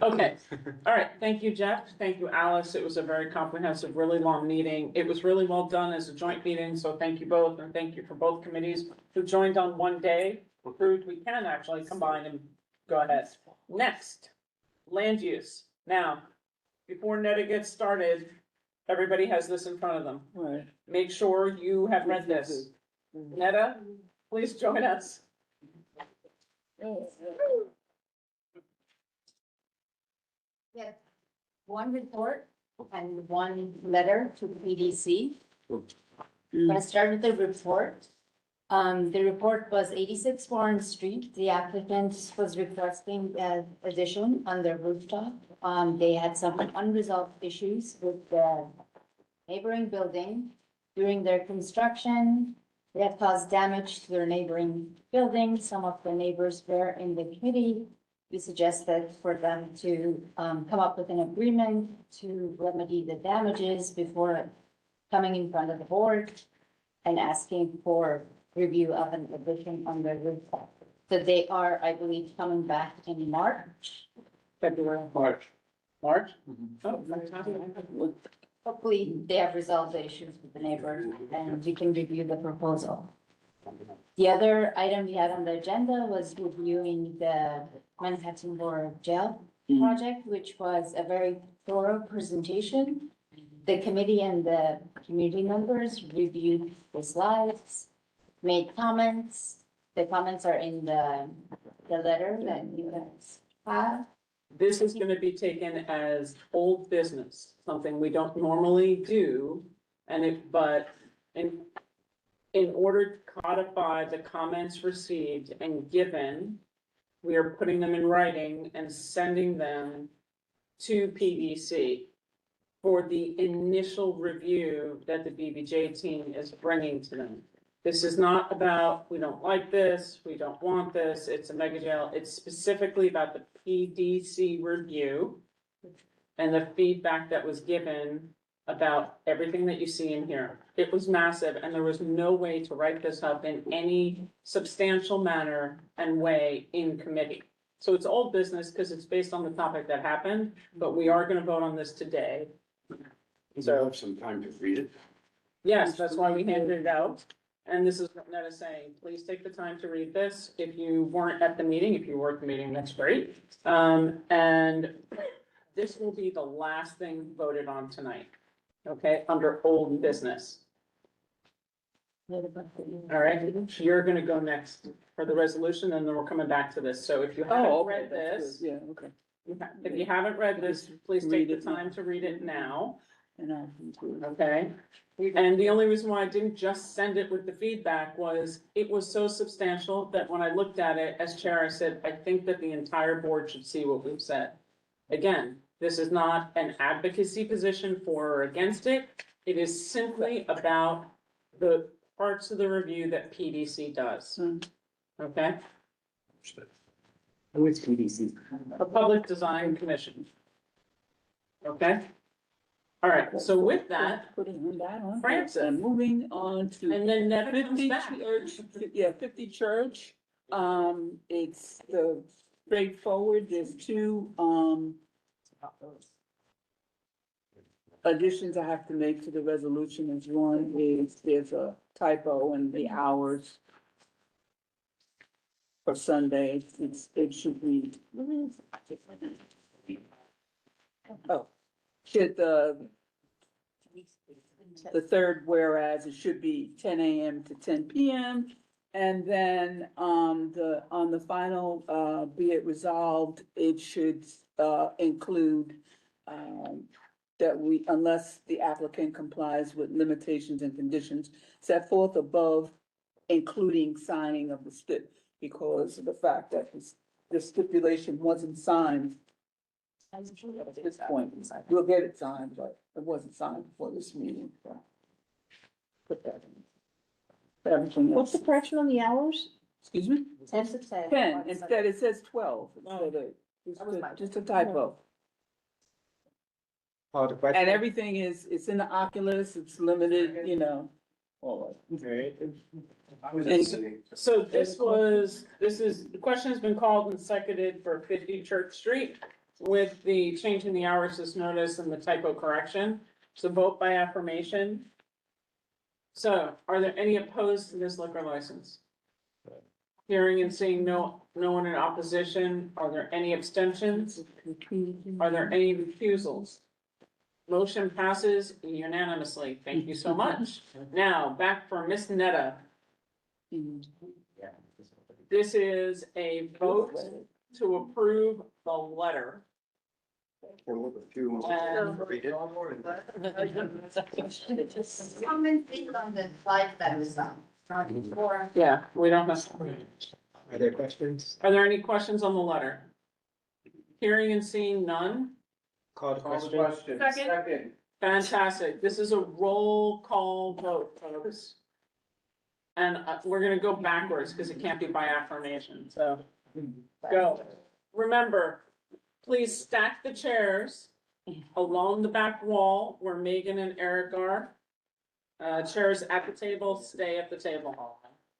Okay, all right, thank you, Jeff, thank you, Alice, it was a very comprehensive, really long meeting, it was really well done as a joint meeting, so thank you both, and thank you for both committees who joined on one day, proved we can actually combine and go ahead. Next, land use. Now, before Netta gets started, everybody has this in front of them. Right. Make sure you have read this. Netta, please join us. Yes, one report and one letter to PDC. Let's start with the report. The report was 86 Warren Street. The applicant was requesting an addition on their rooftop. They had some unresolved issues with the neighboring building. During their construction, they had caused damage to their neighboring building. Some of the neighbors were in the committee. We suggested for them to come up with an agreement to remedy the damages before coming in front of the board and asking for review of an addition on the rooftop. So they are, I believe, coming back in March. February. March. March? Mm-hmm. Oh, fantastic. Hopefully, they have resolved the issues with the neighbor and we can review the proposal. The other item we had on the agenda was reviewing the Manhattan Borough Jail project, which was a very thorough presentation. The committee and the community members reviewed the slides, made comments. The comments are in the letter that you guys have. This is gonna be taken as old business, something we don't normally do. But in order to codify the comments received and given, we are putting them in writing and sending them to PDC for the initial review that the BBJ team is bringing to them. This is not about, we don't like this, we don't want this, it's a mega jail. It's specifically about the PDC review and the feedback that was given about everything that you see in here. It was massive and there was no way to write this up in any substantial manner and way in committee. So it's old business because it's based on the topic that happened, but we are gonna vote on this today. So have some time to read it. Yes, that's why we handed it out. And this is what Netta saying, please take the time to read this. If you weren't at the meeting, if you were at the meeting, that's great. And this will be the last thing voted on tonight. Okay, under old business. All right, you're gonna go next for the resolution and then we're coming back to this. So if you haven't read this, Yeah, okay. if you haven't read this, please take the time to read it now. And I'll include. Okay, and the only reason why I didn't just send it with the feedback was it was so substantial that when I looked at it, as chair, I said, I think that the entire board should see what we've said. Again, this is not an advocacy position for or against it. It is simply about the parts of the review that PDC does. Okay? Who is PDC? The Public Design Commission. Okay? All right, so with that, Putting that on. Francis. And moving on to. and then Netta comes 50 back. Church, yeah, 50 Church. It's the straightforward, there's two, additions I have to make to the resolution is one is there's a typo in the hours for Sunday. It should be. Oh, should the third whereas it should be 10 a.m. to 10 p.m. And then on the final, be it resolved, it should include that we, unless the applicant complies with limitations and conditions set forth above, including signing of the stip, because of the fact that the stipulation wasn't signed at this point. We'll get it signed, but it wasn't signed before this meeting. So put that in. Everything What's else. the correction on the hours? Excuse me? 10 to 10. 10, instead it says 12. Just a typo. Oh, the question. And everything is, it's in the Oculus, it's limited, you know. All Okay. So this is, the question has been called and seconded for 50 Church Street with the change in the hours as notice and the typo correction. So vote by affirmation. So are there any opposed to this liquor license? Hearing and seeing no one in opposition, are there any abstentions? Are there any refusals? Motion passes unanimously. Thank you so much. Now, back for Miss Netta. This is a vote to approve the letter. And look a few more. And- Read it. Comment on the slide that was on. Yeah, we don't have. Are there questions? Are there any questions on the letter? Hearing and seeing none? Call the question. Second. Fantastic. This is a roll call vote, folks. And we're gonna go backwards because it can't be by affirmation, so go. Remember, please stack the chairs along the back wall where Megan and Eric are. Chairs at the table, stay at the table. All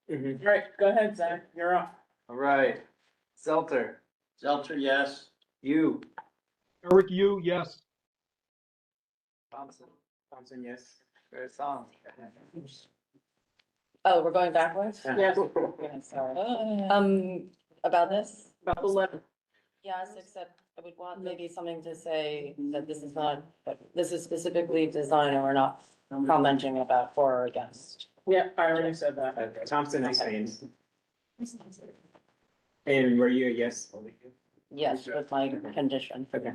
right, go ahead, Zach, you're up. All right, Zelter, Zelter, yes. you, Eric, you, yes. Thompson. Thompson, yes. Song. Oh, we're going backwards? Yes, Yeah, sorry. About this? about the letter. Yes, except I would want maybe something to say that this is not, but this is specifically design and we're not commenting about for or against. Yeah, I already said that. Thompson abstains. And were you a yes? Yes, with my condition. Okay.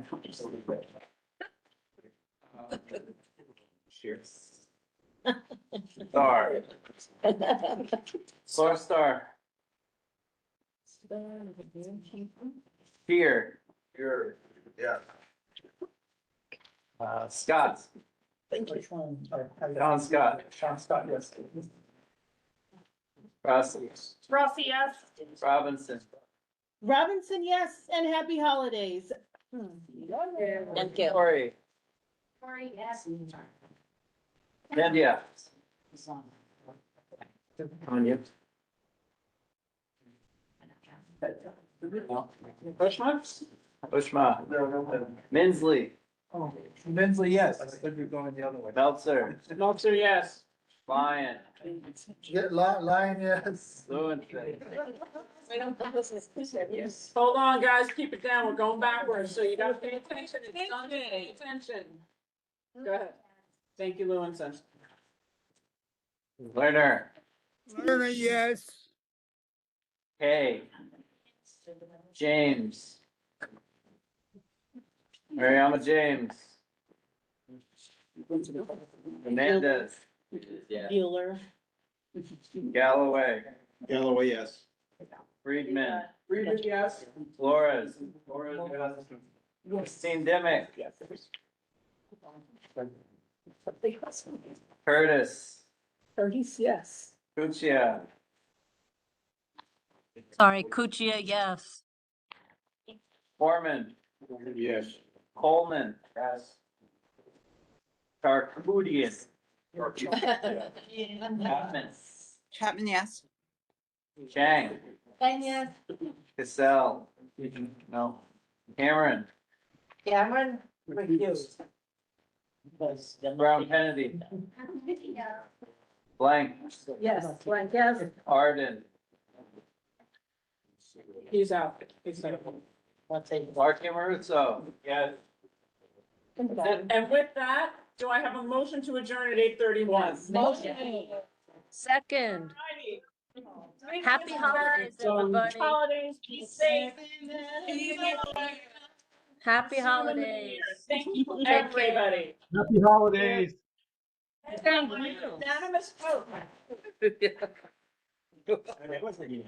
Sure. Star. Source star. Here. Here, yeah. Scott. Thank you. Sean Scott. Sean Scott, yes. Rossi. Rossi, yes. Robinson. Robinson, yes, and happy holidays. Thank you. Corey. Sorry, yes. Lydia. Tanya. Bushma? Ushma. Minsley. Minsley, yes. I said you're going the other way. Meltzer. Meltzer, yes. Lyon. Get Lion, yes. Lewenson. Yes. Hold on, guys, keep it down. We're going backwards, so you gotta pay attention. It's done, pay attention. Go ahead. Thank you, Lewinson. Lerner. Lerner, yes. Kay. James. Mariama James. Hernandez. Yeah. Bueller. Galloway. Galloway, yes. Friedman. Friedman, yes. Flores. Christine Dimick. Curtis. Curtis, yes. Kuchia. Sorry, Kuchia, yes. Foreman. Yes. Coleman. Yes. Charcudian. Chapman. Chapman, yes. Chang. And yes. Cassell. No. Cameron. Cameron, recused. Brown Kennedy. Blank. Yes, blank, yes. Arden. He's out. He's out. Marky Maruso. Yes. And with that, do I have a motion to adjourn at 8:31? Second. Happy holidays, everybody. Holidays, be safe. Happy holidays. Thank you, everybody. Happy holidays. Unanimous vote. It wasn't you.